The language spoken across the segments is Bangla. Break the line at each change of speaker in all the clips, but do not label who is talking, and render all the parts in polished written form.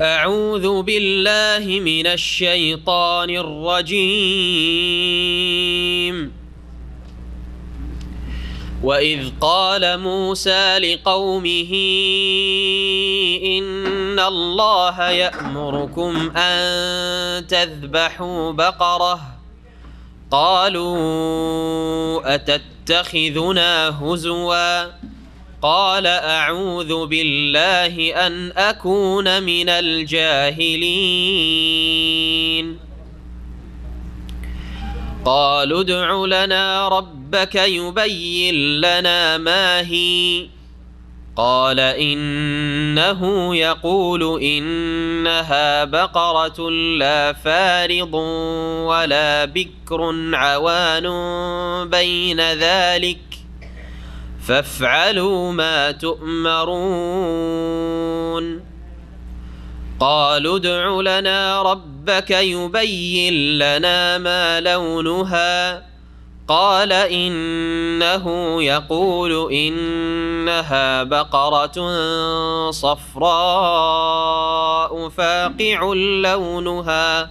أعوذ بالله من الشيطان الرجيم. وإذ قال موسى لقومه إن الله يأمركم أن تذبحوا بقرة قالوا أتتخذنا هزوا قال أعوذ بالله أن أكون من الجاهلين. قالوا ادع لنا ربك يبين لنا ما هي قال إنه يقول إنها بقرة لا فارض ولا بكر عوان بين ذلك فافعلوا ما تؤمرون. قالوا ادع لنا ربك يبين لنا ما لونها قال إنه يقول إنها بقرة صفراء فاقع لونها.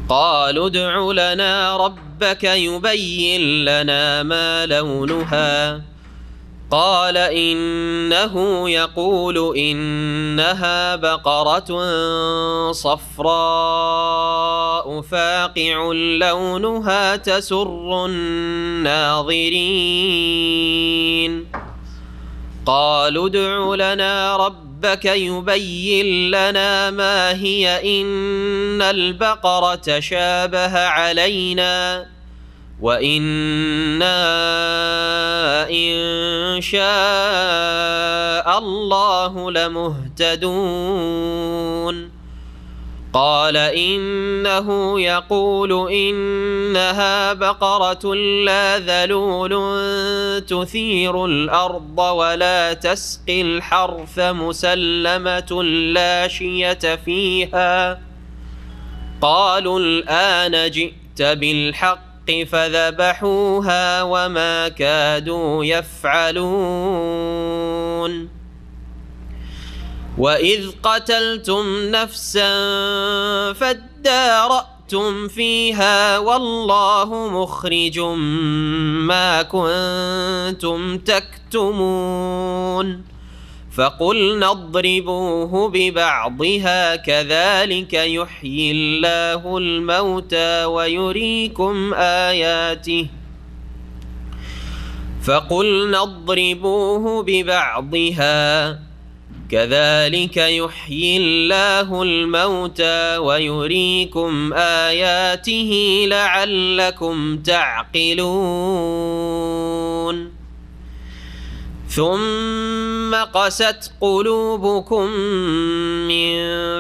قالوا ادع لنا ربك يبين لنا ما لونها قال إنه يقول إنها بقرة صفراء فاقع لونها تسر الناظرين. قالوا ادع لنا ربك يبين لنا ما هي إن البقرة شابه علينا وإنا إن شاء الله لمهتدون. قال إنه يقول إنها بقرة لا ذلول تثير الأرض ولا تسقي الحرث مسلمة لا شية فيها. قالوا الآن جئت بالحق فذبحوها وما كادوا يفعلون. وإذ قتلتم نفسا فادارأتم فيها والله مخرج ما كنتم تكتمون. فقلنا اضربوه ببعضها كذلك يحيي الله الموتى ويريكم آياته. فقلنا اضربوه ببعضها كذلك يحيي الله الموتى ويريكم آياته لعلكم تعقلون. ثم قست قلوبكم من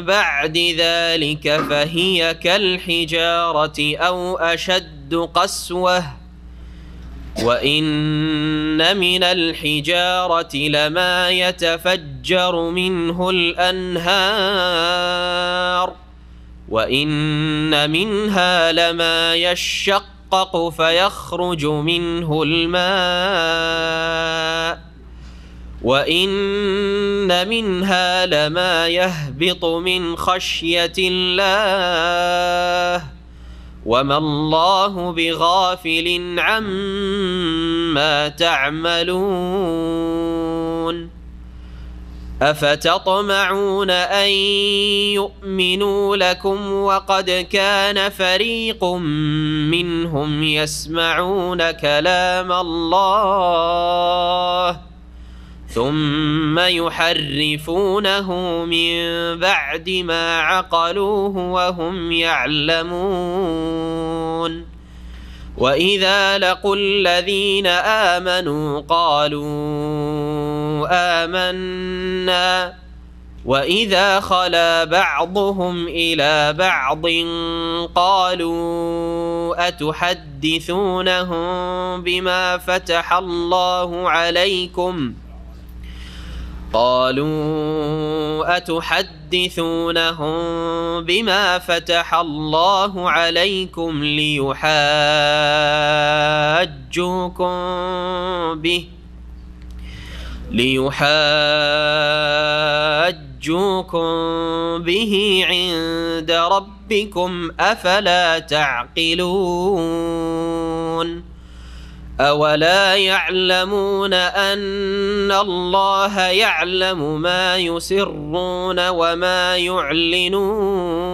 بعد ذلك فهي كالحجارة أو أشد قسوة وإن من الحجارة لما يتفجر منه الأنهار وإن منها لما يشقق فيخرج منه الماء وإن منها لما يهبط من خشية الله وما الله بغافل عما تعملون. أفتطمعون أن يؤمنوا لكم وقد كان فريق منهم يسمعون كلام الله ثم يحرفونه من بعد ما عقلوه وهم يعلمون. وإذا لقوا الذين آمنوا قالوا آمنا وإذا خلا بعضهم إلى بعض قالوا أتحدثونهم بما فتح الله عليكم ليحاجوكم يحاجوكم به عند ربكم أفلا تعقلون أولا يعلمون أن الله يعلم ما يسرون وما يعلنون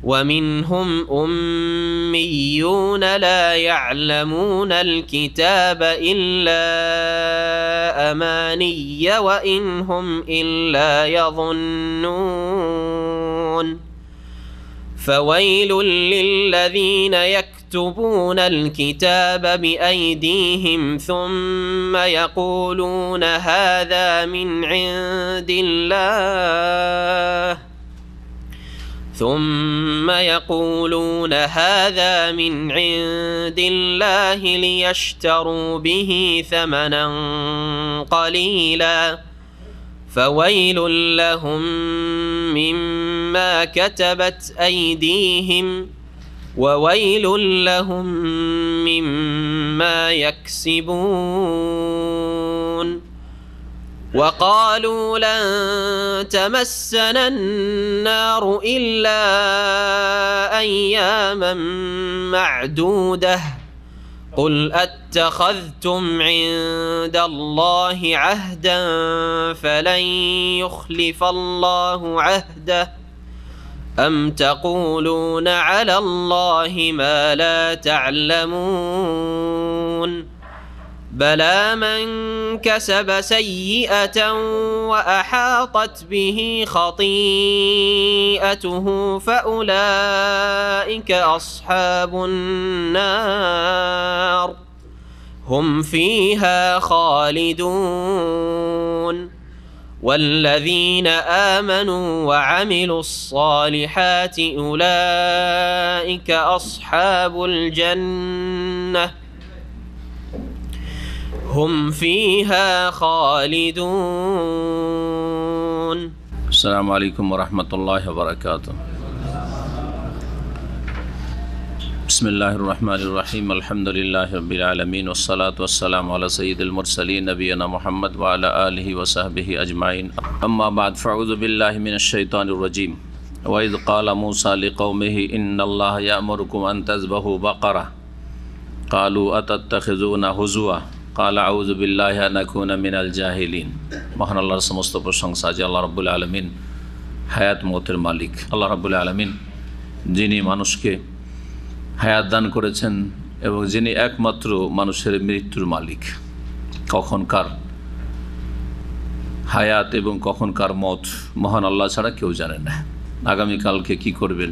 ومنهم أميون لا يعلمون الكتاب إلا أماني وإن هم إلا يظنون فويل للذين يكتبون الكتاب بأيديهم ثم يقولون هذا من عند الله ليشتروا به ثمنا قليلا فويل لهم مما كتبت أيديهم وويل لهم مما يكسبون وقالوا لن تمسنا النار إلا أياما معدودة قل أتخذتم عند الله عهدا فلن يخلف الله عهده أم تقولون على الله ما لا تعلمون بلى من كسب سيئة وأحاطت به خطيئته فأولئك أصحاب النار هم فيها خالدون والذين آمنوا وعملوا الصالحات أولئك أصحاب الجنة هم فيها خالدون.
السلام عليكم ورحمة الله وبركاته. بسم الله الرحمن الرحيم الحمد لله رب العالمين والصلاة والسلام على سيد المرسلين نبينا محمد وعلى آله وصحبه أجمعين أما بعد فأعوذ بالله من الشيطان الرجيم وإذ قال موسى لقومه إن الله يأمركم أن تذبحوا بقرة قالوا أتتخذون هزوا قال أعوذ بالله أن أكون من الجاهلين মহান আল্লাহর সমস্ত প্রশংসা যে আল্লাহ রাব্বুল আলামিন হায়াত মওতের মালিক আল্লাহ রাব্বুল আলামিন যিনি মানুষকে হায়াত দান করেছেন এবং যিনি একমাত্র মানুষের মৃত্যুর মালিক কখনকার হায়াত এবং কখনকার মত মহান আল্লাহ ছাড়া কেউ জানে না আগামীকালকে কি করবেন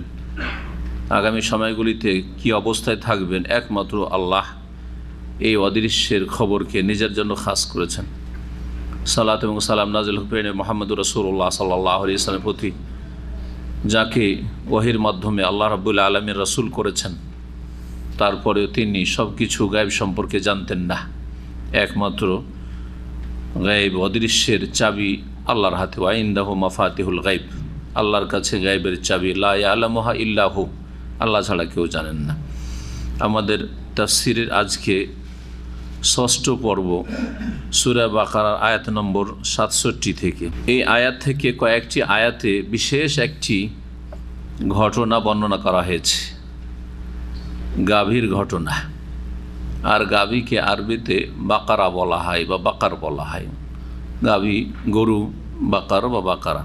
আগামী সময়গুলিতে কি অবস্থায় থাকবেন একমাত্র আল্লাহ এই অদৃশ্যের খবরকে নিজের জন্য খাস করেছেন সালাত এবং সালাম নাজিল হুসেন মুহাম্মদুর রাসূলুল্লাহ সাল্লাল্লাহু আলাইহি ওয়াসাল্লামের প্রতি যাকে ওহীর মাধ্যমে আল্লাহ রাব্বুল আলামিন রাসূল করেছেন তারপরেও তিনি সব কিছু গায়েব সম্পর্কে জানতেন না একমাত্র গায়েব অদৃশ্যের চাবি আল্লাহর হাতে ওয়া ইনদাহু মাফাতিহুল গায়ব আল্লাহর কাছে গায়েবের চাবি লা ইয়ালামুহা ইল্লাহু আল্লাহ ছাড়া কেউ জানেন না আমাদের তাফসীরের আজকে ষষ্ঠ পর্ব সূরা বাকারার আয়াত নম্বর ৬৭ থেকে এই আয়াত থেকে কয়েকটি আয়াতে বিশেষ একটি ঘটনা বর্ণনা করা হয়েছে গাভীর ঘটনা আর গাভীকে আরবিতে বাকারা বলা হয় বা বাকার বলা হয় গাভী গরু বাকার বা বাকারা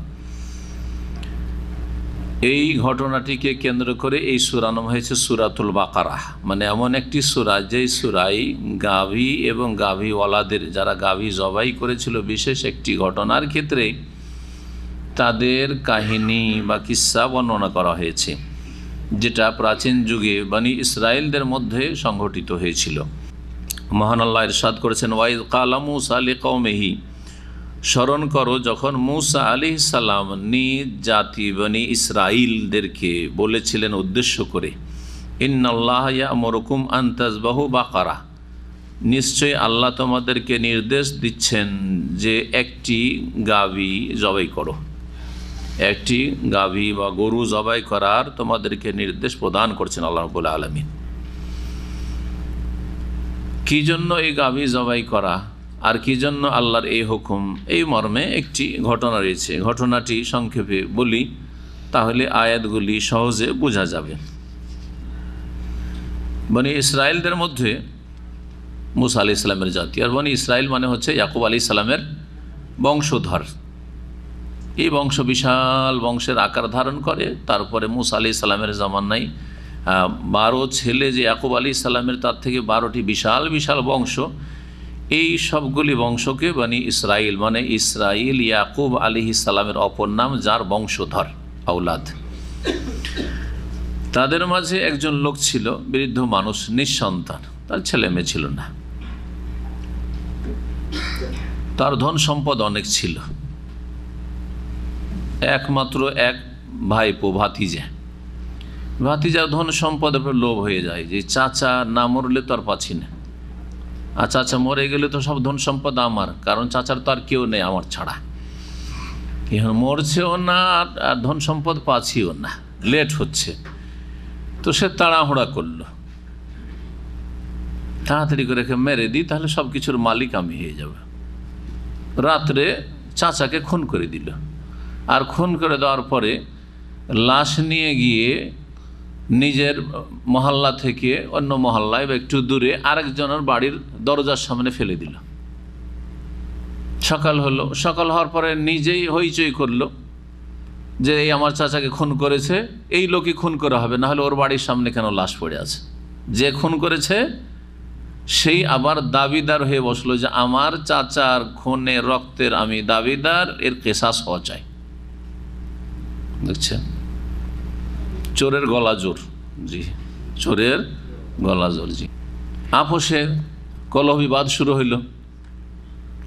এই ঘটনাটিকে কেন্দ্র করে এই সূরা নাম হয়েছে সূরাতুল বাকারা মানে এমন একটি সূরা যেই সূরায় গাভী এবং গাভীওয়ালাদের যারা গাভী জবাই করেছিল বিশেষ একটি ঘটনার ক্ষেত্রে তাদের কাহিনী বা কিস্সা বর্ণনা করা হয়েছে যেটা প্রাচীন যুগে বনি ইসরায়েলদের মধ্যে সংঘটিত হয়েছিল মহান আল্লাহ ইরশাদ করেছেন ওয়াইদ কালা মূসা লিকওমিহি স্মরণ করো যখন মূসা আলাইহিস সালাম নিজ জাতি বনি ইসরাইলদেরকে বলেছিলেন উদ্দেশ্য করে ইন্নাল্লাহ ইয়া'মুরুকুম আন তাযবাহু বাকারা নিশ্চয় আল্লাহ তোমাদেরকে নির্দেশ দিচ্ছেন যে একটি গাভী জবাই করো একটি গাভী বা গরু জবাই করার তোমাদেরকে নির্দেশ প্রদান করছেন আল্লাহ রাব্বুল আলামিন কি জন্য এই গাভী জবাই করা আর কি জন্য আল্লাহর এই হুকুম, এই মর্মে একটি ঘটনা রয়েছে। ঘটনাটি সংক্ষেপে বলি, তাহলে আয়াতগুলি সহজে বোঝা যাবে। বনি ইসরায়েলদের মধ্যে মুসা আলাইহিস সালামের জাতি, আর বনি ইসরায়েল মানে হচ্ছে ইয়াকুব আলাইহিস সালামের বংশধর। এই বংশ বিশাল বংশের আকার ধারণ করে। তারপরে মুসা আলাইহিস সালামের জামানায় 12 ছেলে যে ইয়াকুব আলাইহিস সালামের, তার থেকে 12টি বিশাল বিশাল বংশ। এই সবগুলি বংশকে বনি ইসরাইল মানে ইসরাইল ইয়াকুব আলাইহিস সালামের অপর নাম, যার বংশধর আওলাদ। তাদের মাঝে একজন লোক ছিল, বৃদ্ধ মানুষ, নিঃসন্তান, তার ছেলে মেয়ে ছিল না। তার ধন সম্পদ অনেক ছিল, একমাত্র এক ভাইপো, ভাতিজার ধন সম্পদের উপর লোভ হয়ে যায় যে চাচা না মরলে তো আর পাচ্ছি না, আর চাচা মরে গেলে তো সব ধন সম্পদ আমার, কারণ চাচার তো আর কেউ নেই আমার ছাড়া। এখন মরছেও না আর ধন সম্পদ পাচ্ছিও না, লেট হচ্ছে। তো সে তাড়াহুড়া করলো, তাড়াতাড়ি করে মেরে দিই, তাহলে সব কিছুর মালিক আমি হয়ে যাব। রাত্রে চাচাকে খুন করে দিল, আর খুন করে দেওয়ার পরে লাশ নিয়ে গিয়ে নিজের মহল্লা থেকে অন্য মহল্লায় বা একটু দূরে আরেকজনের বাড়ির দরজার সামনে ফেলে দিল। সকাল হলো, সকাল হওয়ার পরে নিজেই হইচই করলো যে এই আমার চাচাকে খুন করেছে, এই লোকই খুন করা হবে, না হলে ওর বাড়ির সামনে কেন লাশ পড়ে আছে। যে খুন করেছে সেই আবার দাবিদার হয়ে বসলো যে আমার চাচার খুনে রক্তের আমি দাবিদার, এর কেসাস হওয়া চাই। দেখছেন, চোরের গলা জোর, জি, চোরের গলা জোর, জি। আপোষে কলহ বিবাদ শুরু হইল।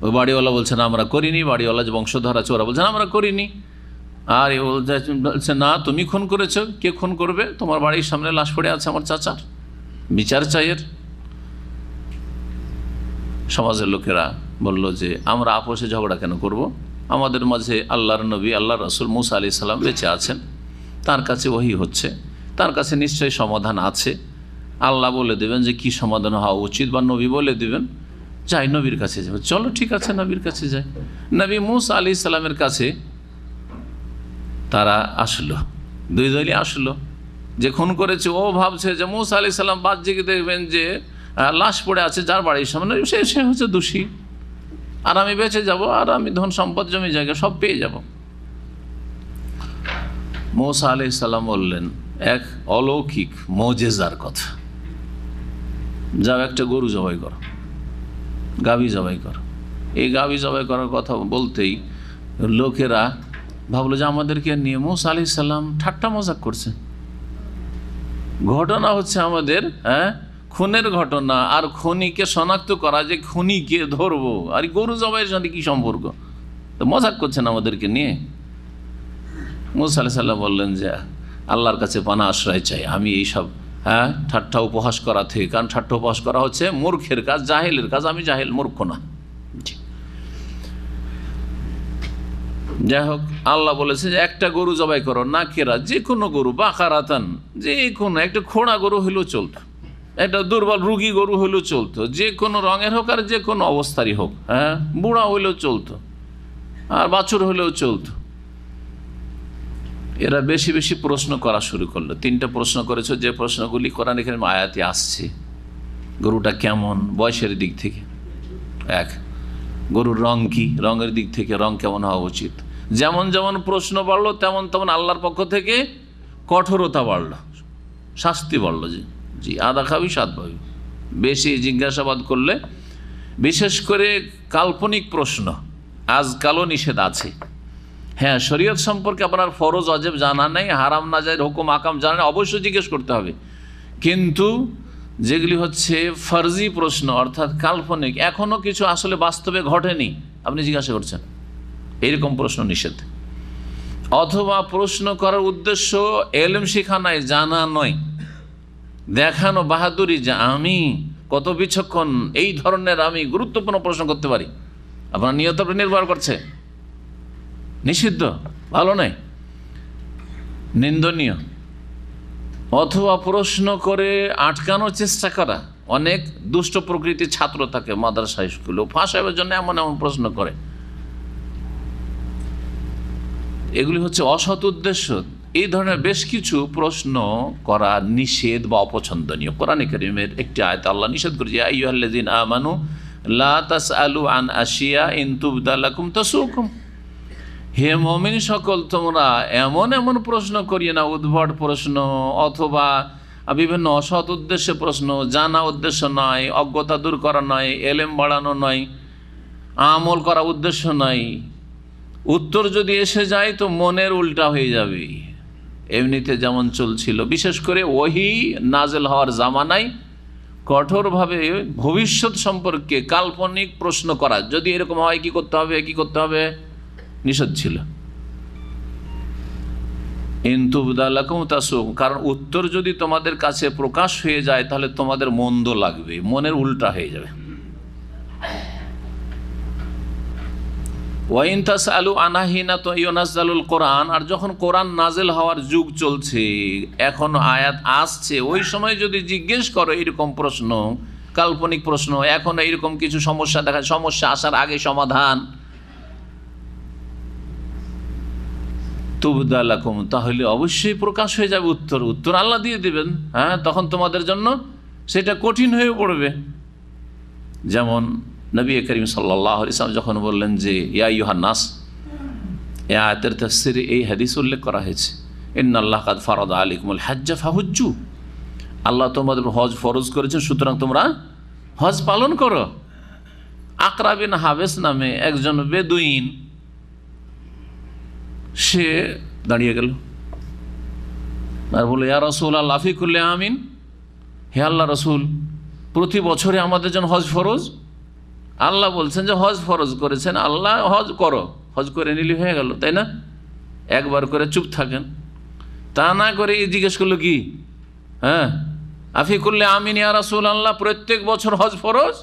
ওই বাড়িওয়ালা বলছেন আমরা করিনি, বাড়িওয়ালা যে বংশধর আছে ওরা বলছেন আমরা করিনি, আর এ বলছে না তুমি খুন করেছ। কে খুন করবে? তোমার বাড়ির সামনে লাশ পড়ে আছে আমার চাচার, বিচার চাইয়ের। সমাজের লোকেরা বলল যে আমরা আপোষে ঝগড়া কেন করব, আমাদের মাঝে আল্লাহর নবী আল্লাহ রাসূল মুসা আলাইহিস সালাম বেঁচে আছেন, তার কাছে ওহী হচ্ছে, তার কাছে নিশ্চয়ই সমাধান আছে। আল্লাহ বলে দেবেন যে কি সমাধান হওয়া উচিত, বা নবী বলে দেবেন, যাই নবীর কাছে যাবে। চলো ঠিক আছে, নবীর কাছে যাই। নবী মুসা আলাইহিস সালামের কাছে তারা আসলো, দুই দলই আসলো। যে খুন করেছে ও ভাবছে যে মুসা আলাইহিস সালাম বাহ্যিকে দেখবেন যে লাশ পড়ে আছে যার বাড়ির সামনে, সে হচ্ছে দোষী, আর আমি বেঁচে যাব, আর আমি ধন সম্পদ জমি জায়গা সব পেয়ে যাব। মুসা আলাইহিস সালাম বললেন এক অলৌকিক মুজিজার কথা, যাও একটা গরু জবাই করো, গাভী জবাই করো। এই গাভী জবাই করার কথা বলতেই লোকেরা ভাবলো যে আমাদেরকে নিয়ে মুসা আলাইহিস সালাম ঠাট্টা মজাক করছে। ঘটনা হচ্ছে আমাদের খুনের ঘটনা, আর খুনিকে শনাক্ত করা, যে খুনিকে ধরবো, আর গরু জবাইয়ের সাথে কি সম্পর্ক? তো মজাক করছেন আমাদেরকে নিয়ে। মুসা আলাইহিস সালাম বললেন যে আল্লাহর কাছে পানা আশ্রয় চাই আমি এইসব ঠাট্টা উপহাস করা থেকে, কারণ ঠাট্টা উপহাস করা হচ্ছে মূর্খের কাজ, জাহেলের কাজ। আমি জাহেল, মূর্খ না। যাই হোক, আল্লাহ বলেছে যে একটা গরু জবাই করো, না কেরা, যে কোনো গরু, বাকারাতান, যে কোনো একটা খোঁড়া গরু হইলেও চলতো, একটা দুর্বল রুগী গরু হইলেও চলতো, যে কোনো রঙের হোক আর যে কোনো অবস্থারই হোক, বুড়া হইলেও চলতো, আর বাছুর হইলেও চলতো। এরা বেশি বেশি প্রশ্ন করা শুরু করলো। 3টা প্রশ্ন করেছে, যে প্রশ্নগুলি কোরআন এখানে আয়াতে আসছে। গরুটা কেমন বয়সের দিক থেকে, এক, গরুর রং কি, রঙের দিক থেকে রং কেমন হওয়া উচিত। যেমন যেমন প্রশ্ন বাড়লো তেমন তেমন আল্লাহর পক্ষ থেকে কঠোরতা বাড়লো, শাস্তি বাড়লো। জি, আদা খাবি সাত ভাবি। বেশি জিজ্ঞাসাবাদ করলে, বিশেষ করে কাল্পনিক প্রশ্ন আজকালও নিষেধ আছে। হ্যাঁ, শরীয়ত সম্পর্কে আপনার ফরজ ওয়াজিব জানা নেই, হারাম নাজায়েজ হুকুম আকাম জানা নেই, অবশ্যই জিজ্ঞেস করতে হবে। কিন্তু যেগুলি হচ্ছে ফরজি প্রশ্ন, অর্থাৎ কাল্পনিক, এখনও কিছু আসলে বাস্তবে ঘটেনি, আপনি জিজ্ঞাসা করছেন, এইরকম প্রশ্ন নিষেধ। অথবা প্রশ্ন করার উদ্দেশ্য এলেম শেখা নয়, জানা নয়, দেখানো বাহাদুরি যে আমি কত বিচক্ষণ, এই ধরনের আমি গুরুত্বপূর্ণ প্রশ্ন করতে পারি। আপনার নিয়ত উপর নির্ভর করছে, নিষিদ্ধ, ভালো নয়, নিন্দনীয়। অথবা প্রশ্ন করে আটকানোর চেষ্টা করা, অনেক দুষ্ট প্রকৃতির ছাত্র থাকে মাদ্রাসা স্কুলেও, ফাঁসাবার জন্য এমন এমন প্রশ্ন করে। এগুলি হচ্ছে অসৎ উদ্দেশ্য। এই ধরনের বেশ কিছু প্রশ্ন করা নিষেধ বা অপছন্দনীয়। কোরআনে কারীমের একটি আয়াতে আল্লাহ নিষেধ করেছে, ইয়া আইয়ুহাল্লাযীনা আমানু লা তাসআলু আন আশিয়া ইন তুবদা লাকুম তাসুকুম। হে মুমিন সকল, তোমরা এমন এমন প্রশ্ন করিয়ে না, উদ্ভট প্রশ্ন অথবা বিভিন্ন অসৎ উদ্দেশ্যে প্রশ্ন, জানা উদ্দেশ্য নয়, অজ্ঞতা দূর করা নয়, এলেম বাড়ানো নয়, আমল করা উদ্দেশ্য নয়। উত্তর যদি এসে যায় তো মনের উল্টা হয়ে যাবে। এমনিতে যেমন চলছিল, বিশেষ করে ওহী নাজেল হওয়ার জামানায় কঠোরভাবে ভবিষ্যৎ সম্পর্কে কাল্পনিক প্রশ্ন করা, যদি এরকম হয় কি করতে হবে, কি করতে হবে, নিষেধ ছিল। কারণ উত্তর যদি তোমাদের কাছে প্রকাশ হয়ে যায় তাহলে তোমাদের মন্দ লাগবে, মনের উল্টা হয়ে যাবে। আর যখন কোরআন নাজেল হওয়ার যুগ চলছে, এখন আয়াত আসছে, ওই সময় যদি জিজ্ঞেস করো এরকম প্রশ্ন, কাল্পনিক প্রশ্ন, এখন এইরকম কিছু সমস্যা দেখা, সমস্যা আসার আগে সমাধান, তুবদা লাকুম, তাহলে অবশ্যই প্রকাশ হয়ে যাবে উত্তর আল্লাহ দিয়ে দিবেন। হ্যাঁ, তখন তোমাদের জন্য সেটা কঠিন হয়ে পড়বে। যেমন নবী করিম সাল্লাল্লাহু আলাইহি ওয়াসাল্লাম যখন বললেন যে ইয়া আইয়ুহান নাস, এই আয়াতের তাফসীরে এই হাদিস উল্লেখ করা হয়েছে, ইন্নাল্লাহ কাদ ফারাদা আলাইকুমুল হাজ্জা ফাহুজ্জু, আল্লাহ তোমাদের হজ ফরজ করেছেন, সুতরাং তোমরা হজ পালন করো। আকরা বিন হাবেস নামে একজন বেদুইন, সে দাঁড়িয়ে গেল আর বলে, ইয়া রাসূলুল্লাহ ফি কুল্লি আমিন, হে আল্লাহ রসুল, প্রতি বছরে আমাদের জন্য হজ ফরজ। আল্লাহ বলছেন যে হজ ফরজ করেছেন, আল্লাহ হজ করো, হজ করে নিলি হয়ে গেল, তাই না? একবার করে চুপ থাকেন, তা না করে জিজ্ঞেস করলো কি, হ্যাঁ আফি কুল্লি আমিন ইয়া রাসূলুল্লাহ, প্রত্যেক বছর হজ ফরজ?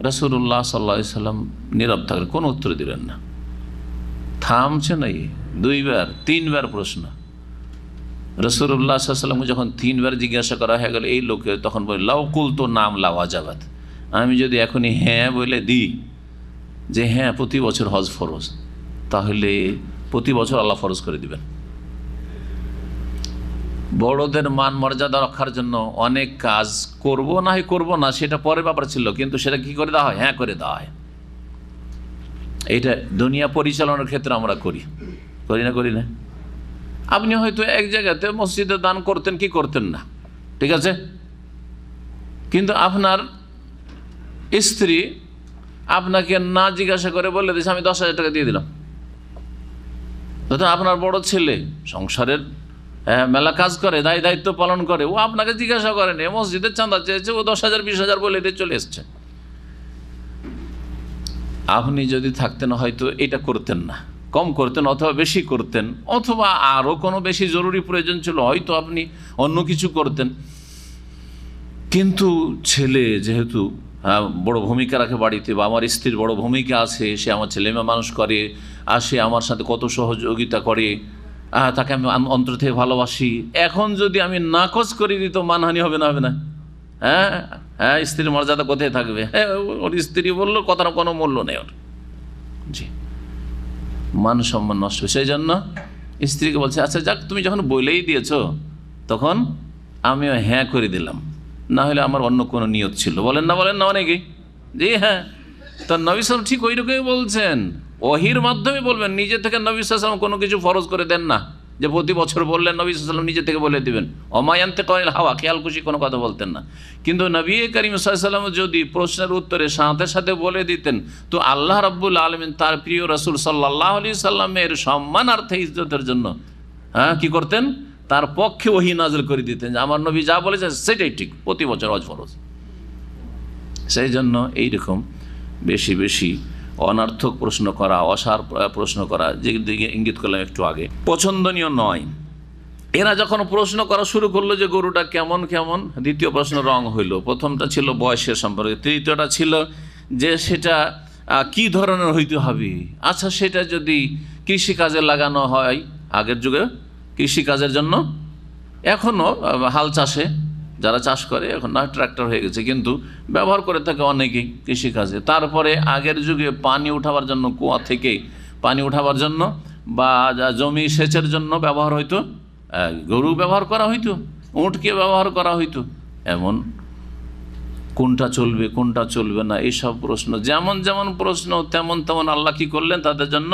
রাসূলুল্লাহ সাল্লাল্লাহু আলাইহি সাল্লাম নীরব থাকলেন, কোনো উত্তর দিলেন না। থামছে নাই, দুইবার তিনবার প্রশ্ন। রাসূলুল্লাহ সাল্লাল্লাহু আলাইহি সাল্লাম যখন তিনবার জিজ্ঞাসা করা হয়ে গেল, এই লোকে তখন বলে, লাউ কুলতু নাম লাউ আজাবাত, আমি যদি এখনই হ্যাঁ বলে দিই যে হ্যাঁ প্রতি বছর হজ ফরজ, তাহলে প্রতি বছর আল্লাহ ফরজ করে দিবেন। বড়দের মান মর্যাদা রক্ষার জন্য অনেক কাজ করব না হয় করব না, সেটা পরের ব্যাপার ছিল, কিন্তু সেটা কি করে দেওয়া হয়, হ্যাঁ করে দেওয়া হয়। এইটা দুনিয়া পরিচালনার ক্ষেত্রে আমরা করি না? আপনি হয়তো এক জায়গাতে মসজিদে দান করতেন কি করতেন না, ঠিক আছে, কিন্তু আপনার স্ত্রী আপনাকে না জিজ্ঞাসা করে বলে দিয়েছে আমি 10,000 টাকা দিয়ে দিলাম। তো আপনার বড় ছেলে সংসারের মেলা কাজ করে, দায়িত্ব পালন করে, ও আপনাকে জিজ্ঞাসা করেনি, মসজিদের চাঁদা চেয়েছে, ও 10,000 20,000 বলে দিয়ে চলে এসছে। আপনি যদি থাকতেন হয়তো এটা করতেন না, কম করতেন অথবা বেশি করতেন, অথবা আরও কোনো বেশি জরুরি প্রয়োজন ছিল হয়তো আপনি অন্য কিছু করতেন। কিন্তু ছেলে যেহেতু বড় ভূমিকা রাখে বাড়িতে, বা আমার স্ত্রীর বড় ভূমিকা আছে, সে আমার ছেলেমেয়ে মানুষ করে, আর সে আমার সাথে কত সহযোগিতা করে, তাকে আমি অন্তর থেকে ভালোবাসি, এখন যদি আমি নাকচ করে দিই তো মানহানি হবে না? হবে না? হ্যাঁ, স্ত্রীর মর্যাদা কোথায় থাকবে? ওর স্ত্রী বললো, কথার কোনো মূল্য নেই ওর, জি, মান সম্মান নষ্ট। সেই জন্য স্ত্রীকে বলছে, আচ্ছা যাক, তুমি যখন বলেই দিয়েছো তখন আমিও হ্যাঁ করে দিলাম, না হলে আমার অন্য কোনো নিয়ত ছিল। বলেন না অনেকেই, জি হ্যাঁ। তো নবী সাল্লাল্লাহু ঠিক ওই রকমই বলছেন, ওহীর মাধ্যমে বলবেন, নিজে থেকে নবী সাল্লাল্লাহু আলাইহি ওয়াসাল্লাম কোনো কিছু ফরজ করে দেন না যে প্রতি বছর বললেন নবী সাল্লাল্লাহু আলাইহি ওয়াসাল্লাম নিজে থেকে বলে দিবেন, ওমা ইয়ানতিকু আনিল হাওয়া, খেয়াল খুশি কোনো কথা বলতেন না। কিন্তু নবী করিম সাল্লাল্লাহু আলাইহি ওয়াসাল্লাম যদি প্রশ্নের উত্তরে সাথে সাথে বলে দিতেন, তো আল্লাহ রাব্বুল আলামিন তার প্রিয় রাসূল সাল্লাল্লাহু আলাইহি ওয়াসাল্লামের সম্মানার্থে, ইজ্জতের জন্য কি করতেন, তার পক্ষে ওহী নাযিল করে দিতেন যে আমার নবী যা বলেছেন সেটাই ঠিক, প্রতি বছর হজ ফরজ। সেই জন্য এইরকম বেশি অনার্থক প্রশ্ন করা, অসার প্রশ্ন করা, যেদিকে ইঙ্গিত করলাম একটু আগে, পছন্দনীয় নয়। এরা যখন প্রশ্ন করা শুরু করলো যে গরুটা কেমন, দ্বিতীয় প্রশ্ন রং হইল। প্রথমটা ছিল বয়সের সম্পর্কে, তৃতীয়টা ছিল যে সেটা কি ধরনের হইতে হবে। আচ্ছা, সেটা যদি কৃষিকাজে লাগানো হয়, আগের যুগে কৃষিকাজের জন্য, এখনও হাল চাষে যারা চাষ করে এখন না ট্রাক্টর হয়ে গেছে, কিন্তু ব্যবহার করে থাকে অনেকেই কৃষিকাজে। তারপরে আগের যুগে পানি উঠাবার জন্য, কুয়া থেকে পানি উঠাবার জন্য বা জমি সেচের জন্য ব্যবহার হইতো, গরু ব্যবহার করা হইতো, উটকে ব্যবহার করা হইতো। এমন কোনটা চলবে কোনটা চলবে না এইসব প্রশ্ন, যেমন যেমন প্রশ্ন তেমন তেমন আল্লাহ কি করলেন, তাদের জন্য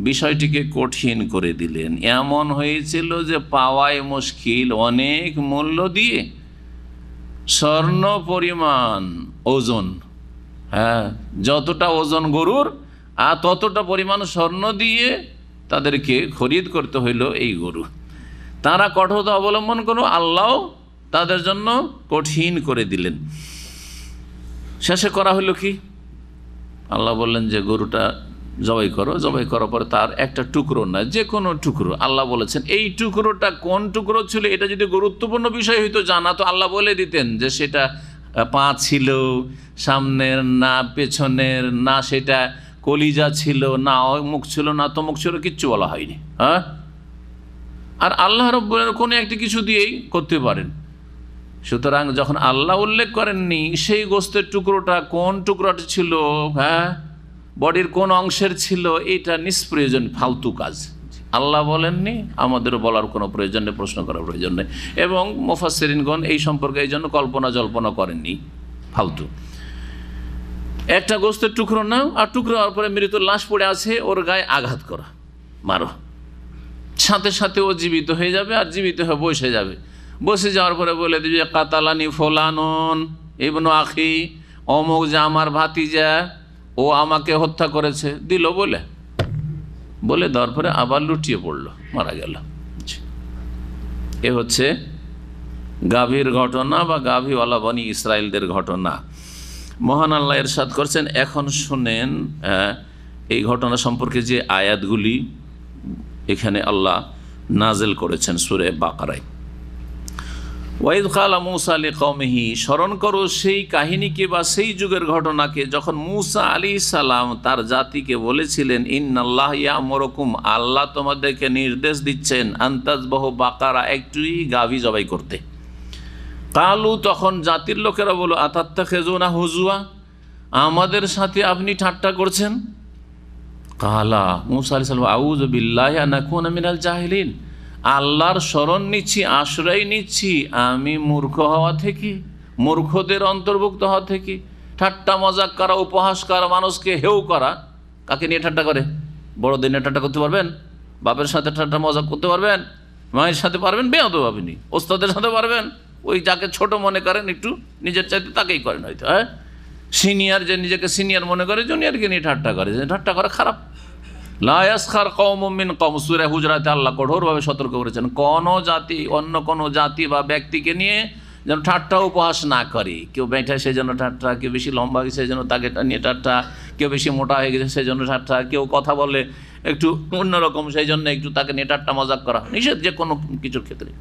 বিষয়টিকে কঠিন করে দিলেন। এমন হয়েছিল যে পাওয়াই মুশকিল, অনেক মূল্য দিয়ে স্বর্ণ পরিমাণ ওজন, হ্যাঁ যতটা ওজন গরুর আর ততটা পরিমাণ স্বর্ণ দিয়ে তাদেরকে খরিদ করতে হইল এই গরু। তারা কঠোরতা অবলম্বন করল, আল্লাহ তাদের জন্য কঠিন করে দিলেন। শেষে করা হইল কি, আল্লাহ বললেন যে গরুটা জবাই করো, জবাই করার পরে তার একটা টুকরো না, যে কোনো টুকরো, আল্লাহ বলেছেন এই টুকরোটা কোন টুকরো ছিল, এটা যদি গুরুত্বপূর্ণ বিষয় হইতো জানা তো আল্লাহ বলে দিতেন যে সেটা পা ছিল সামনের না পেছনের, না সেটা কলিজা ছিল, না মুখ ছিল, না তমুক ছিল, কিচ্ছু বলা হয়নি। হ্যাঁ, আর আল্লাহ রাব্বুল কোনো একটি কিছু দিয়েই করতে পারেন। সুতরাং যখন আল্লাহ উল্লেখ করেননি সেই গোস্তের টুকরোটা কোন টুকরোটা ছিল, হ্যাঁ বডির কোন অংশের ছিল, এটা নিষ্প্রয়োজন, ফালতু কাজ। আল্লাহ বলেননি, আমাদেরও বলার কোনো প্রয়োজন নেই, প্রশ্ন করার প্রয়োজন নেই। এবং মুফাসসিরিনগণ এই সম্পর্কে এই জন্য কল্পনা জল্পনা করেননি, ফালতু। একটা গোস্তের টুকরো নাও, আর টুকরো হওয়ার পরে মৃত লাশ পড়ে আছে, ওর গায়ে আঘাত করা, মারো, সাথে সাথে ও জীবিত হয়ে যাবে, আর জীবিত হয়ে বসে যাবে। বসে যাওয়ার পরে বলে দিবে কাতালানি ফলানন ইবনু আখি, অমুক যে আমার ভাতিজা, ও আমাকে হত্যা করেছে, দিল বলে দেওয়ার পরে আবার লুটিয়ে পড়লো, মারা গেল। এ হচ্ছে গাভীর ঘটনা বা গাভীওয়ালা বনি ইসরায়েলদের ঘটনা। মহান আল্লাহ ইরশাদ করছেন, এখন শুনেন এই ঘটনা সম্পর্কে যে আয়াতগুলি এখানে আল্লাহ নাজেল করেছেন সূরা বাকারায়। ওয়াইদ কালা মূসা লিকওমিহি, স্মরণ করো সেই কাহিনীকে বা সেই যুগের ঘটনাকে যখন মূসা আলাইহিস সালাম তার জাতিকে বলেছিলেন, ইন্নাল্লাহ ইয়ামুরুকুম, আল্লাহ তোমাদেরকে নির্দেশ দিচ্ছেন, আনতাজবাহু বাকারা, একটি গাভী জবাই করতে। কালু, তখন জাতির লোকেরা বলো, আতাত্তাখিজুনা হুজুয়া, আমাদের সাথে আপনি ঠাট্টা করছেন। কালা মূসা আলাইহিস সালাম, আউযু বিল্লাহি আন আকুনা মিনাল জাহিলিন, আল্লাহর শরণ নিচ্ছি, আশ্রয় নিচ্ছি আমি মূর্খ হওয়া থেকে, মূর্খদের অন্তর্ভুক্ত হওয়া থেকে। ঠাট্টা মজাক করা, উপহাস করা, মানুষকে হেউ করা, কাকে নিয়ে ঠাট্টা করে? বড়দের নিয়ে ঠাট্টা করতে পারবেন? বাপের সাথে ঠাট্টা মজাক করতে পারবেন? মায়ের সাথে পারবেন? বেয়াদব আপনি। ওস্তাদের সাথে পারবেন? ওই যাকে ছোট মনে করেন একটু নিজের চাইতে তাকেই করেন হয়তো। হ্যাঁ, সিনিয়র যে নিজেকে সিনিয়র মনে করে জুনিয়রকে নিয়ে ঠাট্টা করে, ঠাট্টা করা খারাপ। লা ইয়াসখার কওমুম মিন কওম, সূরা হুজরাতে আল্লাহ কঠোরভাবে সতর্ক করেছেন, কোনো জাতি অন্য কোনো জাতি বা ব্যক্তিকে নিয়ে যেন ঠাট্টা উপহাস না করে। কেউ বেঁঠা সেই জন্য ঠাট্টা, কেউ বেশি লম্বা গেছে সেই জন্য তাকে নিয়ে ঠাট্টা, কেউ বেশি মোটা হয়ে গেছে সেই জন্য ঠাট্টা, কেউ কথা বলে একটু অন্যরকম সেই জন্য একটু তাকে নিয়ে ঠাট্টা মজাক করা নিষেধ যে কোনো কিছুর ক্ষেত্রে।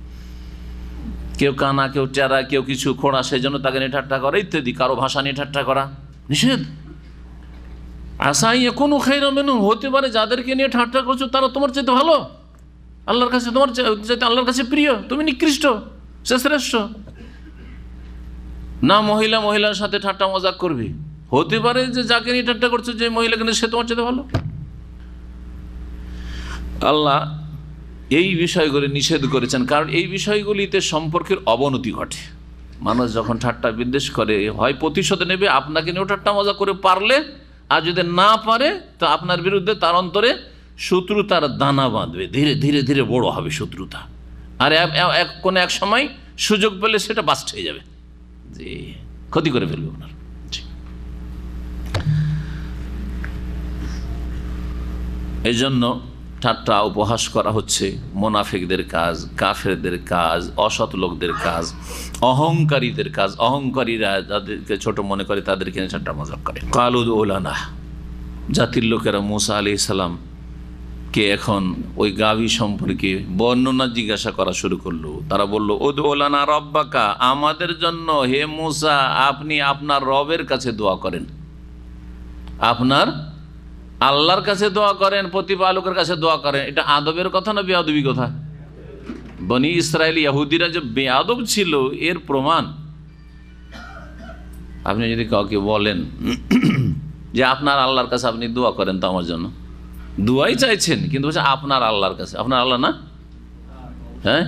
কেউ কানা, কেউ টেরা, কেউ কিছু খোঁড়া সেই জন্য তাকে নিয়ে ঠাট্টা করা ইত্যাদি, কারো ভাষা নিয়ে ঠাট্টা করা নিষেধ। আসাই এখনো খায়রা মিনহুম, হতে পারে যাদেরকে নিয়ে ঠাট্টা করছো তারা তোমার চাইতে ভালো, আল্লাহর কাছে তোমার চাইতে আল্লাহর কাছে প্রিয়, তুমি নিকৃষ্ট, সে শ্রেষ্ঠ না। মহিলা মহিলার সাথে ঠাট্টা মজাক করবে, হতে পারে যে যাকে নিয়ে ঠাট্টা করছো যে মহিলাকে নিয়ে সে তোমার চাইতে ভালো। আল্লাহ এই বিষয়গুলি নিষেধ করেছেন, কারণ এই বিষয়গুলিতে সম্পর্কের অবনতি ঘটে। মানুষ যখন ঠাট্টা বিদ্বেষ করে, হয় প্রতিশোধ নেবে আপনাকে নিয়েও ঠাট্টা মজা করে পারলে, আর যদি না পারে তো আপনার বিরুদ্ধে তার অন্তরে শত্রুতার দানা বাঁধবে, ধীরে ধীরে ধীরে বড় হবে শত্রুতা, আর কোনো এক সময় সুযোগ পেলে সেটা বাস্ট হয়ে যাবে, যে ক্ষতি করে ফেলবে আপনার। এই জন্য ঠাট্টা উপহাস করা হচ্ছে মোনাফিকদের কাজ, কাফেরদের কাজ, অসৎ লোকদের কাজ, অহংকারীদের কাজ। অহংকারীরা যাদেরকে ছোট মনে করে তাদেরকে ঠাট্টা মজাক করে। কালু উলানা, জাতির লোকেরা মূসা আলাইহিস সালাম কে এখন ওই গাভী সম্পর্কে বর্ণনা জিজ্ঞাসা করা শুরু করলো। তারা বলল, উদু ওলানা রব্বাকা, আমাদের জন্য হে মূসা আপনি আপনার রবের কাছে দোয়া করেন, আপনার আল্লাহর কাছে দোয়া করেন, প্রতিপালকের কাছে দোয়া করেন। এটা আদবের কথা না বেয়াদবি কথা? বনি ইসরায়েল ইহুদিরা যে বেয়াদব ছিল এর প্রমাণ। আপনি যদি কাউকে বলেন যে আপনার আল্লাহর কাছে আপনি দোয়া করেন তো আমার জন্য, দোয়াই চাইছেন কিন্তু বলছে আপনার আল্লাহর কাছে, আপনার আল্লাহ না, হ্যাঁ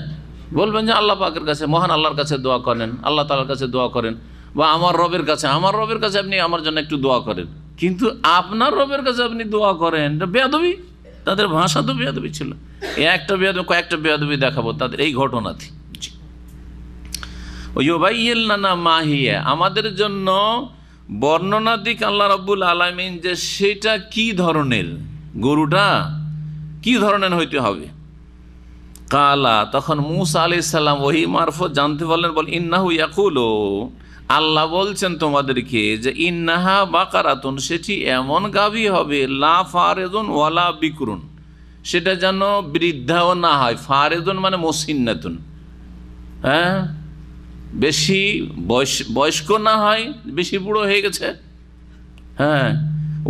বলবেন যে আল্লাহ পাকের কাছে, মহান আল্লাহর কাছে দোয়া করেন, আল্লাহ তাআলার কাছে দোয়া করেন, বা আমার রবের কাছে, আমার রবের কাছে আপনি আমার জন্য একটু দোয়া করেন। কিন্তু আপনার রবের কাছে আপনি দোয়া করেন, বেয়াদবি। তাদের ভাষা তো বেয়াদবি ছিল। একটা বেয়াদবি, কয়েকটা বেয়াদবি দেখাবো তাদের এই ঘটনাতে। ওয়াইয়িল্লানা মাহিয়া, আমাদের জন্য বর্ণনা দিক আল্লাহ রাব্বুল আলামিন যে সেটা কি ধরনের, গরুটা কি ধরনের হইতে হবে। কালা, তখন মূসা আলাইহিস সালাম ওহী মারফত জানতে পারলেন, বল ইন্নাহু ইয়াকুলু, আল্লাহ বলছেন তোমাদেরকে যে ইন্নাহা বাকারাতুন, সেটি এমন গাভী হবে, লা ফারেদুন ওয়ালা বিকরুন, সেটা যেন বৃদ্ধাও না হয়। ফারেদুন মানে মুসিন্নাতুন, হ্যাঁ বেশি বয়স্ক না হয়, বেশি বুড়ো হয়ে গেছে, হ্যাঁ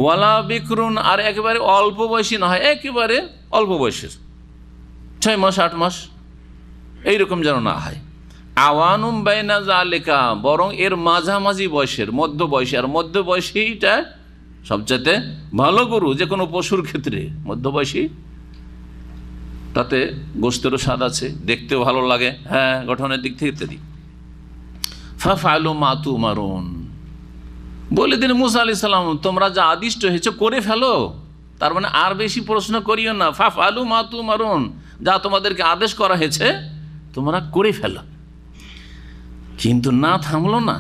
ওয়ালা বিকরুন, আর একেবারে অল্প বয়সী না হয়, একেবারে অল্প বয়সের, 6 মাস 8 মাস এইরকম যেন না হয়। আওয়ানুম বাইনা যালিকা, বরং এর মাঝামাঝি বয়সের, মধ্য বয়সী, আর মধ্য বয়সীটা সবচেয়ে ভালো গরু, যে কোনো পশুর ক্ষেত্রে মধ্য বয়সী, তাতে গোশতেরও স্বাদ আছে, দেখতেও ভালো লাগে, হ্যাঁ গঠনের দিক থেকে ইত্যাদি। ফাফআলু মা তুমারুন, বলে দিন মূসা আলাইহিস সালাম তোমরা যা আদিষ্ট হয়েছে করে ফেলো, তার মানে আর বেশি প্রশ্ন করিও না। ফাফআলু মা তুমারুন, যা তোমাদেরকে আদেশ করা হয়েছে তোমরা করে ফেলো। কিন্তু না থামলো না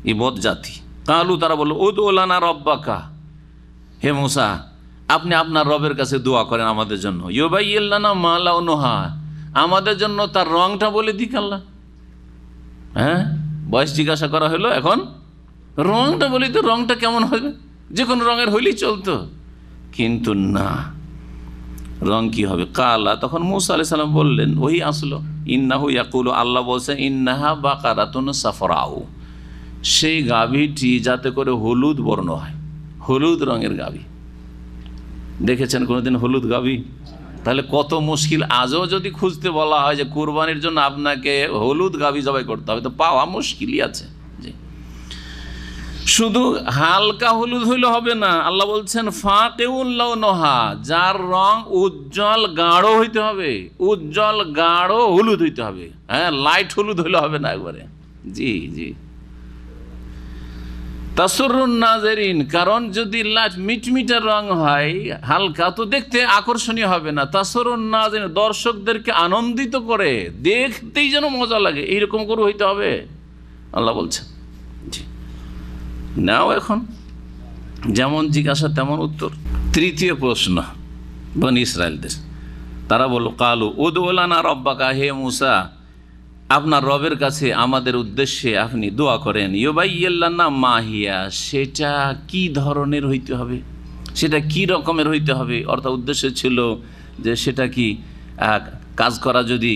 এই বদ জাতি। কালু, তারা বললো উদউ লানা রব্বাকা, হে মূসা আপনি আপনার রবের কাছে দোয়া করেন আমাদের জন্য, ইউবাইয়িন লানা মা লাউনুহা, আমাদের জন্য তার রংটা বলে দিক আল্লাহ। হ্যাঁ বয়স জিজ্ঞাসা করা হলো, এখন রংটা বলি তো, রংটা কেমন হবে, যে কোনো রঙের হইলেই চলতো, কিন্তু না, রং কি হবে। কালা, তখন মূসা আলাইহিস সালাম বললেন, ওহি আসলো, ইন্নাহু ইয়াকুলু, আল্লাহ বলছেন ইন্নাহা বাকারাতুন সাফরাউ, সেই গাভীটি যাতে করে হলুদ বর্ণ হয়, হলুদ রঙের গাভী। দেখেছেন কোনোদিন হলুদ গাভী? তাহলে কত মুশকিল। আজও যদি খুঁজতে বলা হয় যে কুরবানির জন্য আপনাকে হলুদ গাভী জবাই করতে হবে, তো পাওয়া মুশকিলই আছে। জি, শুধু হালকা হলুদ হইলে হবে না, আল্লাহ বলছেন ফাকিউল লাউনুহা, যার রং উজ্জ্বল গাঢ় হইতে হবে, উজ্জ্বল গাঢ় হলুদ হইতে হবে, হ্যাঁ লাইট হলুদ হইলে হবে না একবারে। জি জি, তাসুরুন নাজেরিন, কারণ যদি লাইট মিটমিটার রং হয় হালকা, তো দেখতে আকর্ষণীয় হবে না। তাসুরুন নাজেরিন, দর্শকদেরকে আনন্দিত করে, দেখতেই যেন মজা লাগে, এইরকম করে হইতে হবে আল্লাহ বলছেন। জি, নাও এখন যেমন জিজ্ঞাসা তেমন উত্তর। তৃতীয় প্রশ্ন বনি ইসরায়েলদের, তারা বলল কালু উদউ লানা রব্বাকা, হে মূসা আপনার রবের কাছে আমাদের উদ্দেশ্যে আপনি দোয়া করেন, ইউবাইয়িন লানা মাহিয়া, সেটা কি ধরনের হইতে হবে, সেটা কি রকমের হইতে হবে। অর্থাৎ উদ্দেশ্য ছিল যে সেটা কি কাজ করা যদি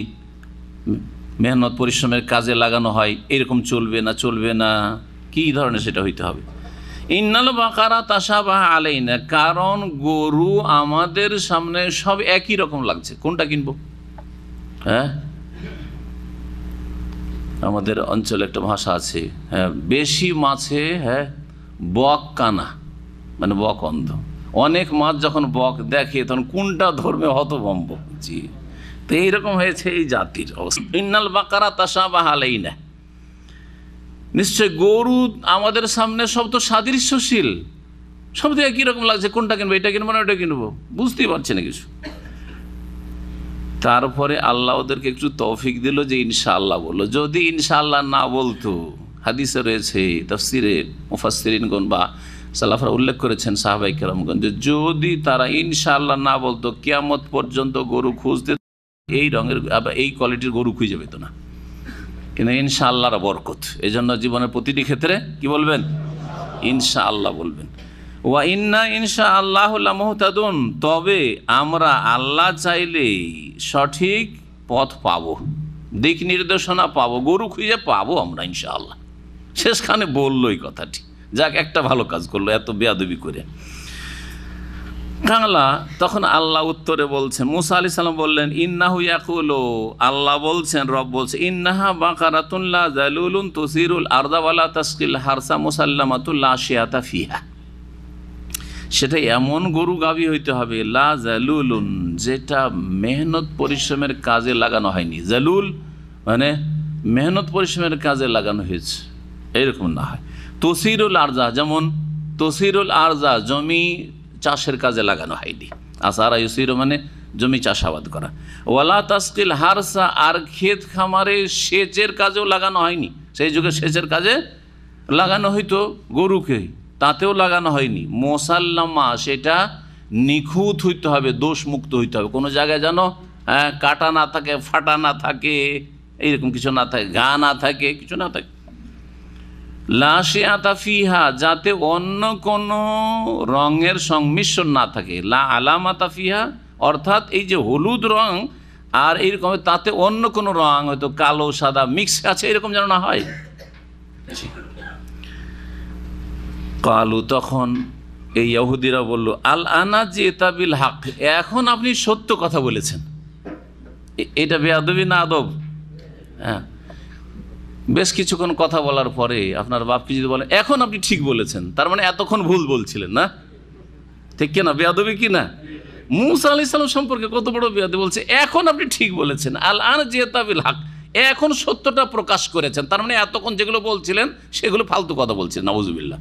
মেহনত পরিশ্রমের কাজে লাগানো হয় এরকম চলবে না, চলবে না, কি ধরনের সেটা হইতে হবে। ইন্নাল বাকারা তাশাবাহা আলাইনা, কারণ গরু আমাদের সামনে সব একই রকম লাগছে, কোনটা কিনবো। হ্যাঁ আমাদের অঞ্চলে একটা ভাষা আছে, হ্যাঁ বেশি মাছে হ্যাঁ বক কানা, মানে বক অন্ধ। অনেক মাছ যখন বক দেখে তখন কোনটা ধর্মে হতভম্ব। জি, তো এইরকম হয়েছে এই জাতির অবস্থা। ইন্নাল বাকারা তাশাবাহা আলাইনা, নিশ্চয় গরু আমাদের সামনে সব তো সাদৃশ্যশীল, সব তো একই রকম লাগছে, কোনটা কিনবো, এটা কিনবো না ওটা কিনবো, বুঝতেই পারছি না কিছু। তারপরে আল্লাহ ওদেরকে একটু তৌফিক দিল যে ইনশাআল্লাহ বললো। যদি ইনশাআল্লাহ না বলতো, হাদিসে রয়েছে, তাফসিরে মুফাসসিরিনগণ বা সালাফরা উল্লেখ করেছেন, সাহাবায়ে কেরামগণ, যে যদি তারা ইনশাআল্লাহ না বলতো কিয়ামত পর্যন্ত গরু খুঁজতে এই রঙের এই কোয়ালিটির গরু খুঁজে পেত না। কিন্তু ইনশাআল্লাহর বরকত, এই জন্য জীবনের প্রতিটি ক্ষেত্রে কি বলবেন, ইনশাআল্লাহ বলবেন। ওয়া ইন্না ইনশাআল্লাহু লামুহতাদুন, তবে আমরা আল্লাহ চাইলে সঠিক পথ পাবো, দিক নির্দেশনা পাবো, গরু খুঁজে পাবো আমরা ইনশাআল্লাহ। শেষখানে বললো এই কথাটি, যাক একটা ভালো কাজ করলো এত বেয়াদবি করে। কালা, তখন আল্লাহ উত্তরে বলছেন, মুসা আলাইহিস সালাম বললেন, ইন্নাহু ইয়াকুলু, আল্লাহ বলছেন, রব বলছে, ইন্নাহা বাকারাতুন লা যালুলুন তুসিরুল আরদা ওয়ালা তাসকিল হারসা মুসাল্লামাতুল লা শিয়াতা ফিহা। সেটা এমন গরু গাভী হইতে হবে, লা জালুলুন, যেটা মেহনত পরিশ্রমের কাজে লাগানো হয়নি। জালুল মানে মেহনত পরিশ্রমের কাজে লাগানো হয়েছে, এইরকম না হয়। তসিরুল আরজা, যেমন তসিরুল আরজা জমি চাষের কাজে লাগানো হয়নি। আসারা ইউসিরু মানে জমি চাষাবাদ করা। ওয়ালা তাসকিল হারসা, আর ক্ষেত খামারে সেচের কাজেও লাগানো হয়নি। সেই যুগে সেচের কাজে লাগানো হইতো গরুকে, তাতেও লাগানো হয়নি। মোসাল্লামা, সেটা নিখুঁত হইতে হবে, দোষমুক্ত হইতে হবে, কোনো জায়গায় যেন কাটা না থাকে, ফাটা না থাকে, এইরকম কিছু না থাকে, ঘা না থাকে, কিছু না থাকে। লা শিয়াতা ফিহা, যাতে অন্য কোনো রঙের সংমিশ্রণ না থাকে। লা আলামাতা ফিহা, অর্থাৎ এই যে হলুদ রং আর এইরকম, তাতে অন্য কোনো রং হয়তো কালো সাদা মিক্স আছে, এরকম যেন না হয়। কালু, তখন এই ইহুদিরা বলল, আল আনা জিতা বিল হক, এখন আপনি সত্য কথা বলেছেন। এটা বেয়াদবি না আদব? হ্যাঁ, বেশ কিছুক্ষণ কথা বলার পরে আপনার বাপকে যদি বলেন এখন আপনি ঠিক বলেছেন, তার মানে এতক্ষণ ভুল বলছিলেন না, ঠিক কিনা? বেয়াদবি কি না? মুসা আলাইহিস সালাম সম্পর্কে কত বড় বেয়াদবি, বলছে এখন আপনি ঠিক বলেছেন, আল আনা জিতা বিল হক, এখন সত্যটা প্রকাশ করেছেন, তার মানে এতক্ষণ যেগুলো বলছিলেন সেগুলো ফালতু কথা বলছিলেন। নাউজুবিল্লাহ,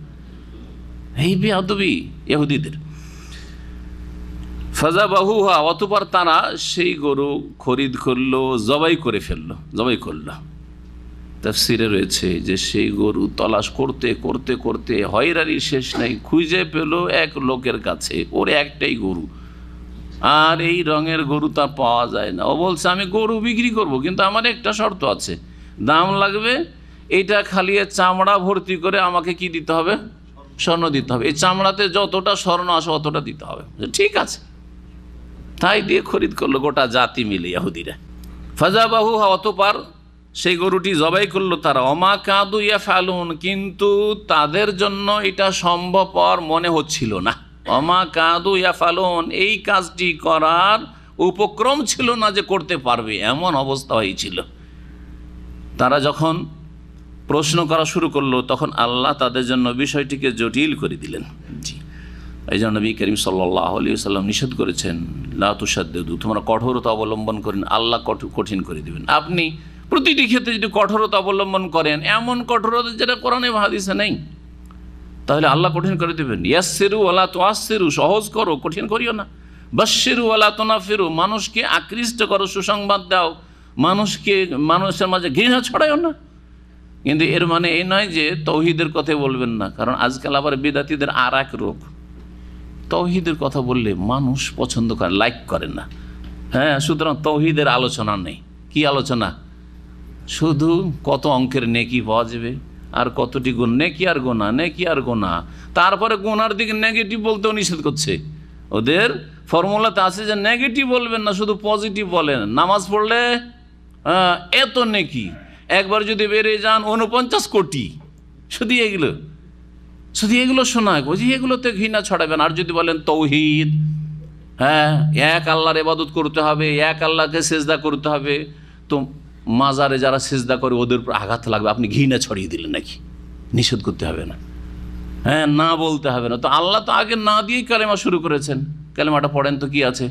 এই বেয়াদবি ইহুদিদের। ফাযাবাহুহা, অতঃপর তারা সেই গরু খরিদ করলো, জবাই করে ফেললো, জবাই করলো। তাফসিরে রয়েছে যে সেই গরু তলাশ করতে করতে করতে হয়রানি শেষ নাই, খুঁজে পেল এক লোকের কাছে, ওর একটাই গরু, আর এই রঙের গরু তা পাওয়া যায় না। ও বলছে আমি গরু বিক্রি করব, কিন্তু আমার একটা শর্ত আছে, দাম লাগবে, এইটা খালি চামড়া ভর্তি করে আমাকে কি দিতে হবে? স্বর্ণ দিতে হবে, এই চামড়াতে যতটা স্বর্ণ আসে অতটা দিতে হবে। ঠিক আছে, তাই দিয়ে খরিদ করলো গোটা জাতি মিলে ইহুদিরা। ফাযাবাহুহা, অতঃপর সেই গরুটি জবাই করলো তারা। অমা কাদু ইয়াফালুন, কিন্তু তাদের জন্য এটা সম্ভবপর মনে হচ্ছিল না। অমা কাদু ইয়াফালুন, এই কাজটি করার উপক্রম ছিল না যে করতে পারবে, এমন অবস্থা হয়েছিল। তারা যখন প্রশ্ন করা শুরু করলো, তখন আল্লাহ তাদের জন্য বিষয়টিকে জটিল করে দিলেন। জি, এই জন্য নবী করিম সাল্লাল্লাহু আলাইহি ওয়াসাল্লাম নিষেধ করেছেন, লা তুশাদ্দিদু, তোমরা কঠোরতা অবলম্বন করেন, আল্লাহ কঠিন করে দিবেন। আপনি প্রতিটি ক্ষেত্রে যদি কঠোরতা অবলম্বন করেন, এমন কঠোরতা যেটা কোরআনে হাদিসে নেই, তাহলে আল্লাহ কঠিন করে দেবেন। ইয়াসসিরু ওয়ালা তুআসসিরু, সহজ করো, কঠিন করিও না। বাশশিরু ওয়ালা তুনাফিরু, মানুষকে আকৃষ্ট করো, সুসংবাদ দাও, মানুষের মাঝে ঘৃণা ছড়ায়ও না। কিন্তু এর মানে এই নয় যে তৌহিদের কথা বলবেন না, কারণ আজকাল আবার বিদাতীদের আর এক রোগ, তৌহিদের কথা বললে মানুষ পছন্দ করে, লাইক করে না। হ্যাঁ, সুতরাং তৌহিদের আলোচনা নেই। কি আলোচনা? শুধু কত অঙ্কের নেকি পাওয়া যাবে, আর কতটি গুণ, নেকি আর গোনা, নেকি আর গোনা। তারপরে গোনার দিকে নেগেটিভ বলতেও নিষেধ করছে। ওদের ফর্মুলাতে আছে যে নেগেটিভ বলবেন না, শুধু পজিটিভ বলেন। নামাজ পড়লে এত নেকি, একবার যদি বেড়ে যান 49 কোটি। শুধু এগুলো শোনায়, বুঝি এগুলোতে ঘৃণা ছড়াবেন। আর যদি বলেন তৌহিদ, হ্যাঁ, এক আল্লাহর ইবাদত করতে হবে, এক আল্লাহকে সেজদা করতে হবে, তো মাজারে যারা সেজদা করে ওদের উপর আঘাত লাগবে, আপনি ঘৃণা ছড়িয়ে দিলেন নাকি? নিষেধ করতে হবে না, হ্যাঁ, না বলতে হবে না। তো আল্লাহ তো আগে না দিয়েই কালেমা শুরু করেছেন। কালেমাটা পড়েন তো, কি আছে?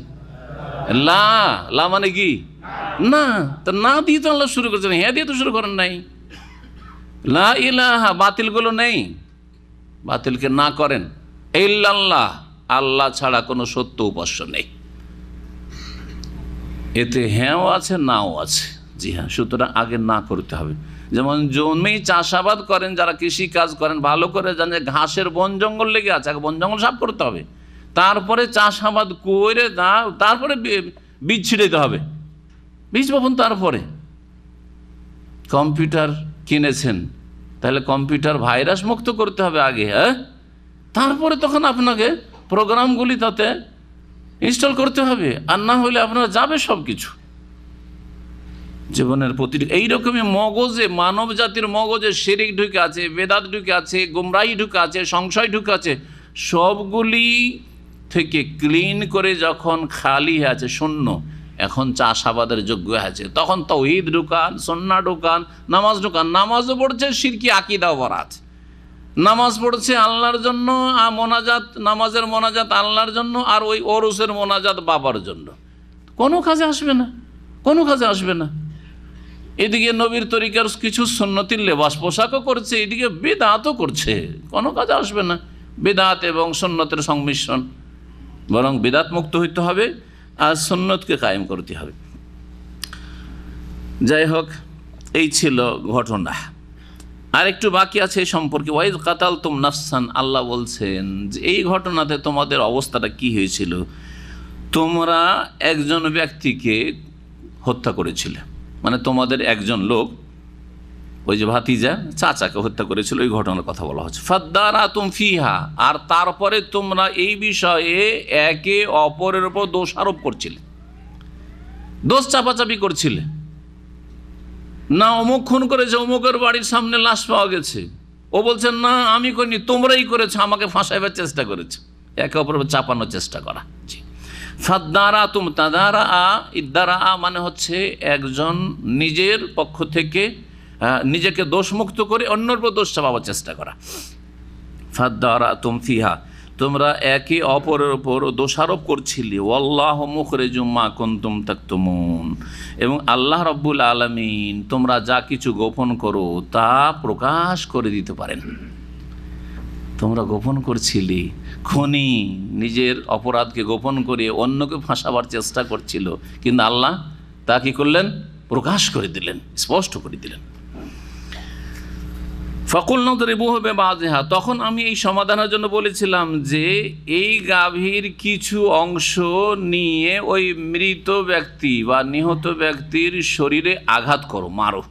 লা, লা মানে কি? না। তো না দিয়ে তো আল্লাহ শুরু করেছেন, হ্যাঁ দিয়ে তো শুরু করেন নাই। লা ইলাহা, বাতিলগুলো নেই, বাতিলকে না করেন। ইল্লাল্লাহ, আল্লাহ ছাড়া কোনো সত্য উপাস্য নেই। এতে হ্যাঁও আছে, নাও আছে। জি হ্যাঁ, সুতরাং আগে না করতে হবে। যেমন জমি চাষাবাদ করেন, যারা কৃষি কাজ করেন, ভালো করে জানেন ঘাসের বন জঙ্গল লেগে আছে, আগে বন জঙ্গল সাফ করতে হবে, তারপরে চাষাবাদ করে তারপরে বীজ ছিটাইতে হবে, বীজ বপন। তারপরে কম্পিউটার কিনেছেন, তাহলে কম্পিউটার ভাইরাস মুক্ত করতে হবে আগে, হ্যাঁ, তারপরে তখন আপনাকে প্রোগ্রামগুলি তাতে ইনস্টল করতে হবে। আর না হলে আপনার যাবে সব কিছু। জীবনের প্রতিটি এইরকমই মগজে, মানব জাতির মগজে শিরিক ঢুকে আছে, বেদাত ঢুকে আছে, গুমরাহি ঢুকে আছে, সংশয় ঢুকে আছে। সবগুলি থেকে ক্লিন করে যখন খালি হয়ে আছে, শূন্য, এখন চাষাবাদের যোগ্য আছে, তখন তাওহীদ ঢুকান, সুন্নাহ ঢুকান, নামাজ ঢুকান। নামাজও পড়ছে শিরকি আকীদাও ভরা আছে। নামাজ পড়ছে আল্লাহর জন্য, মোনাজাত, নামাজের মোনাজাত আল্লাহর জন্য, আর ওই ওরসের মোনাজাত বাবার জন্য। কোনো কাজে আসবে না, কোনো কাজে আসবে না। এদিকে নবীর তরিকার কিছু সুন্নতির লেবাস পোশাকও করছে, এদিকে বিদআতও করছে, কোনো কাজে আসবে না। বিদআত এবং সুন্নতের সংমিশ্রণ, বরং বিদআত মুক্ত হইতে হবে আর সুন্নতকে কায়েম করতে হবে। যাই হোক, এই ছিল ঘটনা। আর একটু বাকি আছে এই সম্পর্কে। ওয়াইজ কাতালতুম নাফসান, আল্লাহ বলছেন যে এই ঘটনাতে তোমাদের অবস্থাটা কি হয়েছিল। তোমরা একজন ব্যক্তিকে হত্যা করেছিলে, মানে তোমাদের একজন লোক, ওই যে ভাতিজা চাচাকে হত্যা করেছিল, ওই ঘটনার কথা বলা হচ্ছে। ফাদ্দারাতুম ফিহা, আর তারপরে তোমরা এই বিষয়ে একে অপরের উপর দোষ আরোপ করছিলে, দোষ চাপাচাপি করছিলে। না অমুক খুন করেছে, অমুকের বাড়ির সামনে লাশ পাওয়া গেছে, ও বলছেন না আমি করিনি, তোমরাই করেছো, আমাকে ফাঁসাইবার চেষ্টা করেছো, একে অপরের চাপানোর চেষ্টা করা। ফাদ্দারাতুম, তাদারা ইদ্দারা মানে হচ্ছে একজন নিজের পক্ষ থেকে নিজেকে দোষমুক্ত করে অন্যের উপর দোষ চাপাবার চেষ্টা করা। ফাদ্দারাতুম ফিহা, তোমরা একে অপরের উপর দোষারোপ করছিলে। ওয়াল্লাহু মুখরিজুম মা কুনতুম তাকতুমুন, এবং আল্লাহ রাব্বুল আলামিন তোমরা যা কিছু গোপন করো তা প্রকাশ করে দিতে পারেন। তোমরা গোপন করছিলে, খুনি নিজের অপরাধকে গোপন করে অন্যকে ফাঁসাবার চেষ্টা করছিল, কিন্তু আল্লাহ তা কি করলেন? প্রকাশ করে দিলেন, স্পষ্ট করে দিলেন। ফাকুলনা দরিবুহু বিবাযিহা, তখন আমি এই সমাধানের জন্য বলেছিলাম যে এই গাভীর কিছু অংশ নিয়ে ওই মৃত ব্যক্তি বা নিহত ব্যক্তির শরীরে আঘাত করো, মারো।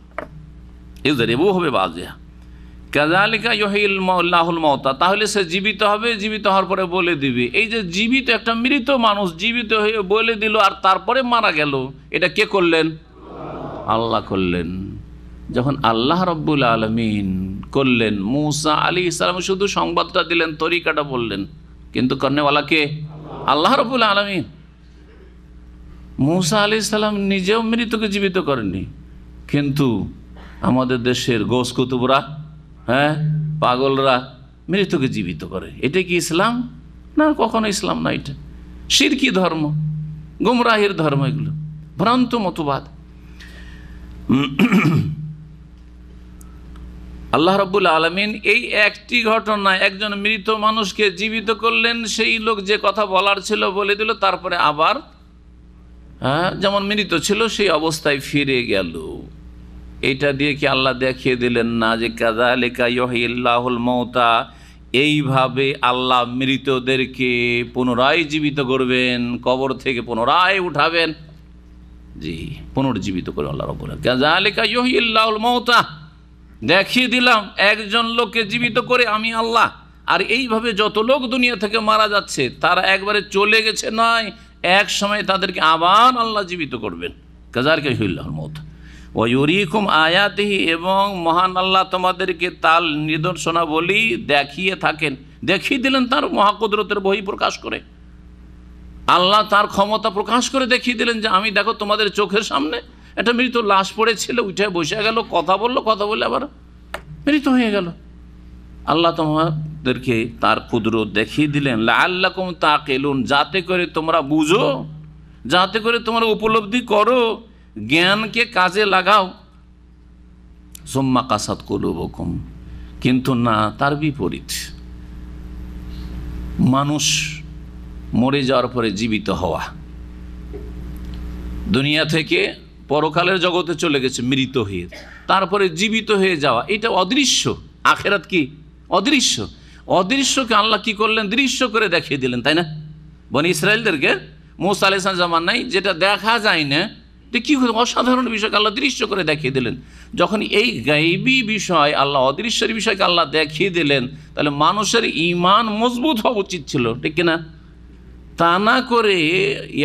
ইযরিবুহু বিবাযিহা কাযালিকা ইউহয়িল্লাহুল মাউতা, তাহলে সে জীবিত হবে, জীবিত হওয়ার পরে বলে দিবে। এই যে জীবিত একটা মৃত মানুষ জীবিত হয়ে বলে দিল আর তারপরে মারা গেল, এটা কে করলেন? আল্লাহ করলেন। যখন আল্লাহ রাব্বুল আলামিন করলেন, মূসা আলাইহিস সালাম শুধু সংবাদটা দিলেন, তরিকাটা বললেন, কিন্তু করনেওয়ালা কে? আল্লাহ রাব্বুল আলামিন। মূসা আলাইহিস সালাম নিজেও মৃতকে জীবিত করেননি, কিন্তু আমাদের দেশের গোস কুতুবরা, পাগলরা মৃতকে জীবিত করে। এটা কি ইসলাম? না, কখনো ইসলাম না। এটা শিরকি ধর্ম, গুমরাহির ধর্ম, এগুলো ভ্রান্ত মতবাদ। আল্লাহ রাব্বুল আলামিন এই একটি ঘটনায় একজন মৃত মানুষকে জীবিত করলেন। সেই লোক যে কথা বলার ছিল বলে দিল, তারপরে আবার যেমন মৃত ছিল সেই অবস্থায় ফিরে গেল। এটা দিয়ে কি আল্লাহ দেখিয়ে দিলেন না যে কাযালিকা ইউহয়িল্লাহুল মাউতা, এইভাবে আল্লাহ মৃতদেরকে পুনরায় জীবিত করবেন, কবর থেকে পুনরায় উঠাবেন? জি, পুনর্জীবিত করে আল্লাহ রাব্বুল আলামিন। কাযালিকা ইউহয়িল্লাহুল মাউতা, দেখিয়ে দিলাম একজন লোককে জীবিত করে আমি আল্লাহ। আর এইভাবে যত লোক দুনিয়া থেকে মারা যাচ্ছে তারা একবারে চলে গেছে নয়, এক সময় তাদেরকে আবার আল্লাহ জীবিত করবেন। কাযালিকা ইউহয়িল্লাহুল মাউতা ওয়া ইউরিকুম আয়াতিহি, এবং মহান আল্লাহ তোমাদেরকে তার নিদর্শনাবলী দেখিয়ে থাকেন। দেখিয়ে দিলেন তার মহাকুদরতের বহি প্রকাশ করে। আল্লাহ তার ক্ষমতা প্রকাশ করে দেখিয়ে দিলেন যে আমি দেখো তোমাদের চোখের সামনে একটা মৃত লাশ পড়েছিল, উঠে বসে গেল, কথা বললো, কথা বলে আবার মৃত হয়ে গেল। আল্লাহ তোমাদেরকে তার কুদরত দেখিয়ে দিলেন। লাআল্লাকুম তাকিলুন, যাতে করে তোমরা বুঝো, যাতে করে তোমরা উপলব্ধি করো, জ্ঞানকে কাজে লাগাও। সুম্মা কাসাত কুলুবুকুম, কিন্তু না, তার বিপরীত। মানুষ মরে যাওয়ার পরে জীবিত হওয়া, দুনিয়া থেকে পরকালের জগতে চলে গেছে মৃত হয়ে, তারপরে জীবিত হয়ে যাওয়া, এটা অদৃশ্য। আখেরাত কি? অদৃশ্য। অদৃশ্যকে আল্লাহ কি করলেন? দৃশ্য করে দেখিয়ে দিলেন, তাই না? বনি ইসরায়েলদেরকে মূসা আলাইহিস সালাম জামানায় যেটা দেখা যায় না, এটা কি অসাধারণ বিষয়কে আল্লাহ দৃশ্য করে দেখিয়ে দিলেন। যখন এই গায়বী বিষয় আল্লাহ, অদৃশ্যের বিষয়কে আল্লাহ দেখিয়ে দিলেন, তাহলে মানুষের ঈমান মজবুত হওয়া উচিত ছিল, ঠিক কিনা? তা না করে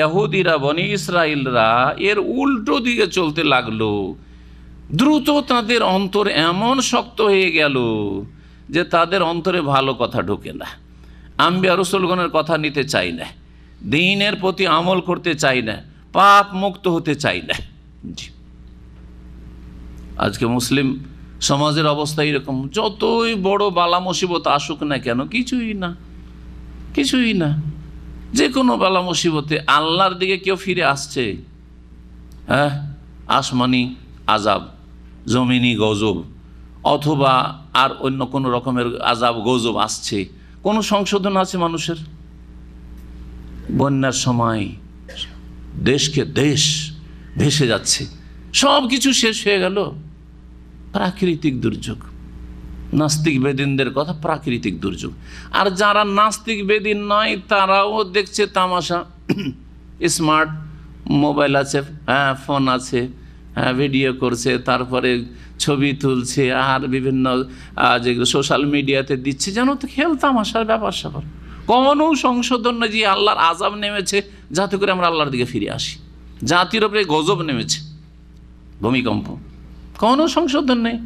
ইহুদিরা, বনি ইসরায়েলরা এর উল্টো দিকে চলতে লাগলো। দ্রুত তাদের অন্তর এমন শক্ত হয়ে গেল যে তাদের অন্তরে ভালো কথা ঢোকে না। আম্বিয়া রাসূলগণের কথা নিতে চাই না, দ্বীনের প্রতি আমল করতে চাই না, পাপ মুক্ত হতে চাই না। জি, আজকে মুসলিম সমাজের অবস্থা এরকম। যতই বড় বালা মুসিবত আসুক না কেন, কিছুই না, কিছুই না। যে কোনো বালা মুসিবতে আল্লাহর দিকে কেউ ফিরে আসছে? হ্যাঁ, আসমানি আজাব, জমিনি গজব, অথবা আর অন্য কোনো রকমের আজাব গজব আসছে, কোনো সংশোধন আছে মানুষের? বন্যার সময় দেশকে দেশ ভেসে যাচ্ছে, সব কিছু শেষ হয়ে গেল। প্রাকৃতিক দুর্যোগ, নাস্তিক বেদিনদের কথা, প্রাকৃতিক দুর্যোগ। আর যারা নাস্তিক বেদিন নয় তারাও দেখছে তামাশা। স্মার্ট মোবাইল আছে, হ্যাঁ, ফোন আছে, হ্যাঁ, ভিডিও করছে, তারপরে ছবি তুলছে, আর বিভিন্ন যেগুলো সোশ্যাল মিডিয়াতে দিচ্ছে, যেন তো খেল তামাশার ব্যাপার স্যাপার। কোনো সংশোধন নেই যে আল্লাহর আযাব নেমেছে যাতে করে আমরা আল্লাহর দিকে ফিরে আসি। জাতির উপরে গজব নেমেছে, ভূমিকম্প, কোনো সংশোধন নেই।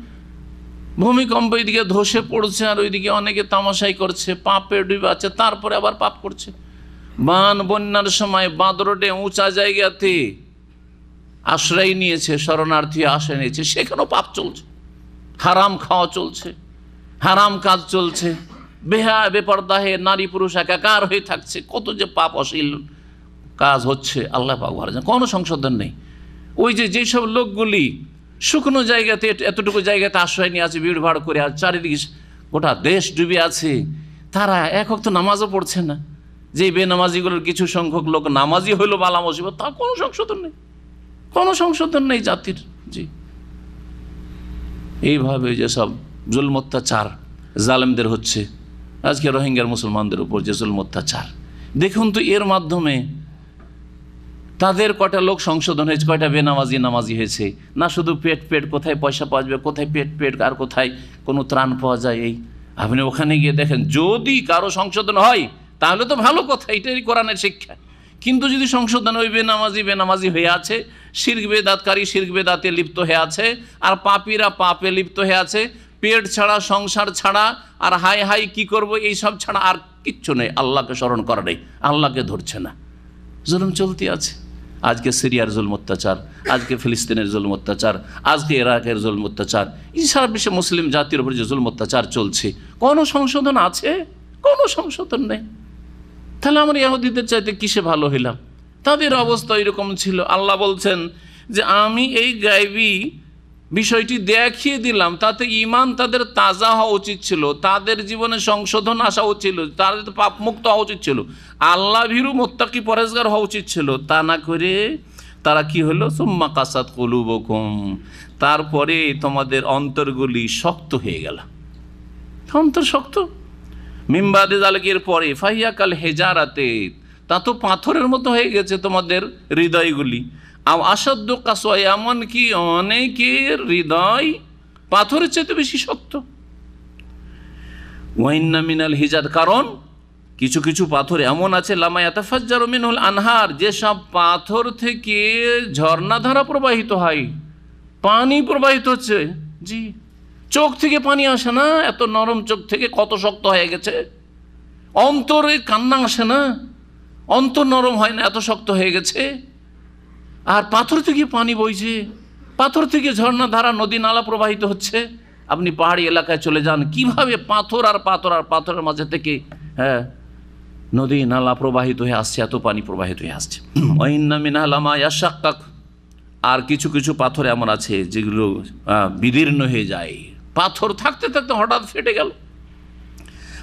ভূমিকম্প এইদিকে ধসে পড়ছে, আর ওইদিকে অনেকে তামাশাই করছে, পাপে ডুবাচ্ছে, তারপরে আবার পাপ করছে। বান বন্যার সময় বাঁদরডে উঁচা জায়গাতে আশ্রয় নিয়েছে, শরণার্থী আশ্রয় নিয়েছে, সেখানেও পাপ চলছে, হারাম খাওয়া চলছে, হারাম কাজ চলছে, বেপরদাহে নারী পুরুষ একাকার হয়ে থাকছে, কত যে পাপ অশ্লীল কাজ হচ্ছে আল্লাহ পাক ভালো জানেন। কোনো সংশোধন নেই। ওই যেসব লোকগুলি শুকনো জায়গাতে, এতটুকু জায়গাতে আশ্রয় নিয়ে আছে, ভিড় ভাড় করে, আর চারিদিকে গোটা দেশ ডুবে আছে, তারা এক ওয়াক্ত নামাজও পড়ছে না। যে বেনামাজিগুলোর কিছু সংখ্যক লোক নামাজি হইল বালা মুসিবত, তা কোনো সংশোধন নেই, কোনো সংশোধন নেই জাতির। জি, এইভাবে যেসব জুলম অত্যাচার জালেমদের হচ্ছে, আজকে রোহিঙ্গার মুসলমানদের উপর যে জুলম অত্যাচার, দেখুন তো এর মাধ্যমে তাদের কয়টা লোক সংশোধন হয়েছে, কয়টা নামাজি হয়েছে না? শুধু পেট, কোথায় পয়সা পাওয়া যাবে, কোথায় পেট, আর কোথায় কোনো ত্রাণ পাওয়া যায়। এই আপনি ওখানে গিয়ে দেখেন, যদি কারো সংশোধন হয় তাহলে তো ভালো কথা, এটাই কোরআনের শিক্ষা। কিন্তু যদি সংশোধন ওই বেনামাজি হয়ে আছে, শিরক বেদাতকারী শিরক বেদাতে লিপ্ত হয়ে আছে, আর পাপীরা পাপে লিপ্ত হয়ে আছে, পেট ছাড়া, সংসার ছাড়া, আর হাই কি করব এইসব ছাড়া আর কিচ্ছু নেই, আল্লাহকে স্মরণ করা নেই, আল্লাহকে ধরছে না, জুলুম চলতে আছে। আজকে সিরিয়ার জুলম অত্যাচার, আজকে ফিলিস্তিনের জুলম অত্যাচার, আজকে ইরাকের জুলম অত্যাচার, এই সারা বিশ্বে মুসলিম জাতির উপর যে জুলম অত্যাচার চলছে, কোনো সংশোধন আছে? কোনো সংশোধন নেই। তাহলে আমরা ইহুদিদের চাইতে কিসে ভালো হইলাম? তাদের অবস্থা এরকম ছিল। আল্লাহ বলছেন যে আমি এই গায়বী বিষয়টি দেখিয়ে দিলাম, তাতে ঈমান তাদের তাজা হওয়া উচিত ছিল, তাদের জীবনে সংশোধন আসা উচিত ছিল, তাদের পাপ মুক্ত হওয়া উচিত ছিল, আল্লাহ ভীরু মুত্তাকি পরেজগার হওয়া উচিত ছিল। তা না করে তারা কি হলো? সুম্মা কাসাত কুলুবুকুম, তারপরে তোমাদের অন্তরগুলি শক্ত হয়ে গেল। অন্তর শক্ত, মিম্বাদে জালিকের পরে ফাহিয়া কাল হেজারাতে, তা তো পাথরের মতো হয়ে গেছে তোমাদের হৃদয়গুলি। আসাধ্য কাসওয়া, এমনকি অনেকের হৃদয় পাথরের চেয়ে বেশি শক্ত। ওয়াইন্না মিনাল হিজার, কারণ কিছু কিছু পাথর এমন আছে, লামা ইয়াতাফাজ্জারু মিনহুল আনহার, যেসব পাথর থেকে ঝর্ণাধারা প্রবাহিত হয়, পানি প্রবাহিত হচ্ছে। জি, চোখ থেকে পানি আসে না, এত নরম চোখ থেকে কত শক্ত হয়ে গেছে। অন্তরে কান্না আসে না, অন্তর নরম হয় না, এত শক্ত হয়ে গেছে। আর পাথর থেকে পানি বইছে, পাথর থেকে ঝর্ণাধারা, নদী নালা প্রবাহিত হচ্ছে। আপনি পাহাড়ি এলাকায় চলে যান, কিভাবে পাথর আর পাথরের মাঝে থেকে, হ্যাঁ, নদী নালা প্রবাহিত হয়ে আসছে, এত পানি প্রবাহিত হয়ে আসছে। ওয়াইন্না মিনহা লামা ইয়াশাক্কাক, আর কিছু কিছু পাথর এমন আছে যেগুলো বিদীর্ণ হয়ে যায়, পাথর থাকতে থাকতে হঠাৎ ফেটে গেল।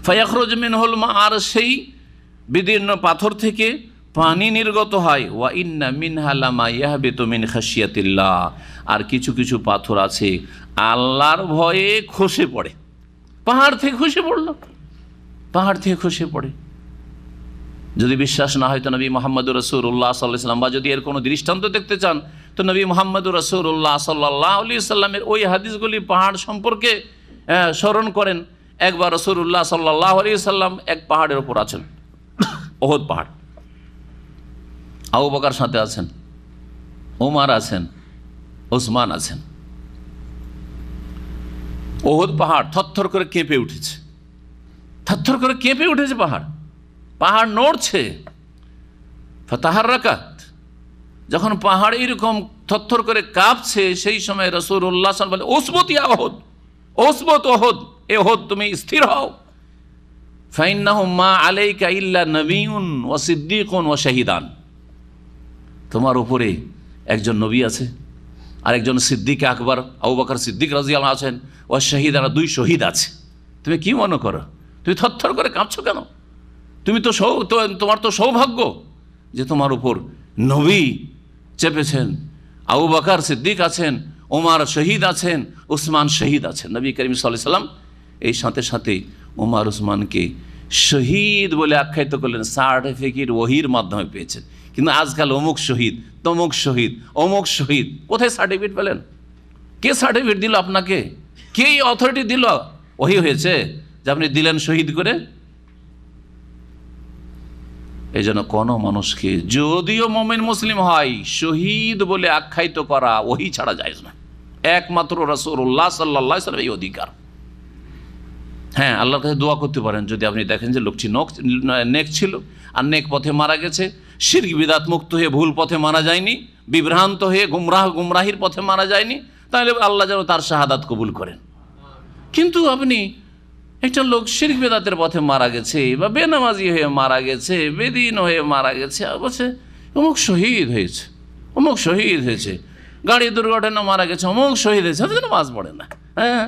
ফায়াখরুজ মিনহুল মা, আর সেই বিদীর্ণ পাথর থেকে পানি নির্গত হয়। ওয়া ইন্না মিনহা লামা ইয়াহবিতু মিন খাশিয়াতিল্লাহ, আর কিছু কিছু পাথর আছে আল্লাহর ভয়ে খসে পড়ে। পাহাড় থেকে খসে পড়ল, পাহাড় থেকে খসে পড়ে। যদি বিশ্বাস না হয় তো নবী মুহাম্মদুর রাসূলুল্লাহ সাল্লাল্লাহু আলাইহি ওয়াসাল্লাম, বা যদি এর কোনো দৃষ্টান্ত দেখতে চান তো নবী মুহাম্মদুর রাসূলুল্লাহ সাল্লাল্লাহু আলাইহি ওয়াসাল্লামের ওই হাদিসগুলি পাহাড় সম্পর্কে স্মরণ করেন। একবার রাসূলুল্লাহ সাল্লাল্লাহু আলাইহি ওয়াসাল্লাম এক পাহাড়ের উপর আছেন, ওহদ পাহাড়। আবু বকর সাথে আছেন, ওমর আছেন, ওসমান আছেন। ওহদ পাহাড় থরথর করে কেঁপে উঠেছে, থরথর করে কেঁপে উঠেছে পাহাড়। পাহাড় নড়ছে, ফাতাহাররাকাত, যখন পাহাড় এরকম থরথর করে কাঁপছে, সেই সময় রাসূলুল্লাহ সাল্লাল্লাহু আলাইহি ওয়াসাল্লাম বলে উসবুত ইয়া উহুদ, উসবুত উহুদ, এ উহুদ তুমি স্থির হও। ফাইন্নাহু মা আলাইকা ইল্লা নবিয়্যুন ওয়া সিদ্দীকুন ওয়া শাহীদান, তোমার উপরে একজন নবী আছে আর একজন সিদ্দিক আকবর আবু বকর সিদ্দিক রাদিয়াল্লাহু আনহু আছেন, ওয়া শাহীদান, দুই শহীদ আছে। তুমি কি মনে করো? তুমি থরথর করে কাঁপছো কেন? তুমি তো তোমার তো সৌভাগ্য যে তোমার উপর নবী চেপেছেন, আবু বকর সিদ্দিক আছেন, ওমর শহীদ আছেন, উসমান শহীদ আছেন। নবী করিম সাল্লাল্লাহু আলাইহি ওয়াসাল্লাম এই সাথে সাথে ওমর উসমানকে শহীদ বলে আখ্যায়িত করলেন, সার্টিফিকেট ওহির মাধ্যমে পেয়েছেন। কিন্তু আজকাল অমুক শহীদ, তমুক শহীদ, অমুক শহীদ, কোথায় সার্টিফিকেট পেলেন? কে সার্টিফিকেট দিল আপনাকে? কে অথরিটি দিল? ওহি হয়েছে যে আপনি দিলেন শহীদ করে? এই জন্য কোনো মানুষকে যদিও মুমিন মুসলিম হয়, শহীদ বলে আখ্যায়িত করা ওহি ছাড়া যায় না। একমাত্র রাসূলুল্লাহ সাল্লাল্লাহু আলাইহি ওয়াসাল্লাম এই অধিকার। হ্যাঁ, আল্লাহর কাছে দোয়া করতে পারেন যদি আপনি দেখেন যে লোকটি নেক ছিল আর নেক পথে মারা গেছে, শিরক বিদআত মুক্ত হয়ে ভুল পথে মারা যায়নি, বিভ্রান্ত হয়ে গুমরাহির পথে মারা যায়নি, তাহলে আল্লাহ যেন তার শাহাদাত কবুল করেন। কিন্তু আপনি একটা লোক শিরক বিদআতের পথে মারা গেছে বা বেনামাজি হয়ে মারা গেছে, বেদিন হয়ে মারা গেছে, বলছে অমুক শহীদ হয়েছে, অমুক শহীদ হয়েছে, গাড়ি দুর্ঘটনা মারা গেছে, অমুক শহীদ হয়েছে, নামাজ পড়ে না। হ্যাঁ,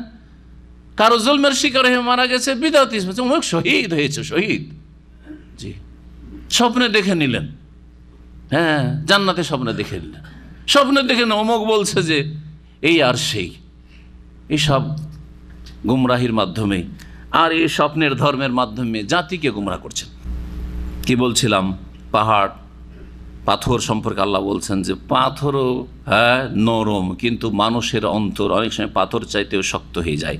কারো জুলমের শিকার হয়ে মারা গেছে, বিদআতি, অমুক শহীদ হয়েছে, শহীদ। জি, স্বপ্নে দেখে নিলেন, হ্যাঁ, জান্নাতে স্বপ্নে দেখে নিলেন, স্বপ্নে দেখে অমুক বলছে যে এই আর সেই। এইসব গুমরাহির মাধ্যমে আর এই স্বপ্নের ধর্মের মাধ্যমে জাতিকে গুমরাহ করছেন। কি বলছিলাম? পাহাড় পাথর সম্পর্কে আল্লাহ বলছেন যে পাথরও হ্যাঁ নরম, কিন্তু মানুষের অন্তর অনেক সময় পাথর চাইতেও শক্ত হয়ে যায়।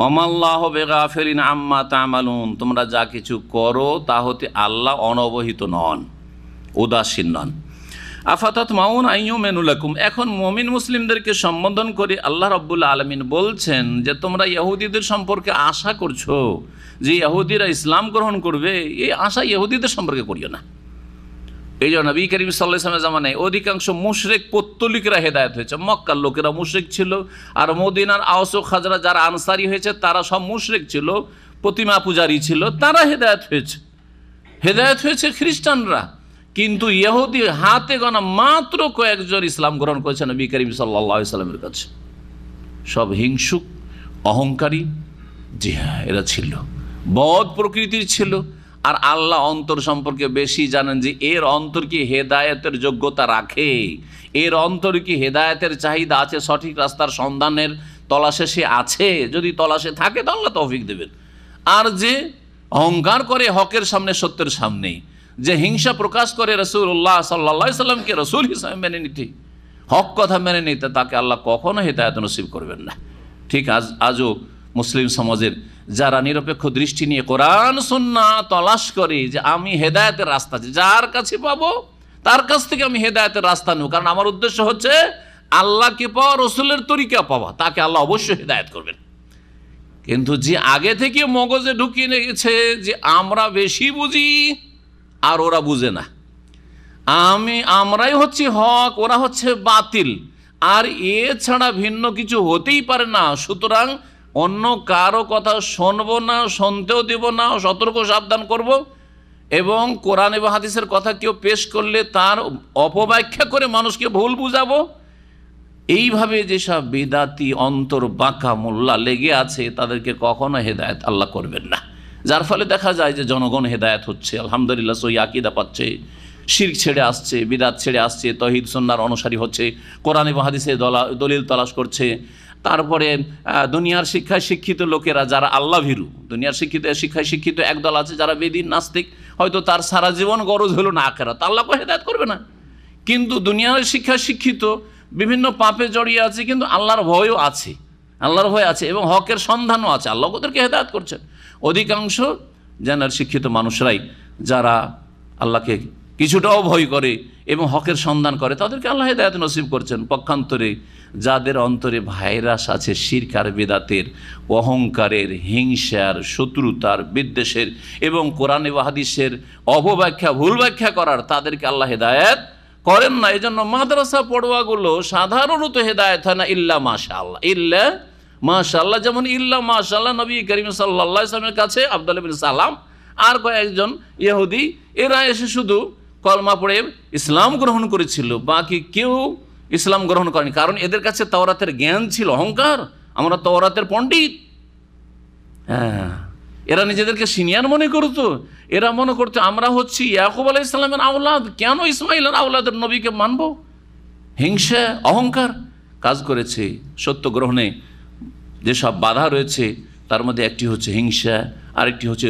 ওমাল্লাহু বিগাফিলিন আম্মা তা'মালুন, তোমরা যা কিছু করো তা হতে আল্লাহ অনবহিত নন, উদাসীন নন। আফাতাতমাউন আইয়ুমিনু লাকুম, এখন মুমিন মুসলিমদেরকে সম্বোধন করে আল্লাহ রাব্বুল আলামিন বলছেন যে তোমরা ইহুদিদের সম্পর্কে আশা করছো যে ইহুদিরা ইসলাম গ্রহণ করবে, এই আশা ইহুদিদের সম্পর্কে করিও না। এই জন্য নবী করিম সাল্লাল্লাহু আলাইহি ওয়াসাল্লামের জামানায় অধিকাংশ মুশরিক পত্তলিকরা হেদায়েত হয়েছে। মক্কার লোকেরা মুশরিক ছিল, আর মদিনার আওস ও খাজরা যারা আনসারী হয়েছে তারা সব মুশরিক ছিল, প্রতিমা পূজারী ছিল, তারা হেদায়েত হয়েছে। হেদায়েত হয়েছে খ্রিস্টানরা, কিন্তু ইহুদি হাতে গোনা মাত্র কয়েকজন ইসলাম গ্রহণ করেছে নবী করিম সাল্লাল্লাহু আলাইহি ওয়াসাল্লামের কাছে। সব হিংসুক, অহংকারী, জি হ্যাঁ, এরা ছিল, বদ প্রকৃতির ছিল। আর আল্লাহ অন্তর সম্পর্কে বেশি জানেন, যে এর অন্তর কি হেদায়েতের যোগ্যতা রাখে, এর অন্তর কি হেদায়েতের চাহিদা আছে, সঠিক রাস্তার সন্ধানের তলাশে সে আছে। যদি তলাশে থাকে তো আল্লাহ তৌফিক দেবেন। আর যে অহংকার করে হকের সামনে, সত্যের সামনে, যে হিংসা প্রকাশ করে রাসূলুল্লাহ সাল্লাল্লাহু আলাইহি সাল্লামকে রাসূল হিসেবে মেনে নিতে, হক কথা মেনে নিতে, তাকে আল্লাহ কখনো হেদায়েত নসিব করবেন না। ঠিক আজও মুসলিম সমাজের যারা নিরপেক্ষ দৃষ্টি নিয়ে কোরআন সুন্নাহ তলাশ করে যে আমি হেদায়েতের রাস্তা যার কাছে পাবো তার কাছ থেকে আমি হেদায়েতের রাস্তা নেব, কারণ আমার উদ্দেশ্য হচ্ছে আল্লাহকে পাওয়া, রসুলের তরিকা পাওয়া, তাকে আল্লাহ অবশ্যই হেদায়েত করবেন। কিন্তু যে আগে থেকে মগজে ঢুকিয়ে নিয়েছে যে আমরা বেশি বুঝি আর ওরা বুঝে না, আমরাই হচ্ছে হক, ওরা হচ্ছে বাতিল, আর এছাড়া ভিন্ন কিছু হতেই পারে না, সুতরাং অন্য কারো কথা শুনবো না, শুনতেও দেব না, সতর্ক সাবধান করব, এবং কোরআন এবং হাদিসের কথা কেউ পেশ করলে তার অপব্যাখ্যা করে মানুষকে ভুল বুঝাবো। এইভাবে যেসব বিদাতি অন্তর বাঁকা মোল্লা লেগে আছে তাদেরকে কখনো হেদায়েত আল্লাহ করবেন না। যার ফলে দেখা যায় যে জনগণ হেদায়েত হচ্ছে, আলহামদুলিল্লাহ, সহি আকীদা পাচ্ছে, শিরক ছেড়ে আসছে, বিদাত ছেড়ে আসছে, তৌহিদ সুন্নাহর অনুসারী হচ্ছে, কোরআন এবং হাদিসে দলিল তালাশ করছে। তারপরে দুনিয়ার শিক্ষায় শিক্ষিত লোকেরা যারা আল্লাহ ভীরু, দুনিয়ার শিক্ষায় শিক্ষিত একদল আছে যারা বেদিন নাস্তিক, হয়তো তার সারা জীবন গরজ হলো না আখিরাত, আল্লাহকে হেদায়েত করবে না। কিন্তু দুনিয়ার শিক্ষায় শিক্ষিত বিভিন্ন পাপে জড়িয়ে আছে, কিন্তু আল্লাহর ভয়ও আছে, আল্লাহর ভয় আছে এবং হকের সন্ধানও আছে, আল্লাহ ওদেরকে হেদায়েত করছেন। অধিকাংশ জেনার শিক্ষিত মানুষরাই যারা আল্লাহকে কিছুটাও ভয় করে এবং হকের সন্ধান করে তাদেরকে আল্লাহ হেদায়েত নসিব করছেন। পক্ষান্তরে যাদের অন্তরে ভাইরাস আছে শিরক আর বিদআতের, অহংকারের, হিংসার, শত্রুতার, বিদ্বেষের এবং কোরআন ও হাদিসের অপব্যাখ্যা, ভুল ব্যাখ্যা করার, তাদেরকে আল্লাহ হেদায়েত করেন না। এই জন্য মাদ্রাসা পড়ুয়াগুলো সাধারণত হেদায়েত হয় না ইল্লা মাশাআল্লাহ, ইল্লা মাশাআল্লাহ। যেমন ইল্লা মাশাআল্লাহ নবী করিম সাল্লাল্লাহু আলাইহি ওয়াসাল্লামের কাছে আব্দুল্লাহ বিন সালাম আর কয়েকজন ইহুদি, এরা এসে শুধু কলমা পড়ে ইসলাম গ্রহণ করেছিল, বাকি কেউ ইসলাম গ্রহণ করেনি। কারণ এদের কাছে তাওরাতের জ্ঞান ছিল, অহংকার, আমরা তাওরাতের পণ্ডিত। হ্যাঁ, এরা নিজেদেরকে সিনিয়র মনে করতো। এরা মনে করতো আমরা হচ্ছি ইয়াকুব আলাইহিস সালামের আওলাদ, কেন ইসমাইলের আওলাদের নবীকে মানব? হিংসা, অহংকার কাজ করেছে। সত্য গ্রহণে যেসব বাধা রয়েছে তার মধ্যে একটি হচ্ছে হিংসা, আরেকটি হচ্ছে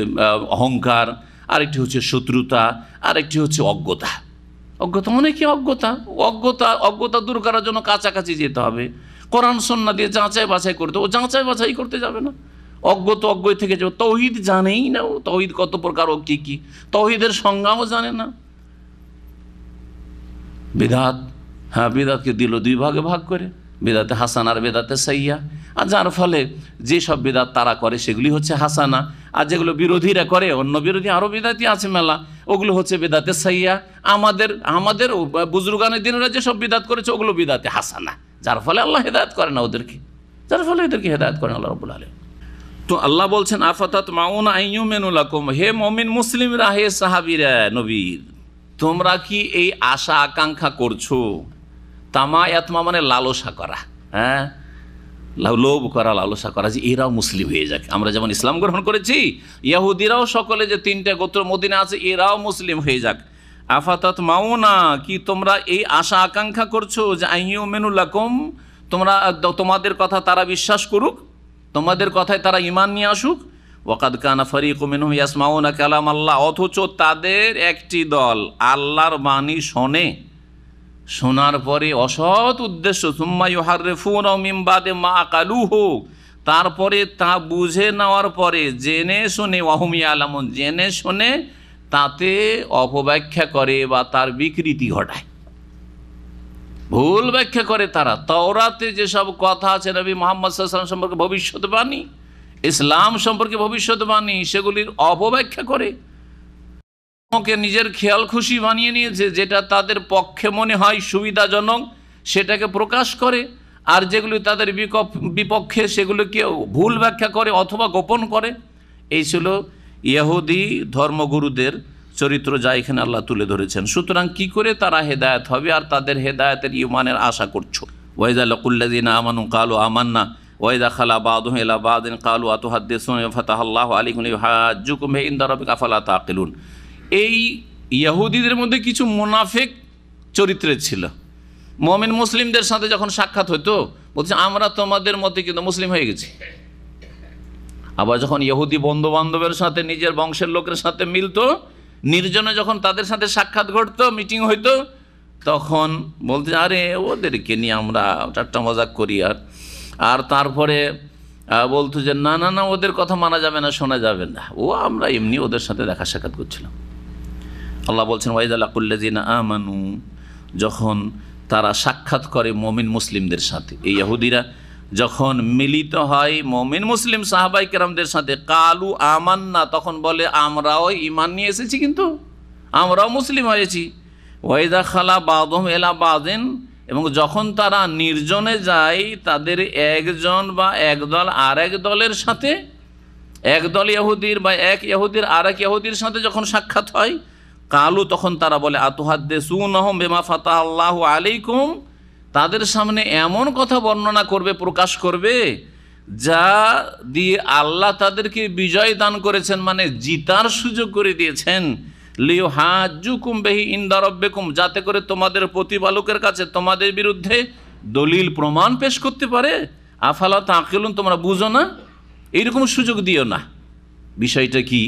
অহংকার, আরেকটি হচ্ছে শত্রুতা, আরেকটি হচ্ছে অজ্ঞতা। অজ্ঞতা অনেকে অজ্ঞতা দূর করার জন্য কাছাকাছি যেতে হবে, কোরআন সুন্নাহ দিয়ে যাচাই বাছাই করতে। ও যাচাই বাছাই করতে যাবে না, অজ্ঞ থেকে যাবে। তৌহিদ জানেই না, ও তৌহিদ কত প্রকার, ও কি কি তৌহিদের সংজ্ঞাও জানে না। বিদআত, হ্যাঁ, বিদআতকে দিল দুই ভাগে ভাগ করে, বিদআতে হাসানা আর বিদআতে সাইয়্যা। আর যার ফলে যেসব বিদআত তারা করে সেগুলি হচ্ছে হাসানা, আর যেগুলো বিরোধীরা করে, অন্য বিরোধী আরও বিদআতি আছে মেলা, ওগুলো হচ্ছে বিদআতে সাইয়্যা। আমাদের বুজুর্গানে দিনেরা যেসব বিদআত করেছে ওগুলো বিদআতে হাসানা, যার ফলে আল্লাহ হেদায়েত করে না ওদেরকে, যার ফলে এদেরকে হেদায়েত করেন আল্লাহ রাব্বুল আলামিন। তো আল্লাহ বলছেন আফাতাতমাউনা আইয়ুমিনু লাকুম, হে মুমিন মুসলিমরা, হে সাহাবীরা নবীর, তোমরা কি এই আশা আকাঙ্ক্ষা করছো? তামায়াতমা মানে লালসা করা, হ্যাঁ, লোভ করা, লালসা করা, যে এরাও মুসলিম হয়ে যাক। আমরা যেমন ইসলাম গ্রহণ করেছি, ইহুদিরাও সকলে যে 3টা গোত্র মদিনা আছে এরাও মুসলিম হয়ে যাক। আফাতাতমাউনা, কি তোমরা এই আশা আকাঙ্ক্ষা করছো যে আইয়ুমিনু লাকুম, তোমাদের কথা তারা বিশ্বাস করুক, তোমাদের কথায় তারা ঈমান নিয়ে আসুক। ওয়াকাদ কানা ফারিকুম মিনহুম ইয়াসমাউনা কালাম আল্লাহ, অথচ তাদের একটি দল আল্লাহর বাণী শোনে, শোনার পরে অসৎ উদ্দেশ্য, সুম্মা ইউহাররিফুনাহু মিন বাদি মা আকালুহু, তারপরে তা বুঝে নেওয়ার পরে জেনে শুনে, ওয়াহুম ইয়ালামুন, জেনে শুনে তাতে অপব্যাখ্যা করে বা তার বিকৃতি ঘটায়, ভুল ব্যাখ্যা করে। তারা তাওরাতে যেসব কথা আছে নবী মুহাম্মদ সাল্লাল্লাহু আলাইহি ওয়াসাল্লাম সম্পর্কে ভবিষ্যৎবাণী, ইসলাম সম্পর্কে ভবিষ্যৎবাণী, সেগুলির অপব্যাখ্যা করে, ওকে নিজের খেয়াল খুশি বানিয়ে নিয়েছে, যেটা তাদের পক্ষে মনে হয় সুবিধাজনক সেটাকে প্রকাশ করে, আর যেগুলি তাদের বিপক্ষে সেগুলোকে ভুল ব্যাখ্যা করে অথবা গোপন করে। এই ছিল ইহুদি ধর্মগুরুদের চরিত্র, যা এখানে আল্লাহ তুলে ধরেছেন। সুতরাং কি করে তারা হেদায়েত হবে আর তাদের হেদায়েতের ঈমানের আশা করছো? ওয়াইযা লাকুল্লাযিনা আমানু ক্বালু আমান্না ওয়াইযা খালা বাযুহুম ইলা বাযিন ক্বালু আতুহাদ্দিসুনা ফাতাহাল্লাহু আলাইকুম লিইউহাজ্জুকুম ইনদা রাব্বিকা আফালা তাকিলুন। এই ইহুদিদের মধ্যে কিছু মুনাফিক চরিত্রের ছিল। মুমিন মুসলিমদের সাথে যখন সাক্ষাৎ হতো বলছে আমরা তোমাদের মতে কিন্তু মুসলিম হয়ে গেছি। আবার যখন ইহুদি বন্ধু বান্ধবের সাথে, নিজের বংশের লোকের সাথে মিলতো, নির্জনে যখন তাদের সাথে সাক্ষাৎ ঘটতো, মিটিং হইতো, তখন বলতে আরে ওদেরকে নিয়ে আমরা ঠাট্টা মজাক করি। আর তারপরে বলতো যে না না না, ওদের কথা মানা যাবে না, শোনা যাবে না, ও আমরা এমনি ওদের সাথে দেখা সাক্ষাৎ করছিলাম। আল্লাহ বলছেন ওয়াইযা লাকুল্লাযিনা আমানু, যখন তারা সাক্ষাৎ করে মুমিন মুসলিমদের সাথে, এই ইহুদিরা যখন মিলিত হয় মুমিন মুসলিম সাহাবায়ে কেরামদের সাথে, কালু আমান্না, তখন বলে আমরাও ঈমান নিয়ে এসেছি, কিন্তু আমরাও মুসলিম হয়েছি। ওয়াইদা খালা বাযুহুম ইলা বাযিন, এবং যখন তারা নির্জনে যায় তাদের একজন বা একদল আরেক দলের সাথে, একদল ইহুদির বা এক ইহুদির আরেক ইহুদির সাথে যখন সাক্ষাৎ হয়, কালু, তখন তারা বলে আতুহাদ্দিসুনাহুম বিমা ফাতাহাল্লাহু আলাইকুম, তাদের সামনে এমন কথা বর্ণনা করবে, প্রকাশ করবে, যা দিয়ে আল্লাহ তাদেরকে বিজয় দান করেছেন, মানে জিতার সুযোগ করে দিয়েছেন। লিইউহাজ্জুকুম বিহি ইনদা রাব্বিকুম, যাতে করে তোমাদের প্রতিপালকের কাছে তোমাদের বিরুদ্ধে দলিল প্রমাণ পেশ করতে পারে। আফালা তাকিলুন, তোমরা বুঝো না? এইরকম সুযোগ দিও না। বিষয়টা কি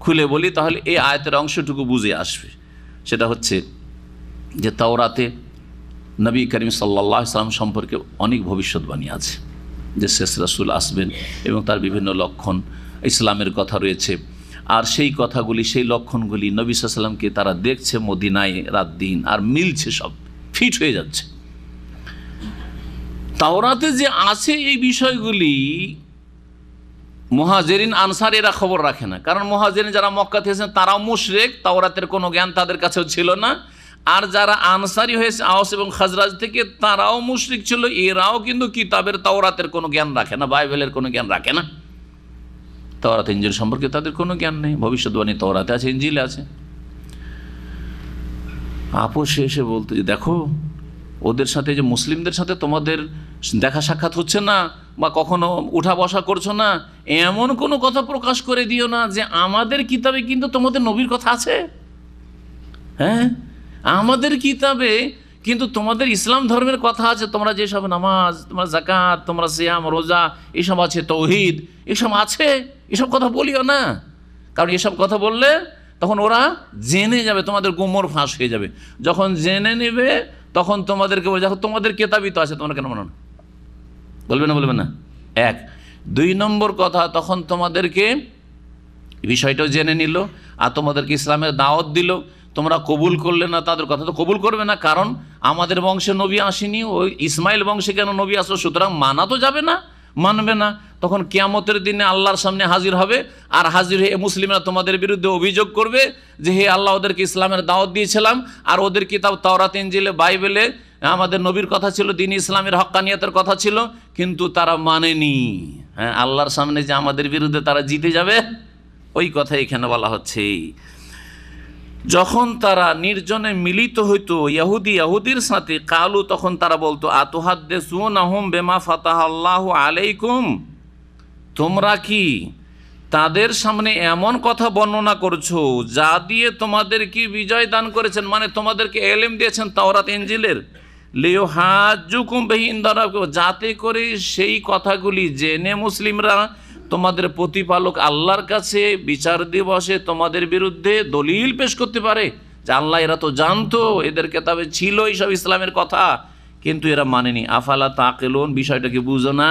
খুলে বলি, তাহলে এই আয়াতের অংশটুকু বুঝে আসবে। সেটা হচ্ছে যে তাওরাতে নবী করিম সাল্লাল্লাহু আলাইহি ওয়াসাল্লাম সম্পর্কে অনেক ভবিষ্যৎবাণী আছে, যে শেষ রাসূল আসবেন এবং তার বিভিন্ন লক্ষণ, ইসলামের কথা রয়েছে। আর সেই কথাগুলি, সেই লক্ষণগুলি নবী সাল্লাল্লাহু আলাইহি ওয়াসাল্লামকে তারা দেখছে মদিনায় রাত দিন, আর মিলছে, সব ফিট হয়ে যাচ্ছে। তাওরাতে যে আছে এই বিষয়গুলি মুহাজিরিন আনসার এরা খবর রাখে না, কারণ মুহাজিরিন যারা মক্কা থেকে এসেছেন তারাও মুশরিক, তাওরাতের কোনো জ্ঞান তাদের কাছেও ছিল না। আর যারা আনসারি হয়েছে আওস এবং খাজরাজ থেকে তারাও মুশরিক ছিল, এরাও কিন্তু কিতাবের তাওরাতের কোনো জ্ঞান রাখে না, বাইবেলের কোনো জ্ঞান রাখে না। তাওরাত ইনজিল সম্পর্কে তাদের কোনো জ্ঞান নেই, ভবিষ্যৎবাণী তাওরাতে আছে, ইনজিলে আছে। আপোষে এসে বলতে যে দেখো ওদের সাথে যে মুসলিমদের সাথে তোমাদের দেখা সাক্ষাৎ হচ্ছে না বা কখনো উঠা বসা করছো না, এমন কোনো কথা প্রকাশ করে দিও না যে আমাদের কিতাবে কিন্তু তোমাদের নবীর কথা আছে। হ্যাঁ, আমাদের কিতাবে কিন্তু তোমাদের ইসলাম ধর্মের কথা আছে, তোমরা যেসব নামাজ, তোমরা যাকাত, তোমরা সিয়াম রোজা এসব আছে, তৌহিদ এসব আছে, এসব কথা বলিও না। কারণ এসব কথা বললে তখন ওরা জেনে যাবে, তোমাদের গোমর ফাঁস হয়ে যাবে। যখন জেনে নেবে তখন তোমাদেরকে দেখো তোমাদের কেতাবই তো আছে, তোমরা কেন মানো না? বলবে না, বলবে না। এক। দুই নম্বর কথা, তখন তোমাদেরকে বিষয়টাও জেনে নিল আর তোমাদেরকে ইসলামের দাওয়াত দিল, তোমরা কবুল করলে না, তাদের কথা তো কবুল করবে না, কারণ আমাদের বংশে নবী আসেনি, ওই ইসমাইল বংশে কেন নবী আসলো, সুতরাং মানা তো যাবে না, মানবে না। তখন কিয়ামতের দিনে আল্লাহর সামনে হাজির হবে, আর হাজির হয়ে মুসলিমরা তোমাদের বিরুদ্ধে অভিযোগ করবে যে হে আল্লাহ, ওদেরকে ইসলামের দাওয়াত দিয়েছিলাম আর ওদের কিতাব তাওরাত ইনজিলে বাইবেলে আমাদের নবীর কথা ছিল, দিন ইসলামের হক্কানিয়তের কথা ছিল, কিন্তু তারা মানেনি। হ্যাঁ, আল্লাহর সামনে যে আমাদের বিরুদ্ধে তারা জিতে যাবে, ওই কথা এখানে বলা হচ্ছে। যখন তারা নির্জনে মিলিত হইতো ইহুদির সাথে, কালু তখন তারা বলতো আতুহাদ্দিসুনাহুম বিমা ফাতাহাল্লাহু আলাইকুম, তোমরা কি তাদের সামনে এমন কথা বর্ণনা করছো যা দিয়ে তোমাদেরকে বিজয় দান করেছেন, মানে তোমাদেরকে এলেম দিয়েছেন তাওরাত ইনজিলের, লিয়ুহাজ্জুকুম বিহি ইনদা রাব্বিকুম, যাতে করে সেই কথাগুলি জেনে মুসলিমরা তোমাদের প্রতিপালক আল্লাহর কাছে বিচার দিবসে তোমাদের বিরুদ্ধে দলিল পেশ করতে পারে যে আল্লাহ এরা তো জানতো, এদের কেতাবে ছিল এইসব ইসলামের কথা, কিন্তু এরা মানেনি। আফালা তাকিলুন, বিষয়টাকে বুঝো না,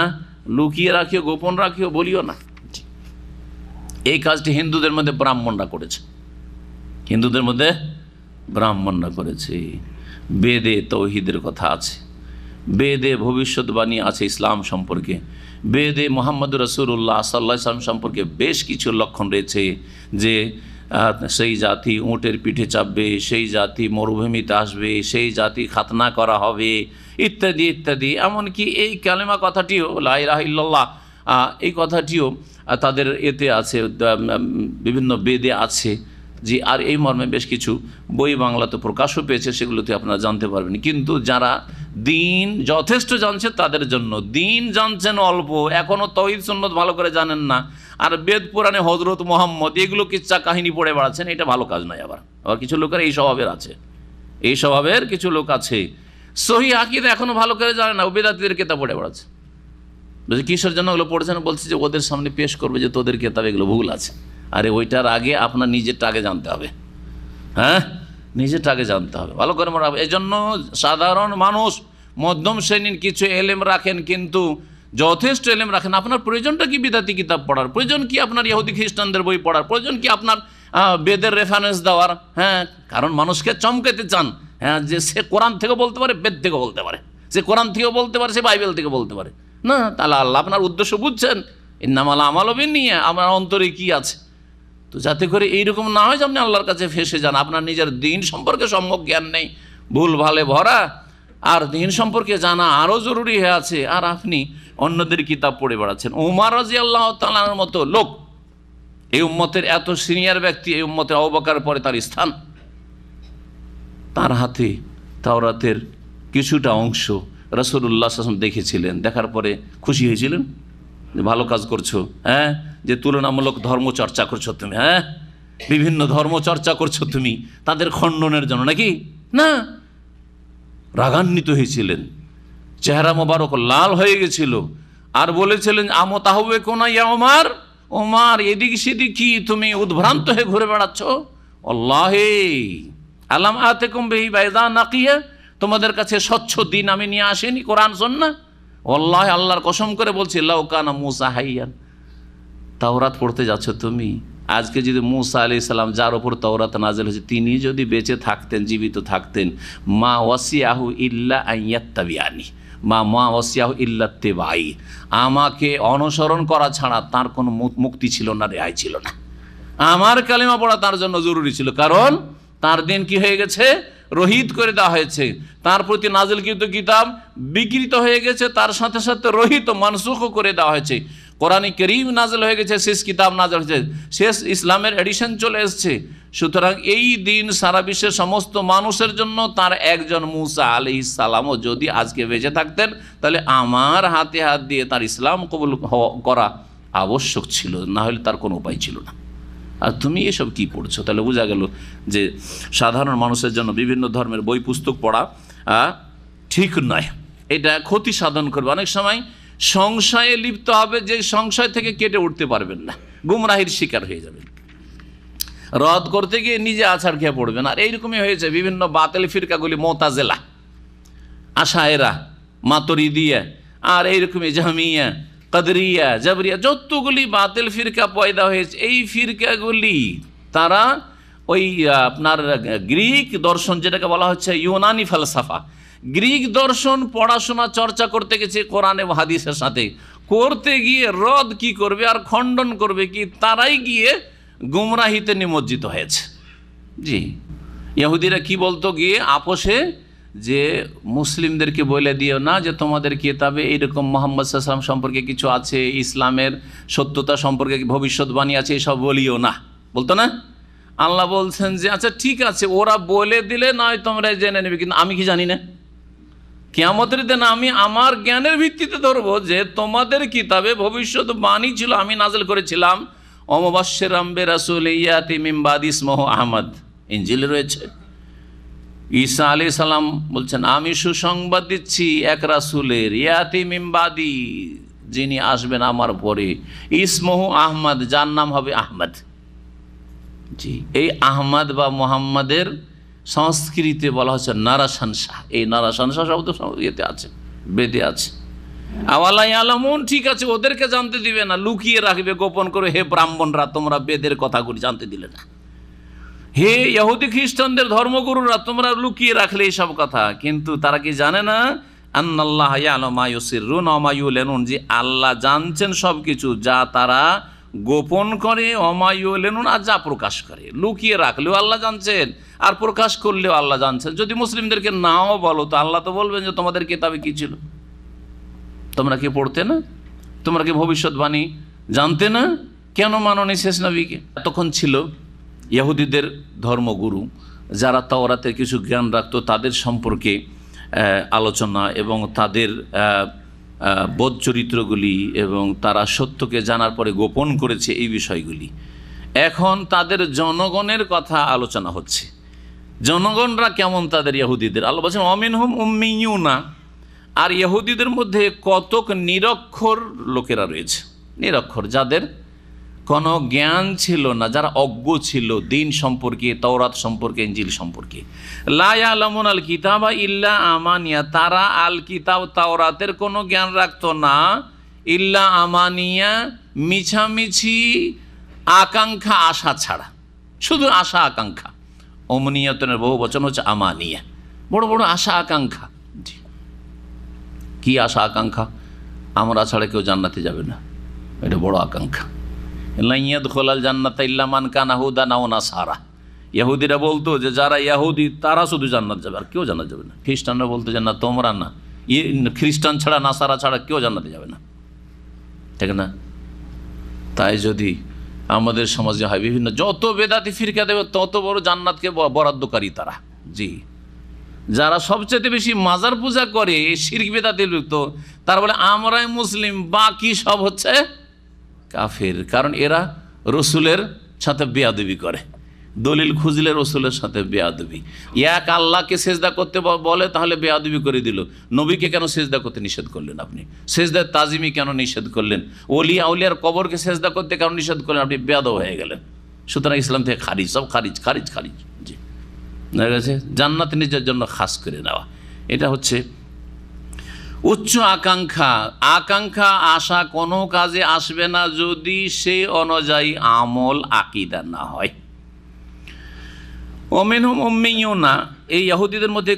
লুকিয়ে রাখিও, গোপন রাখিও, বলিও না। এই কাজটি হিন্দুদের মধ্যে ব্রাহ্মণরা করেছে, হিন্দুদের মধ্যে ব্রাহ্মণরা করেছে। বেদে তৌহিদের কথা আছে, বেদে ভবিষ্যৎবাণী আছে ইসলাম সম্পর্কে, বেদে মোহাম্মদ রাসূলুল্লাহ সাল্লাল্লাহু আলাইহি ওয়াসাল্লাম সম্পর্কে বেশ কিছু লক্ষণ রয়েছে যে সেই জাতি উটের পিঠে চাপবে, সেই জাতি মরুভূমিতে আসবে, সেই জাতি খাতনা করা হবে, ইত্যাদি ইত্যাদি। এমনকি এই কালেমা কথাটিও, লা ইলাহা ইল্লাল্লাহ, এই কথাটিও তাদের এতে আছে, বিভিন্ন বেদে আছে। জি, আর এই মর্মে বেশ কিছু বই বাংলাতে প্রকাশও পেয়েছে, সেগুলোতে আপনারা জানতে পারবেন। কিন্তু যারা দিন যথেষ্ট জানছে তাদের জন্য, দিন জানছেন অল্প, এখনও তৌহিদ সুন্নত ভালো করে জানেন না, আর বেদ পুরাণে হজরত মোহাম্মদ এগুলো কিচ্ছা কাহিনী পড়ে বেড়াচ্ছেন, এটা ভালো কাজ নয়। আবার কিছু লোকের এই স্বভাবের আছে, এই স্বভাবের কিছু লোক আছে, সহিহ আকীদা এখনও ভালো করে জানে না, ও বেদাতীদের কিতাব পড়ে বেড়াচ্ছে। বলছে কিসের জন্য ওগুলো পড়েছেন? বলছে যে ওদের সামনে পেশ করবে যে তোদের কিতাবে এগুলো ভুল আছে। আরে ওইটার আগে আপনার নিজেরটা আগে জানতে হবে। হ্যাঁ, নিজেরটা আগে জানতে হবে, ভালো করে মনে হবে। এই জন্য সাধারণ মানুষ, মধ্যম শ্রেণীর কিছু এলেম রাখেন, কিন্তু যথেষ্ট এলেম রাখেন। আপনার প্রয়োজনটা কি বিদাতি কিতাব পড়ার? প্রয়োজন কি আপনার ইহুদি খ্রিস্টানদের বই পড়ার? প্রয়োজন কি আপনার বেদের রেফারেন্স দেওয়ার? হ্যাঁ, কারণ মানুষকে চমকাতে চান, হ্যাঁ, যে সে কোরআন থেকে বলতে পারে, বেদ থেকে বলতে পারে, সে কোরআন থেকেও বলতে পারে, সে বাইবেল থেকে বলতে পারে না। তাহলে আল্লাহ আপনার উদ্দেশ্য বুঝছেন, ইন্নামাল আমালু বিন্নিয়াত, আমার অন্তরে কি আছে। তো যাতে করে এইরকম না হয় যে আপনি আল্লাহর কাছে ফেসে যান, আপনার নিজের দিন সম্পর্কে সম্যক জ্ঞান নেই, ভুল ভালে ভরা, আর দিন সম্পর্কে জানা আরও জরুরি হয়ে আছে, আর আপনি অন্যদের কিতাব পড়ে বেড়াচ্ছেন। উমর রাদিয়াল্লাহু তাআলার মতো লোক, এই উম্মতের এত সিনিয়র ব্যক্তি, এই উম্মতের আবু বকর পরে তার স্থান, তার হাতে তাওরাতের কিছুটা অংশ রাসূলুল্লাহ সাল্লাল্লাহু আলাইহি ওয়াসাল্লাম দেখেছিলেন, দেখার পরে খুশি হয়েছিলেন যে ভালো কাজ করছো, হ্যাঁ, যে তুলনামূলক ধর্ম চর্চা করছো তুমি, হ্যাঁ, বিভিন্ন ধর্ম চর্চা করছো তুমি তাদের খণ্ডনের জন্য, নাকি না? রাগান্বিত হয়েছিলেন, চেহারা মোবারক লাল হয়ে গেছিল, আর বলেছিলেন আমতাহবে কোনা ইয়া ওমর, ওমর এদিক সেদিক কি তুমি উদ্ভ্রান্ত হয়ে ঘুরে বেড়াচ্ছ? আল্লাহে আলাম আতেকুম বিহি বাইদা নাকিয়া, তোমাদের কাছে স্বচ্ছ দিন আমি নিয়ে আসেনি, কোরআন সুন্নাহ। আল্লাহ, আল্লাহর কসম করে বলছি, লাউ কানা মূসা হাইয়ান, তাওরাত পড়তে যাচ্ছ তুমি, আজকে যদি মূসা আলাইহিস সালাম, যার ওপর তাওরাত নাযিল হয়েছে, তিনি যদি বেঁচে থাকতেন, জীবিত থাকতেন, মা ওয়াসিয়াহু ইল্লা আন ইয়াত্তাবিআনি, মা ওয়াসিয়াহু ইল্লা ইত্তিবাই, আমাকে অনুসরণ করা ছাড়া তার কোনো মুক্তি ছিল না, রেহাই ছিল না। আমার কালিমা পড়া তার জন্য জরুরি ছিল, কারণ তার দিন কি হয়ে গেছে, রহিত করে দেওয়া হয়েছে, তার প্রতি নাজিলকৃত কিতাব বিকৃত হয়ে গেছে, তার সাথে সাথে রহিত মানসুখও করে দেওয়া হয়েছে। কোরআন কারীম নাজিল হয়ে গেছে, শেষ কিতাব নাজিল হয়েছে, শেষ ইসলামের এডিশন চলে এসছে। সুতরাং এই দিন সারা বিশ্বের সমস্ত মানুষের জন্য, তার একজন মুসা আলাইহিস সালামও যদি আজকে বেঁচে থাকতেন, তাহলে আমার হাতে হাত দিয়ে তার ইসলাম কবুল করা আবশ্যক ছিল, না হলে তার কোনো উপায় ছিল না। আর তুমি এসব কি পড়ছো? তাহলে বোঝা গেল যে সাধারণ মানুষের জন্য বিভিন্ন ধর্মের বই পুস্তক পড়া ঠিক নয়, এটা ক্ষতি সাধন করবে। অনেক সময় সংশয়ে লিপ্ত হবে, যে সংশয় থেকে কেটে উঠতে পারবেন না, গুমরাহির শিকার হয়ে যাবেন, রদ করতে গিয়ে নিজে আছাড় খেয়ে পড়বেন। আর এইরকমই হয়েছে বিভিন্ন বাতিল ফিরকাগুলি, মুতাজিলা, আশায়েরা, মাতুরিদিয়া, আর এইরকমই জাহমিয়া, কদরিয়া, জাবরিয়া, যতগুলি বাতিল ফিরকা পয়দা হয়েছে, এই ফিরকাগুলি তারা ওই আপনার গ্রিক দর্শন, যেটাকে বলা হচ্ছে ইউনানি ফালসাফা, গ্রিক দর্শন পড়াশোনা চর্চা করতে গেছে কোরআন এবং হাদিসের সাথে, করতে গিয়ে রদ কি করবে আর খণ্ডন করবে কি, তারাই গিয়ে গুমরাহিতে নিমজ্জিত হয়েছে। জি, ইহুদিরা কি বলতো গিয়ে আপোষে, যে মুসলিমদেরকে বলে দিও না যে তোমাদের কিতাবে এইরকম মুহাম্মদ সাল্লাল্লাহু আলাইহি ওয়াসাল্লাম সম্পর্কে কিছু আছে, ইসলামের সত্যতা সম্পর্কে ভবিষ্যৎবাণী আছে, এসব বলিও না, বলতো না। আল্লাহ বলছেন যে আচ্ছা ঠিক আছে, ওরা বলে দিলে নয় তোমরা জেনে নেবে, কিন্তু আমি কি জানি না? কিয়ামতের দিন আমি আমার জ্ঞানের ভিত্তিতে ধরবো যে তোমাদের কিতাবে ভবিষ্যৎবাণী ছিল, আমি নাজিল করেছিলাম, ওয়াবাশশিরাম বিরাসূলিন ইয়াতি মিন বাদি ইসমুহু আহমদ, ইনজিলে রয়েছে। ঈসা আলাইহিস সালাম বলছেন আমি সুসংবাদ দিচ্ছি এক রাসূলের, ইয়াতি মিন বাদি, যিনি আসবেন আমার পরে, ইসমুহু আহমদ, যার নাম হবে আহমদ। জি, এই আহমদ বা মুহাম্মাদের সংস্কৃতে বলা হচ্ছে নারাশংসা। এই নারাশংসা শব্দ ইয়েতে আছে, বেদে আছে। আওয়ালা ইয়ালামুন, ঠিক আছে, ওদেরকে জানতে দিবে না, লুকিয়ে রাখবে, গোপন করে, হে ব্রাহ্মণরা তোমরা বেদের কথাগুলি জানতে দিলে না, হে ইহুদি খ্রিস্টানদের ধর্মগুরুরা তোমরা লুকিয়ে রাখলে এইসব কথা। কিন্তু তারা কি জানে না, আন্নাল্লাহ ইয়ালামু মা ইউসিররুনা ওয়া মা ইউলিনুন, যে আল্লাহ জানছেন সব কিছু, যা তারা গোপন করে, ওয়া মা ইউলিনুন, আর যা প্রকাশ করে। লুকিয়ে রাখলেও আল্লাহ জানছেন, আর প্রকাশ করলেও আল্লাহ জানছেন। যদি মুসলিমদেরকে নাও বলো, তো আল্লাহ তো বলবেন যে তোমাদের কিতাবে কি ছিল, তোমরা কি পড়তে না, তোমরা কি ভবিষ্যৎবাণী জানতে না, কেন মানোনি শেষ নবীকে? তখন ছিল ইহুদিদের ধর্মগুরু, যারা তাওরাতের কিছু জ্ঞান রাখতো, তাদের সম্পর্কে আলোচনা এবং তাদের বোধ চরিত্রগুলি, এবং তারা সত্যকে জানার পরে গোপন করেছে, এই বিষয়গুলি। এখন তাদের জনগণের কথা আলোচনা হচ্ছে, জনগণরা কেমন তাদের ইহুদিদের। আল্লাহ বলছেন অমিনহুম উম্মিয়ুনা, আর ইহুদিদের মধ্যে কতক নিরক্ষর লোকেরা রয়েছে, নিরক্ষর, যাদের কোনো জ্ঞান ছিল না, যারা অজ্ঞ ছিল দিন সম্পর্কে, তাওরাত সম্পর্কে, ইনজিল সম্পর্কে। লা ইয়ালামুন আল কিতাবা ইল্লা আমানিয়া, তারা আল কিতাব তাওরাতের কোনো জ্ঞান রাখতো না, ইল্লা আমানিয়া, মিছামিছি আকাঙ্ক্ষা আশা ছাড়া, শুধু আশা আকাঙ্ক্ষা। অমনিয়তনের বহু বচন হচ্ছে আমানিয়া, বড় বড় আশা আকাঙ্ক্ষা। কি আশা আকাঙ্ক্ষা? আমরা ছাড়া কেউ জান্নাতে যাবে না, এটা বড় আকাঙ্ক্ষা। লাইয়াদখুলাল জান্নাতা ইল্লা মান কানা হুদান আও নাসারা, ইহুদিরা বলতো যে যারা ইহুদি তারা শুধু জান্নাত যাবে, আর কেউ জান্নাত যাবে না। খ্রিস্টানরা বলতো যে না, তোমরা না, খ্রিস্টান ছাড়া, নাসারা ছাড়া কেউ জান্নাতে যাবে না, ঠিক না? তাই যদি আমাদের সমাজে হয়, বিভিন্ন যত বেদাতি ফিরকা দেবে তত বড় জান্নাতকে বরাদ্দকারী তারা। জি, যারা সবচেয়ে বেশি মাজার পূজা করে, শিরক বেদাতে লিপ্ত, তার বলে আমরাই মুসলিম, বাকি সব হচ্ছে কাফের। কারণ এরা রসুলের সাথে বেয়াদবি করে, দলিল খুঁজলে রসুলের সাথে বেয়াদবি। এক আল্লাহকে সেজদা করতে বলে, তাহলে বেয়াদবি করে দিল। নবীকে কেন সেজদা করতে নিষেধ করলেন আপনি? সেজদার তাজিমি কেন নিষেধ করলেন? ওলিয়া আউলিয়ার কবরকে সেজদা করতে কেন নিষেধ করলেন? আপনি বেয়াদব হয়ে গেলেন। সুতরাং ইসলাম থেকে খারিজ, সব খারিজ, খারিজ, খারিজ। জি, দেখা গেছে জান্নাত নিজের জন্য খাস করে নেওয়া, এটা হচ্ছে উচ্চ আকাঙ্ক্ষা। আকাঙ্ক্ষা আশা কোনো কাজে আসবে না যদি সে অনুযায়ী আমল আকীদা না হয়। ওমিনহুম উম্মিয়ুনা, এই ইহুদিদের মধ্যে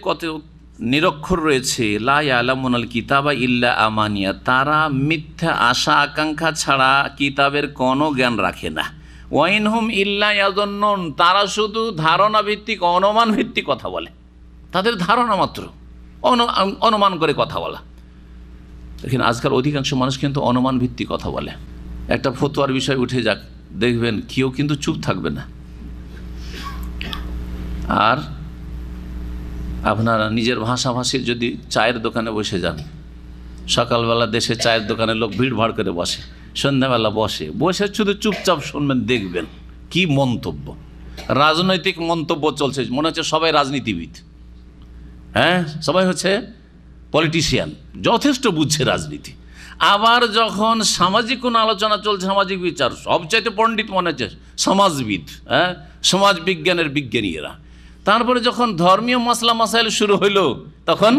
নিরক্ষর রয়েছে, লা ইয়ালামুনাল কিতাবা ইল্লা আমানিয়া, তারা মিথ্যা আশা আকাঙ্ক্ষা ছাড়া কিতাবের কোনো জ্ঞান রাখে না। ওয়াইনহুম ইল্লা ইয়াযুন্নুন, তারা শুধু ধারণা ভিত্তিক অনুমান ভিত্তিক কথা বলে, তাদের ধারণা মাত্র, অনুমান করে কথা বলা। দেখেন আজকাল অধিকাংশ মানুষ কিন্তু অনুমান ভিত্তিক কথা বলে। একটা ফতোয়ার বিষয় উঠে যাক, দেখবেন কেউ কিন্তু চুপ থাকবে না। আর আপনারা নিজের ভাষাভাষীর যদি চায়ের দোকানে বসে যান, সকালবেলা দেশে চায়ের দোকানে লোক ভিড় ভাড় করে বসে, সন্ধ্যাবেলা বসে শুধু চুপচাপ শুনবেন, দেখবেন কি মন্তব্য, রাজনৈতিক মন্তব্য চলছে, মনে হচ্ছে সবাই রাজনীতিবিদ, হ্যাঁ সবাই হচ্ছে পলিটিশিয়ান, যথেষ্ট বুঝছে রাজনীতি। আবার যখন সামাজিক কোনো আলোচনা চলছে, সামাজিক বিচার, সবচাইতে পণ্ডিত মনে হচ্ছে সমাজবিদ, হ্যাঁ সমাজ বিজ্ঞানের বিজ্ঞানী এরা। তারপরে যখন ধর্মীয় মাসলা মাসাইল শুরু হইলো, তখন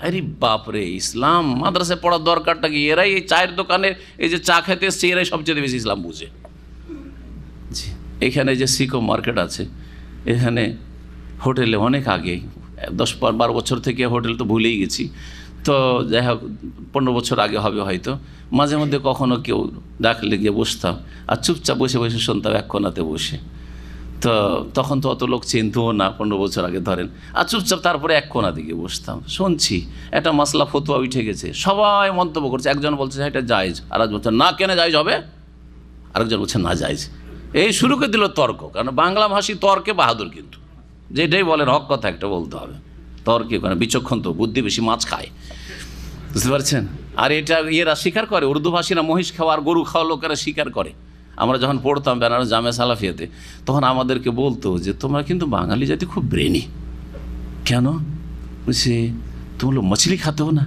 আরে বাপরে, ইসলাম মাদ্রাসায় পড়ার দরকারটা কি? এরাই এই চায়ের দোকানে এই যে চা খেতে এসছে, এরাই সবচেয়ে বেশি ইসলাম বুঝে। এখানে যে সিকো মার্কেট আছে, এখানে হোটেলে অনেক আগে 10-12 বছর থেকে হোটেল তো ভুলেই গেছি, তো যাই হোক 15 বছর আগে হবে হয়তো, মাঝে মধ্যে কখনো কেউ ডাকলে গিয়ে বসতাম আর চুপচাপ বসে বসে শুনতাম এক কোণাতে বসে। তো তখন তো অত লোক চিনতও না, 15 বছর আগে ধরেন, আর চুপচাপ তারপরে এক কোণা দিকে বসতাম, শুনছি একটা মাসলা ফতোয়া উঠে গেছে, সবাই মন্তব্য করছে। একজন বলছে এটা জায়েজ, আর একজন বলছে না কেন জায়েজ হবে, আরেকজন বলছে না জায়েজ। এই শুরু করে দিল তর্ক, কারণ বাংলা ভাষী তর্কে বাহাদুর, কিন্তু যেটাই বলেন হক কথা একটা বলতে হবে, তর্কে কারণ বিচক্ষণ তো, বুদ্ধি বেশি, মাছ খায়, বুঝতে পারছেন। আর এটা এরা স্বীকার করে, উর্দু ভাষীরা মহিষ খাওয়া আর গরু খাওয়া লোকেরা স্বীকার করে। আমরা যখন পড়তাম বেনারস জামে সালাফিয়াতে, তখন আমাদেরকে বলতো যে তোমরা কিন্তু বাঙালি জাতি খুব ব্রেনি। কেন? বলছে তোমরা মাছলি খাতে हो না,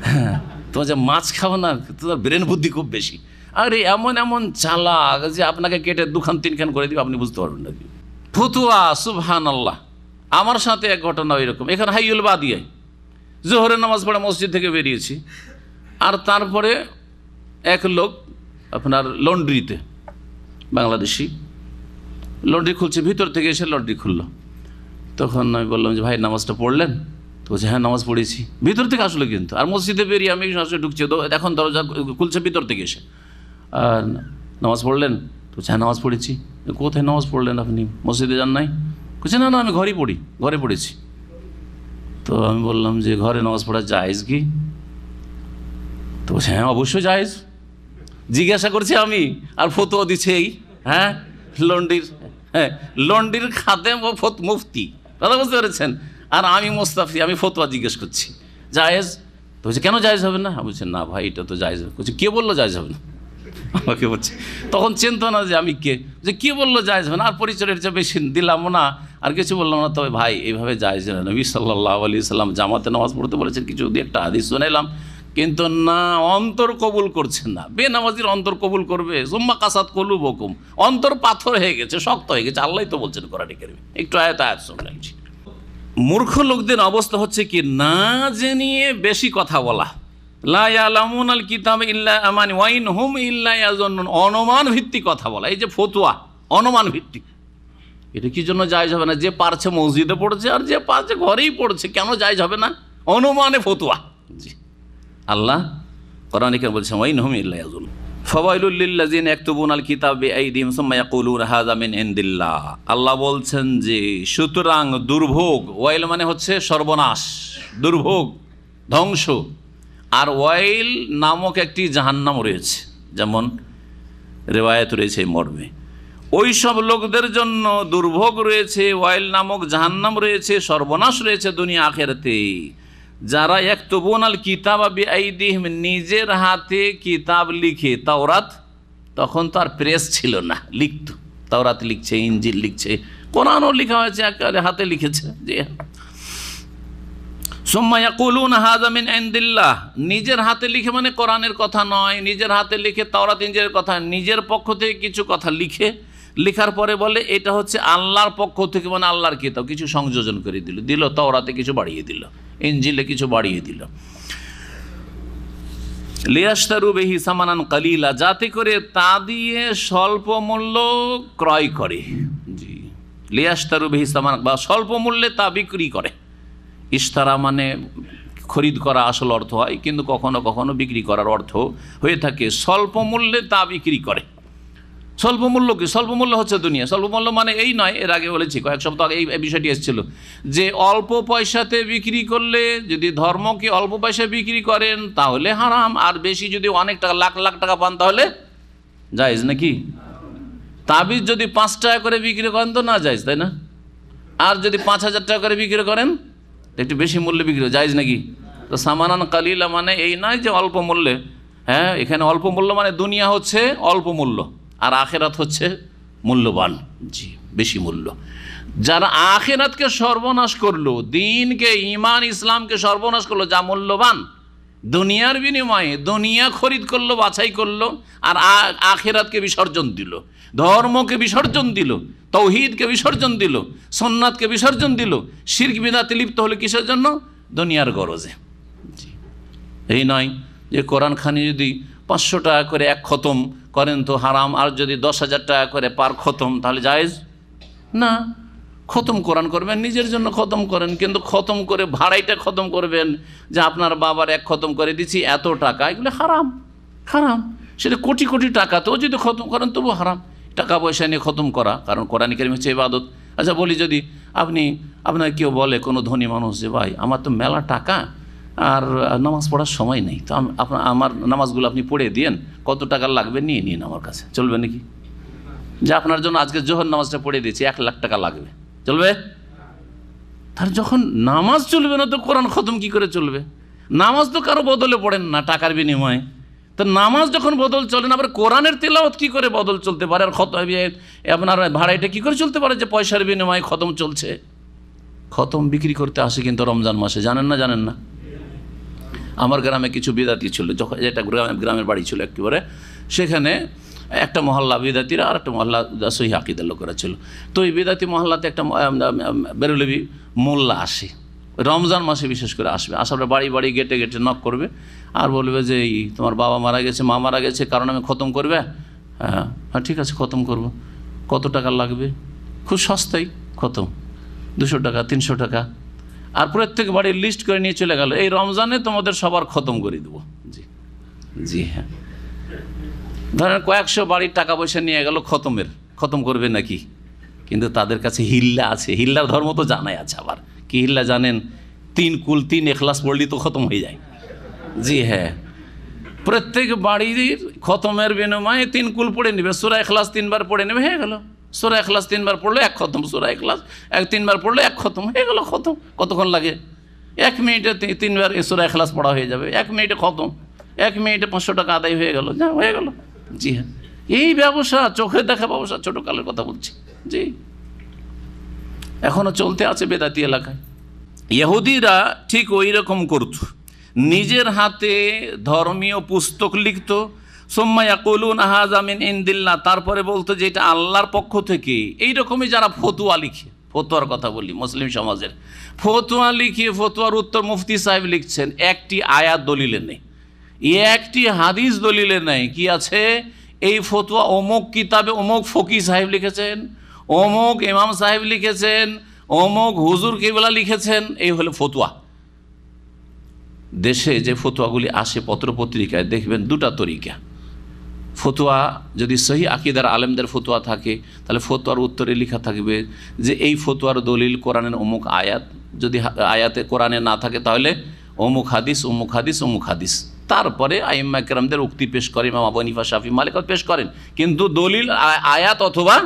হ্যাঁ তোমার যে মাছ খাও না, তোমার ব্রেন বুদ্ধি খুব বেশি। আরে এমন এমন চালাক যে আপনাকে কেটে 2 খান 3 খান করে দিবে, আপনি বুঝতে পারবেন না। ফতুয়া, সুবহানাল্লাহ। আমার সাথে এক ঘটনা এরকম, এখানে হাইয়ুল বাদিয়ায় জোহরের নামাজ পড়ে মসজিদ থেকে বেরিয়েছি, আর তারপরে এক লোক আপনার লন্ড্রিতে, বাংলাদেশি লন্ড্রি খুলছে, ভিতর থেকে এসে লন্ড্রি খুললো। তখন আমি বললাম যে ভাই নামাজটা পড়লেন? তো বলছে হ্যাঁ নামাজ পড়েছি। ভিতর থেকে আসলো কিন্তু, আর মসজিদে বেরিয়ে আমি আসলে ঢুকছি, এখন দরজা খুলছে ভিতর থেকে এসে, আর নামাজ পড়লেন? তো বলছে হ্যাঁ নামাজ পড়েছি। কোথায় নামাজ পড়লেন আপনি, মসজিদে যান নাই? বলছে না না আমি ঘরেই পড়ি, ঘরে পড়েছি। তো আমি বললাম যে ঘরে নামাজ পড়া জায়েজ কি? তো বলছে হ্যাঁ অবশ্যই জায়েজ। জিজ্ঞাসা করছি আমি, আর ফতোয়া দিচ্ছে এই, হ্যাঁ লন্ডির খাদেম ও মুফতি, কথা বুঝতে পেরেছেন, আর আমি মোস্তাফি, আমি ফতোয়া জিজ্ঞেস করছি জায়েজ। তো বলছে কেন জায়েজ হবে না? বলছে না ভাই এটা তো জায়েজ হবে। বলছে কে বললো জায়েজ হবে না? আমাকে বলছে, তখন চিন্তা না যে আমি যে কে বললো জায়েজ হবে না, আর পরিচয়ের চেয়ে বেশি দিলাম না, আর কিছু বললাম না। তবে ভাই এইভাবে জায়েজ না, নবী সাল্লাল্লাহু আলাইহি সাল্লাম জামাতে নামাজ পড়তে বলেছেন, কিছু দিয়ে একটা হাদিস শুনাইলাম, কিন্তু না অন্তর কবুল করছেন না। বেনামাজির অন্তর কবুল করবে? সুম্মা কাসাত কুলুবুকুম, অন্তর পাথর হয়ে গেছে, শক্ত হয়ে গেছে। আল্লাহই তো বলছেন কোরআনে কারিমে, একটু আয়াত শুনলেন। মূর্খ লোকদের অবস্থা হচ্ছে কি, না জেনে বেশি কথা বলা। লা ইয়ালামুনাল কিতাবা ইল্লা আমানি ওয়া ইন হুম ইল্লা ইয়াজুন্নুন, অনুমান ভিত্তিক কথা বলা। এই যে ফতোয়া অনুমান ভিত্তিক, এটা কি জন্য জায়েজ হবে না? যে পারছে মসজিদে পড়ছে, আর যে পারছে ঘরেই পড়ছে, কেন জায়েজ হবে না? অনুমানে ফতোয়া। জি, আল্লাহ কোরআনে কারিমে বলছেন ওয়া ইন হুম ইল্লা ইয়াজুন্নুন, ফাওয়াইলুল লিল্লাযিনা ইয়াকতুবুনাল কিতাবা বিআইদিহিম সুম্মা ইয়াকুলুনা হাযা মিন ইনদিল্লাহ। আল্লাহ বলছেন যে সুতরাং দুর্ভোগ, ওয়াইল মানে হচ্ছে সর্বনাশ, দুর্ভোগ, ধ্বংস। আর ওয়াইল নামক একটি জাহান্নাম রয়েছে, যেমন রিওয়ায়াত রয়েছে এই মর্মে। ওই সব লোকদের জন্য দুর্ভোগ রয়েছে, ওয়াইল নামক জাহান্নাম রয়েছে, সর্বনাশ রয়েছে দুনিয়া আখিরাতে, যারা ইয়াকতুবুনাল কিতাবা বিআইদিহিম, নিজের হাতে কিতাব লিখে। তাওরাত তখন তো আর প্রেস ছিল না, লিখত, তাওরাত লিখছে, ইনজিল লিখছে, কোরআনও লেখা হয়েছে, একেবারে হাতে লিখেছে। জি, সুম্মা ইয়াকুলুনা হাযা মিন ইনদিল্লাহ, নিজের হাতে লিখে মানে কোরআনের কথা নয়, নিজের হাতে লিখে তাওরাত ইনজিলের কথা, নিজের পক্ষ থেকে কিছু কথা লিখে, লেখার পরে বলে এটা হচ্ছে আল্লাহর পক্ষ থেকে, মানে আল্লাহর কিতাব, কিছু সংযোজন করে দিল, তাওরাতে কিছু বাড়িয়ে দিল, ইনজিলে কিছু বাড়িয়ে দিল। লিয়াশতারু বিহি সামানান কালিলা, যাতে করে তা দিয়ে স্বল্প মূল্য ক্রয় করে। জি, লিয়াশতারু বিহি সামান, বা স্বল্প মূল্যে তা বিক্রি করে। ইশতারা মানে খরিদ করা আসল অর্থ হয়, কিন্তু কখনো কখনো বিক্রি করার অর্থ হয়ে থাকে। স্বল্প মূল্যে তা বিক্রি করে। স্বল্প মূল্য কি? স্বল্প মূল্য হচ্ছে দুনিয়া। স্বল্প মূল্য মানে এই নয়, এর আগে বলেছি, কয়েক সপ্তাহ আগে এই বিষয়টি এসেছিল, যে অল্প পয়সাতে বিক্রি করলে, যদি ধর্মকে অল্প পয়সায় বিক্রি করেন তাহলে হারাম, আর বেশি যদি অনেক টাকা, লাখ লাখ টাকা পান তাহলে জায়েজ নাকি? তাবিজ যদি 5 টাকা করে বিক্রি করেন তো না জায়েজ, তাই না? আর যদি 5,000 টাকা করে বিক্রি করেন একটু বেশি মূল্যে বিক্রি জায়েজ নাকি? তো সামানান কালিলা মানে এই নয় যে অল্প মূল্যে। হ্যাঁ, এখানে অল্প মূল্য মানে দুনিয়া হচ্ছে অল্প মূল্য, আর আখেরাত হচ্ছে মূল্যবান, জি বেশি মূল্য। যারা আখেরাতকে সর্বনাশ করলো, দিনকে, ঈমান ইসলামকে সর্বনাশ করলো, যা মূল্যবান, দুনিয়ার বিনিময়ে দুনিয়া খরিদ করলো, বাছাই করলো, আর আখেরাতকে বিসর্জন দিল, ধর্মকে বিসর্জন দিল, তৌহিদকে বিসর্জন দিল, সুন্নাতকে বিসর্জন দিল, শিরক বিদআতে লিপ্ত হলো কিসের জন্য? দুনিয়ার গরজে। এই নয় যে কোরআন খানি যদি 500 টাকা করে এক খতম করেন তো হারাম, আর যদি 10,000 টাকা করে পার খতম তাহলে জায়েজ না। খতম কোরআন করবেন, নিজের জন্য খতম করেন, কিন্তু খতম করে ভাড়াইটা খতম করবেন, যে আপনার বাবার এক খতম করে দিচ্ছি এত টাকা, এগুলো হারাম। হারাম, সেটা কোটি কোটি টাকাতেও যদি খতম করেন তবু হারাম। টাকা পয়সা নিয়ে খতম করা, কারণ কোরআন কারীম হচ্ছে ইবাদত। আচ্ছা বলি, যদি আপনার কেউ বলে, কোনো ধনী মানুষ, যে ভাই আমার তো মেলা টাকা আর নামাজ পড়ার সময় নেই, তো আমার নামাজগুলো আপনি পড়ে দিয়েন, কত টাকা লাগবে নিয়ে নিন আমার কাছে, চলবে নাকি? যে আপনার জন্য আজকে জোহর নামাজটা পড়ে দিয়েছি, 1 লাখ টাকা লাগবে, চলবে? তার যখন নামাজ চলবে না তো কোরআন খতম কি করে চলবে? নামাজ তো কারো বদলে পড়েন না টাকার বিনিময়ে, তো নামাজ যখন বদল চলে না, আবার কোরআনের তেলাওয়াত কি করে বদল চলতে পারে? আর আপনার ভাড়াইটা কি করে চলতে পারে যে পয়সার বিনিময়ে খতম চলছে? খতম বিক্রি করতে আসে কিন্তু রমজান মাসে, জানেন না? জানেন না? আমার গ্রামে কিছু বিদাতি ছিল, যখন এটা গ্রামের বাড়ি ছিল একেবারে, সেখানে একটা মহল্লা বিদাতিরা আর একটা মহল্লা সহিহ আকীদার লোকেরা ছিল। তো এই বিদাতি মহল্লাতে একটা বেরুলবি মোল্লা আসে, রমজান মাসে বিশেষ করে আসবে, আসার বাড়ি বাড়ি গেটে গেটে নক করবে, আর বলবে যে এই তোমার বাবা মারা গেছে, মা মারা গেছে, কারণ আমি খতম করবে। হ্যাঁ হ্যাঁ ঠিক আছে, খতম করব। কত টাকা লাগবে? খুব সস্তাই খতম, 200 টাকা, 300 টাকা। আর প্রত্যেক বাড়ির লিস্ট করে নিয়ে চলে গেল, এই রমজানে তোমাদের সবার খতম করে দেবো। জি জি হ্যাঁ, ধরেন কয়েকশো বাড়ির টাকা পয়সা নিয়ে গেল খতমের, খতম করবে নাকি? কিন্তু তাদের কাছে হিল্লা আছে, হিল্লার ধর্ম তো জানাই আছে। আবার কি হিল্লা জানেন? 3 কুল 3 এখলাস পড়লি তো খতম হয়ে যায়। জি হ্যাঁ, প্রত্যেক বাড়ির খতমের বিনিময়ে 3 কুল পড়ে নেবে, সূরা ইখলাস 3 বার পড়ে নেবে, হয়ে গেল। সূরা ইখলাস 3 বার পড়লে 1 খতম, সূরা ইখলাস 3 বার পড়লে 1 খতম, হয়ে গেল খতম। কতক্ষণ লাগে? 1 মিনিটে 3 বার সূরা ইখলাস পড়া হয়ে যাবে, 1 মিনিটে খতম, 1 মিনিটে 500 টাকা আদায় হয়ে গেল, যা হয়ে গেল। জি হ্যাঁ, এই ব্যবসা, চোখে দেখা ব্যবসা, ছোটকালের কথা বলছি। জি, এখনো চলতে আছে বেদাতি এলাকায়। ইহুদিরা ঠিক ওই রকম করত, নিজের হাতে ধর্মীয় পুস্তক লিখত, সুম্মা ইয়াকুলুনা হাযা মিন ইনদিল্লাহ, তারপরে বলতো যে এটা আল্লাহর পক্ষ থেকে। এই রকমই যারা ফতোয়া লিখে, ফতোয়ার কথা বলি, মুসলিম সমাজের ফতোয়া লিখে, ফতোয়ার উত্তর মুফতি সাহেব লিখছেন, একটি আয়াত দলিলে নেই, একটি হাদিস দলিলে নেই। কি আছে? এই ফতোয়া অমুক কিতাবে অমুক ফকিহ সাহেব লিখেছেন, অমুক ইমাম সাহেব লিখেছেন, অমুক হুজুর কিবলা লিখেছেন, এই হলো ফতোয়া। দেশে যে ফতোয়াগুলি আসে পত্রপত্রিকায়, দেখবেন 2টা তরিকা। ফতোয়া যদি সহি আকীদার আলেমদের ফতোয়া থাকে, তাহলে ফতোয়ার উত্তরে লেখা থাকবে যে এই ফতোয়ার দলিল কোরআনের অমুক আয়াত, যদি আয়াতে কোরআনে না থাকে তাহলে অমুক হাদিস, অমুক হাদিস, অমুক হাদিস। তারপরে আইম্মা কেরামদের উক্তি পেশ করে, ইমাম আবু হানিফা, শাফি, মালিক পেশ করেন, কিন্তু দলিল আয়াত অথবা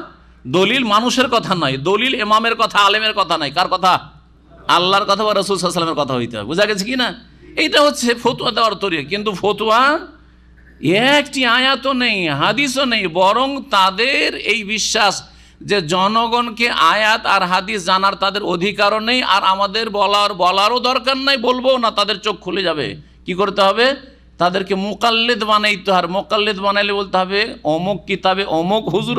দলিল মানুষের কথা নয়, দলিল ইমামের কথা, আলেমের কথা নয়। কার কথা? আল্লাহর কথা বা রাসূল সাল্লাল্লাহু আলাইহি ওয়াসাল্লামের কথা হইতে হবে। বোঝা গেছে কি না? এইটা হচ্ছে ফতোয়া দেওয়ার তরিকা। কিন্তু ফতোয়া একটি আয়াতও নেই, হাদিসও নেই, বরং তাদের এই বিশ্বাস যে জনগণকে আয়াত আর হাদিস জানার তাদের অধিকারও নেই, আর আমাদের বলারও দরকার নাই, বলবো না, তাদের চোখ খুলে যাবে। কি করতে হবে? তাদেরকে মুকাল্লিদ বানাইতে হবে। মুকাল্লিদ বানাইলে বলতে হবে অমুক কিতাবে অমুক হুজুর,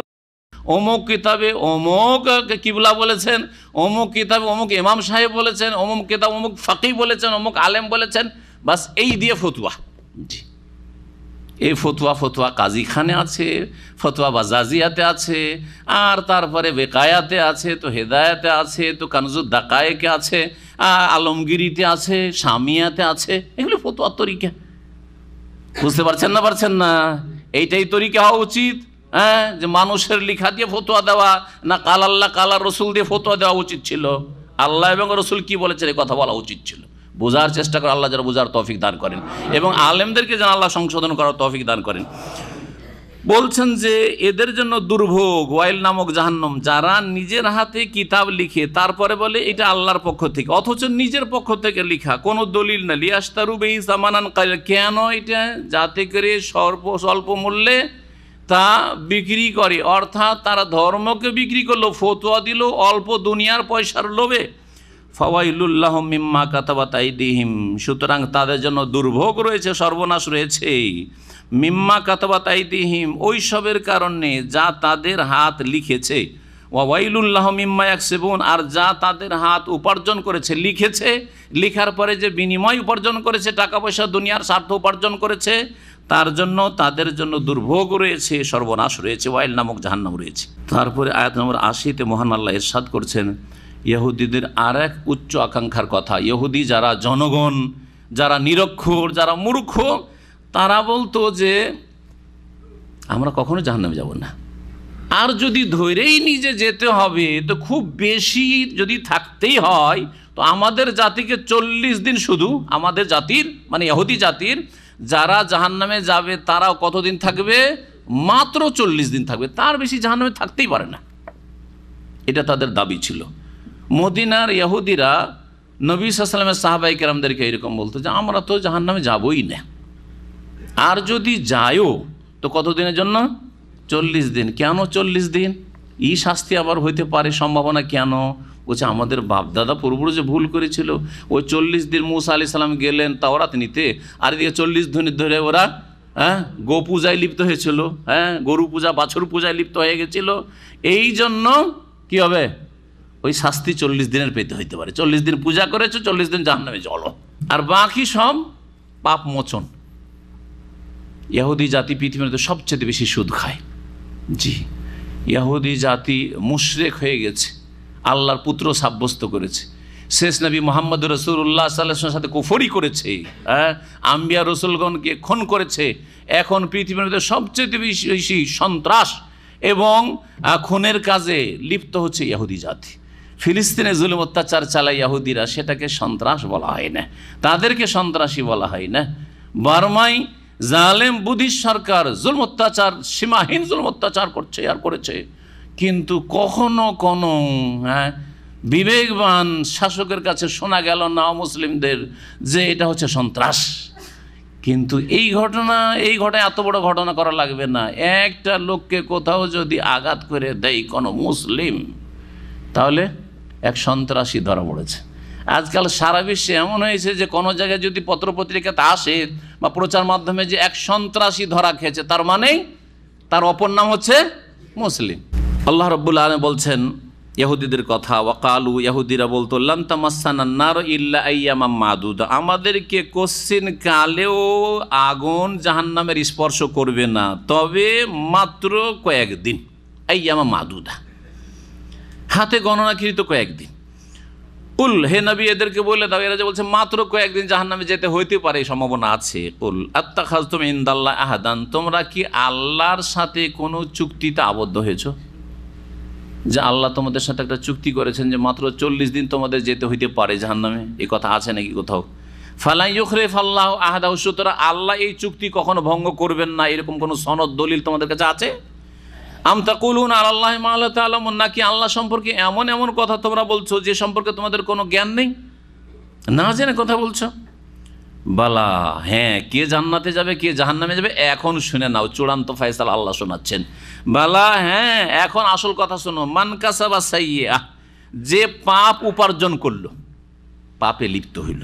অমুক কিতাবে অমুক কিবলা বলেছেন, অমুক কিতাবে অমুক ইমাম সাহেব বলেছেন, অমুক কিতাব অমুক ফাকিহ বলেছেন, অমুক আলেম বলেছেন, বাস এই দিয়ে ফতোয়া। জি, এই ফতোয়া কাজীখানে আছে, ফতোয়া বাজাজিয়াতে আছে, আর তারপরে বেকায়াতে আছে, তো হেদায়াতে আছে, তো কানজুদ দাকায়েকে আছে, আলমগিরিতে আছে, সামিয়াতে আছে, এগুলো ফতোয়ার তরিকা। বুঝতে পারছেন না? এইটাই তরিকা হওয়া উচিত, যে মানুষের লেখা দিয়ে ফতোয়া দেওয়া, না কাল আল্লাহ কাল রসুল দিয়ে ফতোয়া দেওয়া উচিত ছিল? আল্লাহ এবং রসুল কি বলেছেন এই কথা বলা উচিত ছিল। বোঝার চেষ্টা করে, আল্লাহ যারা বোঝার তৌফিক দান করেন এবং আলেমদেরকে যেন আল্লাহ সংশোধন করার তৌফিক দান করেন। বলছেন যে এদের জন্য দুর্ভোগ, ওয়াইল নামক জাহান্নাম, যারা নিজের হাতে কিতাব লিখে তারপরে বলে এটা আল্লাহর পক্ষ থেকে, অথচ নিজের পক্ষ থেকে লিখা, কোনো দলিল না। লিয়াশতারু বিহি সামানান কালিলা, কেন এটা? যাতে করে স্বল্প মূল্যে তা বিক্রি করে, অর্থাৎ তারা ধর্মকে বিক্রি করলো, ফতোয়া দিল অল্প দুনিয়ার পয়সার লোভে। ফাওয়াইলুল লাহুম মিম্মা কাতাবাত আইদিহিম, সুতরাং তাদের জন্য দুর্ভোগ রয়েছে, সর্বনাশ রয়েছে। মিম্মা কাতাবাত আইদিহিম, ওই সবের কারণে যা তাদের হাত লিখেছে। ওয়াইলুল লাহুম মিম্মা ইয়াকসিবুন, আর যা তাদের হাত উপার্জন করেছে, লিখেছে, লিখার পরে যে বিনিময় উপার্জন করেছে, টাকা পয়সা দুনিয়ার স্বার্থ উপার্জন করেছে, তার জন্য তাদের জন্য দুর্ভোগ রয়েছে, সর্বনাশ রয়েছে, ওয়াইল নামক জাহান্নাম রয়েছে। তারপরে আয়াত নম্বর 80-তে মহান আল্লাহ ইরশাদ করছেন ইহুদিদের আর এক উচ্চ আকাঙ্ক্ষার কথা। ইহুদি যারা জনগণ, যারা নিরক্ষর, যারা মূর্খ, তারা বলতো যে আমরা কখনো জাহান্নামে যাব না, আর যদি ধরেই নিজে যেতে হবে তো খুব বেশি যদি থাকতেই হয় তো আমাদের জাতিকে 40 দিন, শুধু আমাদের জাতির মানে ইহুদি জাতির যারা জাহান্নামে যাবে তারাও কতদিন থাকবে? মাত্র 40 দিন থাকবে, তার বেশি জাহান্নামে থাকতেই পারে না। এটা তাদের দাবি ছিল। মদিনার ইহুদিরা নবী সাল্লাল্লাহু আলাইহি ওয়াসাল্লামের সাহাবায়ে কেরামদেরকে এরকম বলতো যে আমরা তো জাহান্নামে যাবই না, আর যদি যায়ও তো কতদিনের জন্য? 40 দিন। কেন 40 দিন? এই শাস্তি আবার হইতে পারে সম্ভাবনা কেন? বলছে আমাদের বাপদাদা পূর্বপুরুষ যে ভুল করেছিল, ওই 40 দিন মুসা আলাইহিস সালাম গেলেন তাওরাত নিতে, আর এদিকে 40 দিন ধরে ওরা গো পূজায় লিপ্ত হয়েছিল, গরু পূজা বাছুর পূজায় লিপ্ত হয়ে গেছিল। এই জন্য কি হবে? ওই শাস্তি 40 দিনের পেতে হইতে পারে। 40 দিন পূজা করেছো, 40 দিন জাহান্নামে চলো, আর বাকি সব পাপ মোচন। ইহুদি জাতি পৃথিবীতে সবচেয়ে বেশি সুদ খায়। জি, ইহুদি জাতি মুশরিক হয়ে গেছে, আল্লাহর পুত্র সাব্যস্ত করেছে, শেষ নবী মুহাম্মদ রাসূলুল্লাহ সাল্লাল্লাহু আলাইহি ওয়াসাল্লামের সাথে কুফরি করেছে, আম্বিয়া রসুলগণকে খুন করেছে। এখন পৃথিবীর মধ্যে সবচেয়ে বেশি সন্ত্রাস এবং খুনের কাজে লিপ্ত হচ্ছে ইহুদি জাতি। ফিলিস্তিনে জুলুম অত্যাচার চালায় ইহুদিরা, সেটাকে সন্ত্রাস বলা হয় না, তাদেরকে সন্ত্রাসী বলা হয় না। বার্মায় জালেম বুদ্ধিস্ট সরকার জুলুম অত্যাচার, সীমাহীন জুলুম অত্যাচার করছে আর করেছে, কিন্তু কখনো কোনো বিবেকবান শাসকের কাছে শোনা গেল না মুসলিমদের যে এটা হচ্ছে সন্ত্রাস। কিন্তু এই ঘটনা এত বড় ঘটনা করা লাগবে না। একটা লোককে কোথাও যদি আঘাত করে দেয় কোনো মুসলিম, তাহলে এক সন্ত্রাসী ধরা পড়েছে। আজকাল সারা বিশ্বে এমন হয়েছে যে কোনো জায়গায় যদি পত্রপত্রিকাতে আসে বা প্রচার মাধ্যমে যে এক সন্ত্রাসী ধরা খেয়েছে, তার মানে তার অপর নাম হচ্ছে মুসলিম। আল্লাহ রাব্বুল আলামিন বলছেন ইহুদিদের কথা, ওয়াকালু, ইহুদিরা বলতো লান তামাসসানান নার ইল্লা আইয়ামাম মাদুদা, আমাদেরকে কোশ্চিন কালেও আগুন জাহান্নামের স্পর্শ করবে না, তবে মাত্র কয়েকদিন। আইয়ামাম মাদুদা, হাতে গণনাকৃত কয়েকদিন। কুল, হে নবী এদেরকে বলে দাও, এরা যে বলছে মাত্র কয়েকদিন জাহান্নামে যেতে হইতে পারে, এই সম্ভাবনা আছে। কুল আত্তাখাযতুম ইনদাল্লাহ আহাদান, তোমরা কি আল্লাহর সাথে কোনো চুক্তিতে আবদ্ধ হয়েছো? যে আল্লাহ তোমাদের সাথে একটা চুক্তি করেছেন যে মাত্র 40 দিন তোমাদের যেতে হইতে পারে জাহান্নামে, এই কথা আছে নাকি কোথাও? ফালা ইউখলিফাল্লাহু আহাদাহু, সুতরাং আল্লাহ এই চুক্তি কখনো ভঙ্গ করবেন না, এরকম কোনো সনদ দলিল তোমাদের কাছে আছে? আম তাকুলুনা আলাল্লাহি মা লা তা'লামুন, নাকি আল্লাহ সম্পর্কে এমন এমন কথা তোমরা বলছো যে সম্পর্কে তোমাদের কোনো জ্ঞান নেই, না জেনে কথা বলছো? বালা, হ্যাঁ, কে জান্নাতে যাবে কে জাহান্নামে যাবে এখন শুনে নাও, চূড়ান্ত ফয়সালা আল্লাহ শোনাচ্ছেন। বালা, হ্যাঁ, এখন আসল কথা শোনো। মান কাসাবা সাইয়্যা, যে পাপ উপার্জন করলো, পাপে লিপ্ত হইল,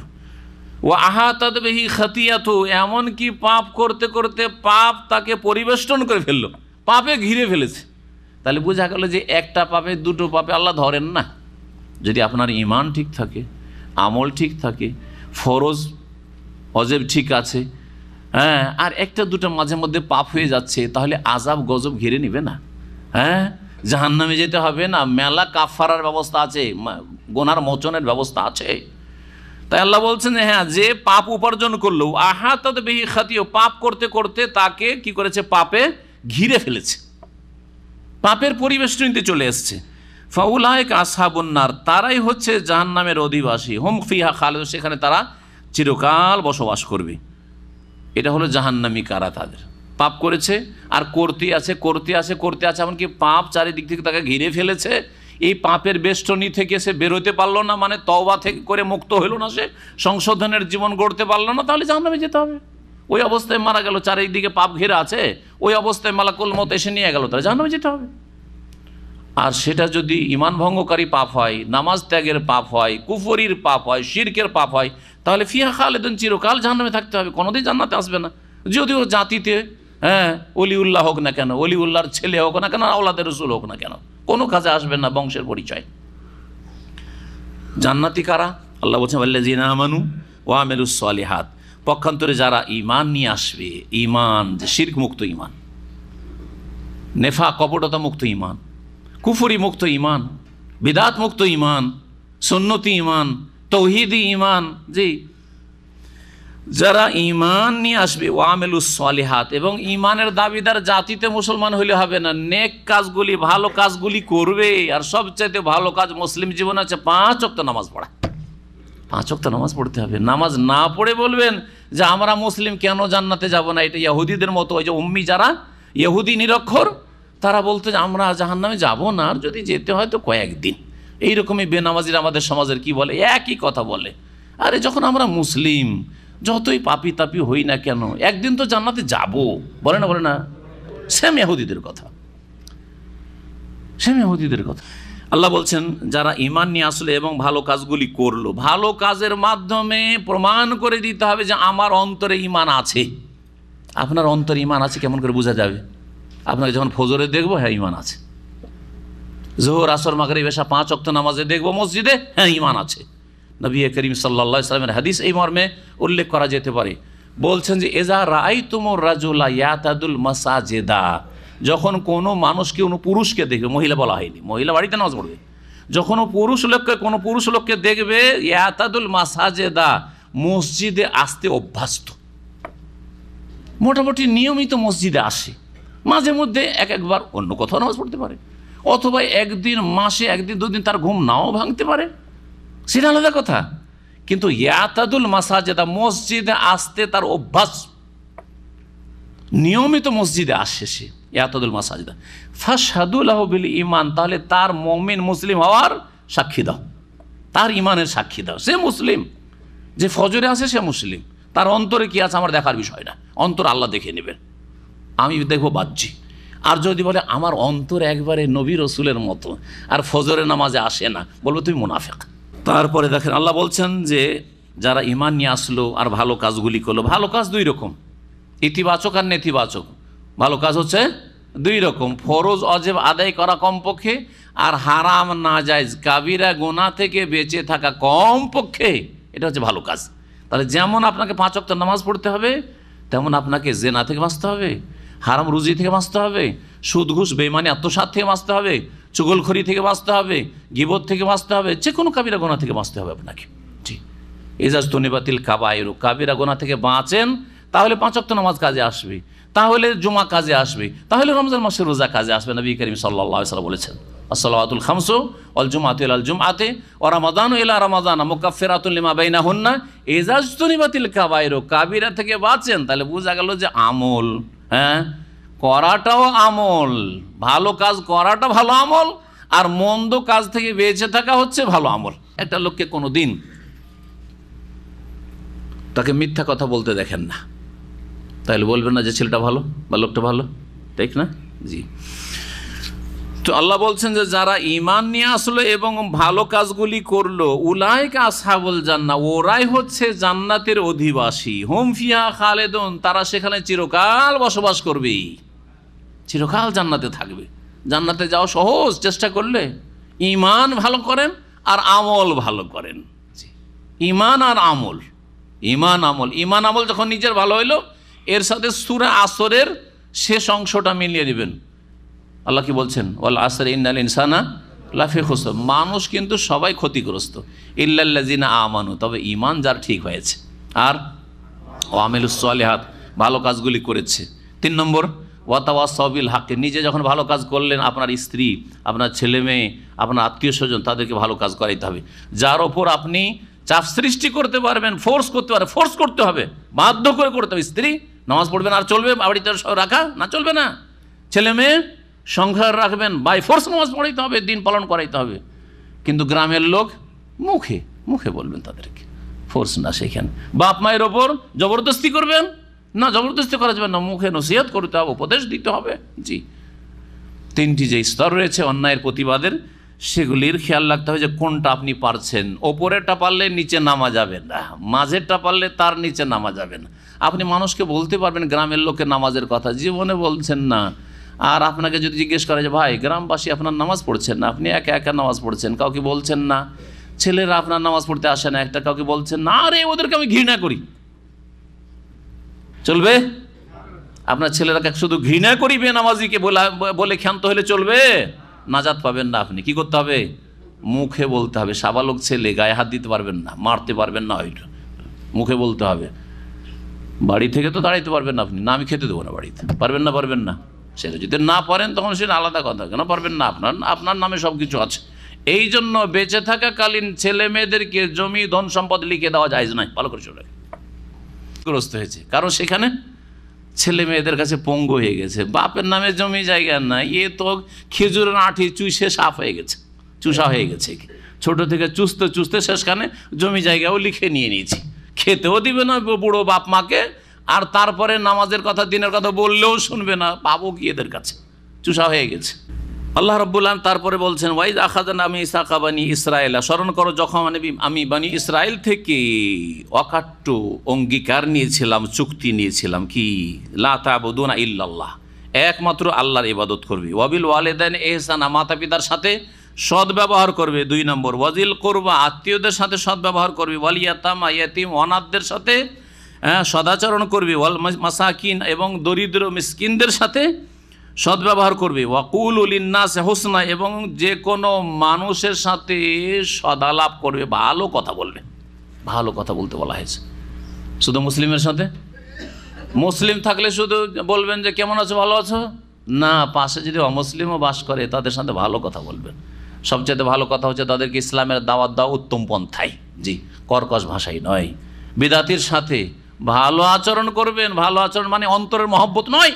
ওয়া আহাতাত বিহি খাতিয়াতু, এমন কি পাপ করতে করতে পাপ তাকে পরিবেষ্টন করে ফেললো, পাপে ঘিরে ফেলেছে। তাহলে বোঝা গেল যে একটা পাপে দুটো পাপে আল্লাহ ধরেন না। যদি আপনার ঈমান ঠিক থাকে, আমল ঠিক থাকে, ফরজ অজেব ঠিক আছে, আর একটা দুটো মাঝে মধ্যে পাপ হয়ে যাচ্ছে, তাহলে আযাব গজব ঘিরে নিবে না? জাহান্নামে যেতে হবে না, মেলা কাফারার ব্যবস্থা আছে, গুনার মোচনের ব্যবস্থা আছে। তাই আল্লাহ বলছেন যে হ্যাঁ, যে পাপ উপার্জন করলো আহাতাত বিহি খাতিও, পাপ করতে করতে তাকে কি করেছে, পাপে ঘিরে ফেলেছে, পাপের পরিবেষ্টনীতে চলে এসছে। ফাউলাইকা আসহাবুন নার, তারাই হচ্ছে জাহান্নামের অধিবাসী। হুম ফিহা খালিদুন, সেখানে তারা চিরকাল বসবাস করবে। এটা হলো জাহান্নামী কারা, তাদের পাপ করেছে আর করতে আছে করতে আছে করতে আছে, এমনকি পাপ চারিদিক থেকে তাকে ঘিরে ফেলেছে। এই পাপের বেষ্টনী থেকে সে বেরোতে পারলো না, মানে তওবা থেকে করে মুক্ত হইল না, সে সংশোধনের জীবন গড়তে পারলো না, তাহলে জাহান্নামে যেতে হবে। ওই অবস্থায় মারা গেল, চারিদিকে পাপ ঘিরে আছে, ওই অবস্থায় মালাকুল মউত এসে নিয়ে গেল, তাহলে জাহান্নামে যেতে হবে। আর সেটা যদি ঈমান ভঙ্গকারী পাপ হয়, নামাজ ত্যাগের পাপ হয়, কুফরির পাপ হয়, শিরকের পাপ হয়, তাহলে ফিহা খালিদুন, চিরকাল জাহান্নামে থাকতে হবে, কোনোদিন জান্নাতে আসবে না। যদিও জাতিতে অলিউল্লাহ হোক না কেন, অলিউল্লাহর ছেলে হোক না কেন, আওলাদের রসুল হোক না কেন, কোনো কাজে আসবে না বংশের পরিচয়। জান্নাতি কারা? আল্লাহ বলছেন আল্লাযীনা আমানু ওয়া আমিলুস সালিহাত, পক্ষান্তরে যারা ঈমান নিয়ে আসবে, ঈমান যে শিরক মুক্ত ঈমান, নেফাক কপটতা মুক্ত ঈমান, কুফরি মুক্ত ঈমান, বিদআত মুক্ত ঈমান, সুন্নতি ঈমান, তৌহিদি ঈমান, জি, যারা ঈমান নিয়ে আসবে ওয়া আমিলুস সালিহাত, এবং ঈমানের দাবিদার জাতিতে মুসলমান হইলে হবে না, নেক কাজগুলি, ভালো কাজগুলি করবে। আর সবচাইতে ভালো কাজ মুসলিম জীবনে আছে 5 ওয়াক্ত নামাজ পড়া। 5 ওয়াক্ত নামাজ পড়তে হবে। নামাজ না পড়ে বলবেন যে আমরা মুসলিম, কেন জান্নাতে যাব না, এটা ইহুদিদের মতো। ওই যে উম্মি যারা ইহুদি নিরক্ষর, তারা বলতে যে আমরা জাহান্নামে যাব না, আর যদি যেতে হয় তো কয়েকদিন। এইরকমই বেনামাজিরা আমাদের সমাজের কি বলে, একই কথা বলে, আরে যখন আমরা মুসলিম, যতই পাপি তাপি হই না কেন, একদিন তো জান্নাতে যাব, বলে না, বলে না। সেম ইহুদিদের কথা, সেম ইহুদিদের কথা। আল্লাহ বলছেন যারা ঈমান নিয়ে আসলে এবং ভালো কাজগুলি করলো, ভালো কাজের মাধ্যমে প্রমাণ করে দিতে হবে যে আমার অন্তরে ঈমান আছে। আপনার অন্তরে ঈমান আছে কেমন করে বোঝা যাবে? আপনাকে যখন ফজরে দেখবো, হ্যাঁ ঈমান আছে। যোহর, আসর, মাগরিব, এশা 5 ওয়াক্ত নামাজে দেখবো মসজিদে, হ্যাঁ ঈমান আছে। নবী করিম সাল্লাল্লাহু আলাইহি ওয়াসাল্লামের হাদিস এই মর্মে উল্লেখ করা যেতে পারে। বলছেন যে এজা রাআইতুমুর রাজুলা ইয়াতাদুল মাসাজিদা, যখন কোনো মানুষকে, কোনো পুরুষকে দেখবে, মহিলা বলা হয়নি, মহিলা বাড়িতে নামাজ পড়বে, যখন কোনো পুরুষ লোককে দেখবে, ইয়াতাদুল মাসাজিদা, মসজিদে আসতে অভ্যস্ত, মোটামুটি নিয়মিত মসজিদে আসে, মাঝে মধ্যে একবার অন্য কোথাও নামাজ পড়তে পারে, অথবা একদিন মাসে 1-2 দিন তার ঘুম নাও ভাঙতে পারে, সেটা আলাদা কথা। কিন্তু ইয়াতাদুল মাসাজিদা, মসজিদে আসতে তার অভ্যাস, নিয়মিত মসজিদে আসে সে, ইয়াতাদুল মাসাজিদা, ফাশহাদু লাহু বিল ঈমান, তাহলে তার মুমিন মুসলিম হওয়ার সাক্ষী দাও, তার ঈমানের সাক্ষী দাও। সে মুসলিম, যে ফজরে আসে সে মুসলিম, তার অন্তরে কি আছে আমার দেখার বিষয় না, অন্তর আল্লাহ দেখে নেবেন, আমি দেখবো বাহ্যিক। আর যদি বলে আমার অন্তর একবারে নবী রসুলের মতো আর ফজরের নামাজে আসে না, বলবো তুমি মুনাফিক। তারপরে দেখেন আল্লাহ বলছেন যে যারা ঈমান নিয়ে আসলো আর ভালো কাজগুলি করলো, ভালো কাজ 2 রকম, ইতিবাচক আর নেতিবাচক। ভালো কাজ হচ্ছে 2 রকম, ফরজ অজেব আদায় করা কমপক্ষে, আর হারাম নাজায়েজ কাবিরা গুনাহ থেকে বেঁচে থাকা কমপক্ষে, এটা হচ্ছে ভালো কাজ। তাহলে যেমন আপনাকে 5 ওয়াক্ত নামাজ পড়তে হবে, তেমন আপনাকে জেনা থেকে বাঁচতে হবে, হারাম রুজি থেকে বাঁচতে হবে, সুদ ঘুষ বেঈমানি আত্মসাৎ থেকে বাঁচতে হবে, চুগলখড়ি থেকে বাঁচতে হবে, গীবত থেকে বাঁচতে হবে, যে কোনো কাবিরা গুনাহ থেকে বাঁচতে হবে আপনাকে। জি, ইজাজতুনিবাতিল কাবায়ের, কাবিরা গুনাহ থেকে বাঁচেন, তাহলে 5 ওয়াক্ত নামাজ কাজে আসবে, তাহলে জুমা কাজে আসবে, তাহলে রমজান মাসের রোজা কাজে আসবে। নবী করিম সাল্লাল্লাহু আলাইহি ওয়াসাল্লাম বলেছেন আসসালাওয়াতুল খামসু ওয়াল জুমআতু ইলাল জুমআতি ওয়া রমাদানু ইলা রমাদানা মুকাফফিরাতুল লিমা বাইনাহুন্না ইজাজতুনিবাতিল কাবায়ের, কাবিরা থেকে বাঁচেন, তাহলে বোঝা গেল যে আমল, হ্যাঁ, করাটাও আমল, ভালো কাজ করাটা ভালো আমল, আর মন্দ কাজ থেকে বেঁচে থাকা হচ্ছে ভালো আমল। একটা লোককে কোনো দিন তাকে মিথ্যা কথা বলতে দেখেন না, তাহলে বলবেন না যে ছেলেটা ভালো বা লোকটা ভালো, ঠিক না? জি। তো আল্লাহ বলছেন যে যারা ঈমান নিয়ে আসলো এবং ভালো কাজগুলি করলো, উলাইকা আসহাবুল জান্নাহ, ওরাই হচ্ছে জান্নাতের অধিবাসী, হুম ফিহা খালিদুন, তারা সেখানে চিরকাল বসবাস করবে, চিরকাল জান্নাতে থাকবে। জান্নাতে যাওয়া সহজ, চেষ্টা করলে ঈমান ভালো করেন আর আমল ভালো করেন। ঈমান আর আমল, ঈমান আমল, ঈমান আমল যখন নিজের ভালো হইলো, এর সাথে সূরা আসরের শেষ অংশটা মিলিয়ে দিবেন। আল্লাহ কি বলছেন? ওয়াল আসর ইন্নাল ইনসানা লাফি খুসর, মানুষ কিন্তু সবাই ক্ষতিগ্রস্ত, ইল্লাল্লাযিনা আমানু, তবে ঈমান যার ঠিক হয়েছে আর ওয়ামিলুস সালিহাত, ভালো কাজগুলি করেছে। 3 নম্বর ওয়াতাওয়াসাউ বিল হক, নিজে যখন ভালো কাজ করলেন, আপনার স্ত্রী, আপনার ছেলে মেয়ে, আপনার আত্মীয় স্বজন, তাদেরকে ভালো কাজ করাইতে হবে। যার ওপর আপনি চাপ সৃষ্টি করতে পারবেন, ফোর্স করতে পারবেন, ফোর্স করতে হবে, বাধ্য করে করতে হবে। স্ত্রী নামাজ পড়বেন আর চলবে, বাড়িতে রাখা না, চলবে না। ছেলে মেয়ে সংসার রাখবেন, বাই ফোর্স নামাজ পড়াইতে হবে, দিন পালন করাইতে হবে। কিন্তু গ্রামের লোক মুখে মুখে বলবেন তাদেরকে, ফোর্স না। সেখানে বাপ মায়ের ওপর জবরদস্তি করবেন না, জবরদস্তি করা যাবে না, মুখে নসিহত করতে হবে, উপদেশ দিতে হবে। জি, 3টি যে স্তর রয়েছে অন্যায়ের প্রতিবাদের, সেগুলির খেয়াল রাখতে হবে যে কোনটা আপনি পারছেন। ওপরেরটা পারলে নিচে নামা যাবে না, মাঝেরটা পারলে তার নিচে নামা যাবে না। আপনি মানুষকে বলতে পারবেন গ্রামের লোকের নামাজের কথা, জীবনে বলছেন না। আর আপনাকে যদি জিজ্ঞেস করে যে ভাই গ্রামবাসী আপনার নামাজ পড়ছেন না, আপনি একা একা নামাজ পড়ছেন, কাউকে বলছেন না। ছেলেরা আপনার নামাজ পড়তে আসে না একটা, কাউকে বলছেন না, আরে ওদেরকে আমি ঘৃণা করি, চলবে? আপনার ছেলেরাকে শুধু ঘৃণা করি বেনামাজিকে বলে ক্ষান্ত হলে চলবে? নাজাত পাবেন না। আপনি কি করতে হবে? মুখে বলতে হবে। সাবালক ছেলে, গায়ে হাত দিতে পারবেন না, মারতে পারবেন না, হয়তো মুখে বলতে হবে। বাড়ি থেকে তো দাঁড়াইতে পারবেন না আপনি, না আমি খেতে দেবো না বাড়িতে, পারবেন না? পারবেন না। সেটা যদি না পারেন তখন সেটা আলাদা কথা, কেন পারবেন না? আপনার নামে সব কিছু আছে। এই জন্য বেঁচে থাকাকালীন ছেলে মেয়েদেরকে জমি ধন সম্পদ লিখে দেওয়া যায় না, ভালো করে চলে গ্রস্ত হয়েছে। কারণ সেখানে ছেলে মেয়েদের কাছে পঙ্গু হয়ে গেছে, বাপের নামে জমি জায়গা না, এ তো খেজুরের আঁঠি চুষে সাফ হয়ে গেছে, চুষা হয়ে গেছে। ছোট থেকে চুষতে চুষতে শেষখানে জমি জায়গাও লিখে নিয়ে নিয়েছি, খেতেও দিবে না বুড়ো বাপ মাকে, আর তারপরে নামাজের কথা দিনের কথা বললেও শুনবে না, পাবো কি এদের কাছে, চুষা হয়ে গেছে। আল্লাহ রাব্বুল আলামিন তারপরে বলছেন ওয়াইজ আখাযানা মিসাকা বানি ইসরাঈল, স্মরণ করো যখন আমি বানি ইসরাইল থেকে অকাট্য অঙ্গীকার নিয়েছিলাম, চুক্তি নিয়েছিলাম, কি লা তা'বুদুনা ইল্লাল্লাহ, একমাত্র আল্লাহর ইবাদত করবে। ওয়াবিল ওয়ালিদাইনি ইহসানা, মাতা পিতার সাথে সদ্ব্যবহার করবে। 2 নম্বর ওয়াজিল কুরবা, আত্মীয়দের সাথে সদ্ব্যবহার করবে। ওয়াল ইয়াতামা, ইয়াতিম অনাথদের সাথে সদাচরণ করবে। ওয়াল মাসাকিন, এবং দরিদ্র মিসকিনদের সাথে সদ্ব্যবহার করবে। ওয়াকুলু লিন্নাস হুসনা, এবং যে কোনো মানুষের সাথে সদালাপ করবে, ভালো কথা বলবে। ভালো কথা বলতে বলা হয়েছে। শুধু মুসলিমের সাথে? মুসলিম থাকলে শুধু বলবেন যে কেমন আছো, ভালো আছো না, পাশে যদি অমুসলিমও বাস করে তাদের সাথে ভালো কথা বলবেন। সবচেয়ে ভালো কথা হচ্ছে তাদেরকে ইসলামের দাওয়াত দাও উত্তম পন্থায়, জি, কর্কশ ভাষাই নয়। বিদাতির সাথে ভালো আচরণ করবেন। ভালো আচরণ মানে অন্তরের মহব্বত নয়,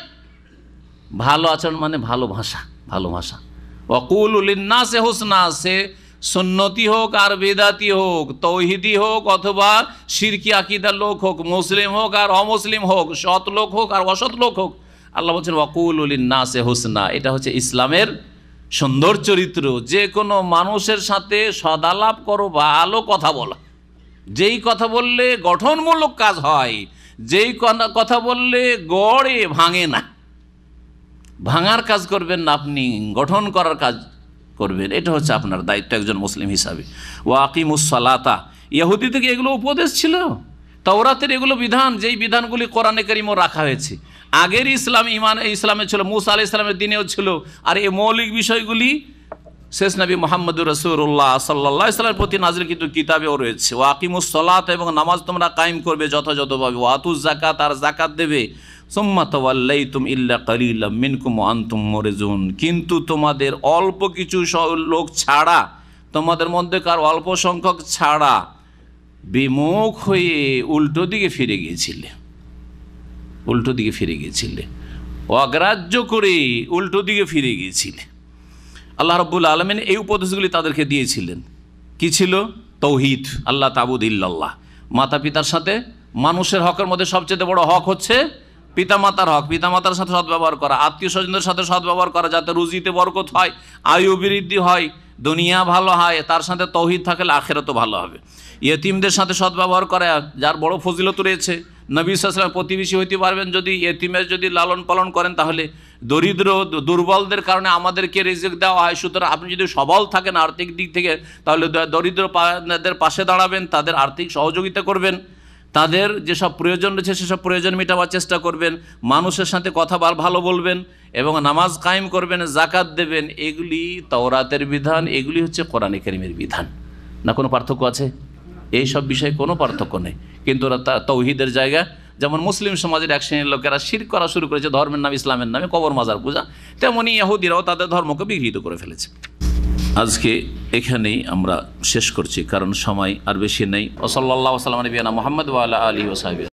ভালো আচরণ মানে ভালো ভাষা, ভালো ভাষা। ওয়াকুলু লিন্নাসি হুসনা, সে সুন্নতি হোক আর বেদাতি হোক, তৌহিদি হোক অথবা শিরকি আকীদার লোক হোক, মুসলিম হোক আর অমুসলিম হোক, সৎ লোক হোক আর অসৎ লোক হোক, আল্লাহ বলছেন ওয়াকুলু লিন্নাসি হুসনা। এটা হচ্ছে ইসলামের সুন্দর চরিত্র। যে কোনো মানুষের সাথে সদালাপ করো, ভালো কথা বলা। যেই কথা বললে গঠনমূলক কাজ হয়, যেই কথা বললে গড়ে ভাঙে না, ভাঙার কাজ করবেন না, আপনি গঠন করার কাজ করবেন। এটা হচ্ছে আপনার দায়িত্ব একজন মুসলিম হিসাবে। ওয়াকিমুস সালাতা, ইহুদি থেকে এগুলো উপদেশ ছিল, তাওরাতের এগুলো বিধান, যেই বিধানগুলি কোরআনে কারিমও রাখা হয়েছে। আগের ইসলাম ইসলামে ছিল, মুসা আলাইহিস সালামের দিনেও ছিল। আর এই মৌলিক বিষয়গুলি শেষ নবী মুহাম্মদুর রাসূলুল্লাহ সাল্লাল্লাহু আলাইহি ওয়াসাল্লামের প্রতি নাযিল কিন্তু কিতাবেও রয়েছে। ওয়াকিমুস সালাত, এবং নামাজ তোমরা কায়েম করবে যথাযথভাবে। ওয়াতুজ যাকাত, আর যাকাত দেবে। সুম্মা তাওয়াল্লাইতুম ইল্লা কালিলাম মিনকুম ওয়া আনতুম মুরিজুন, কিন্তু তোমাদের অল্প কিছু লোক ছাড়া, তোমাদের মধ্যে কার অল্প সংখ্যক ছাড়া বিমুখ হয়ে উল্টো দিকে ফিরে গিয়েছিলে, উল্টো দিকে ফিরে গিয়েছিলে, অগ্রাহ্য করে উল্টো দিকে ফিরে গিয়েছিলে। আল্লাহ রাব্বুল আলামিন এই উপদেশগুলি তাদেরকে দিয়েছিলেন। কি ছিল? তৌহিদ, আল্লাহ তা'বুদ ইল্লাল্লাহ। মাতা পিতার সাথে, মানুষের হকের মধ্যে সবচেয়ে বড় হক হচ্ছে পিতামাতার হক, পিতামাতার সাথে সদ্ব্যবহার করা, আত্মীয় স্বজনদের সাথে সদ্ব্যবহার করা, যাতে রুজিতে বরকত হয়, আয়ু বৃদ্ধি হয়, দুনিয়া ভালো হয়, তার সাথে তৌহিদ থাকলে আখিরাতও ভালো হবে। ইয়েতিমদের সাথে সদ্ব্যবহার করা, যার বড় ফজিলত রয়েছে। নবী সাল্লাল্লাহু আলাইহি ওয়াসাল্লাম প্রতিবেশী হইতে পারবেন যদি ইয়েতিমের যদি লালন পালন করেন, তাহলে দরিদ্র দুর্বলদের কারণে আমাদেরকে রিজিক দেওয়া হয়। সুতরাং আপনি যদি সবল থাকেন আর্থিক দিক থেকে, তাহলে দরিদ্রদের পাশে দাঁড়াবেন, তাদের আর্থিক সহযোগিতা করবেন। তাদের যেসব প্রয়োজন রয়েছে সেসব প্রয়োজন মেটাবার চেষ্টা করবেন, মানুষের সাথে কথা ভালো বলবেন এবং নামাজ কায়েম করবেন, জাকাত দেবেন। এগুলি তাওরাতের বিধান, এগুলি হচ্ছে কোরআনে কারীমের বিধান। না কোনো পার্থক্য আছে? এই সব বিষয়ে কোনো পার্থক্য নেই। কিন্তু ওরা তাওহীদের জায়গা, যেমন মুসলিম সমাজের এক শ্রেণীর লোকেরা শিরক করা শুরু করেছে ধর্মের নামে, ইসলামের নামে, কবর মাজার পূজা, তেমনি ইহুদিরাও তাদের ধর্মকে বিঘ্নিত করে ফেলেছে। আজকে এখানেই আমরা শেষ করছি, কারণ সময় আর বেশি নেই। ওয়া সাল্লাল্লাহু আলা নবিয়িনা মুহাম্মদ ওয়া আলা আলিহি ওয়া সাহবিহি।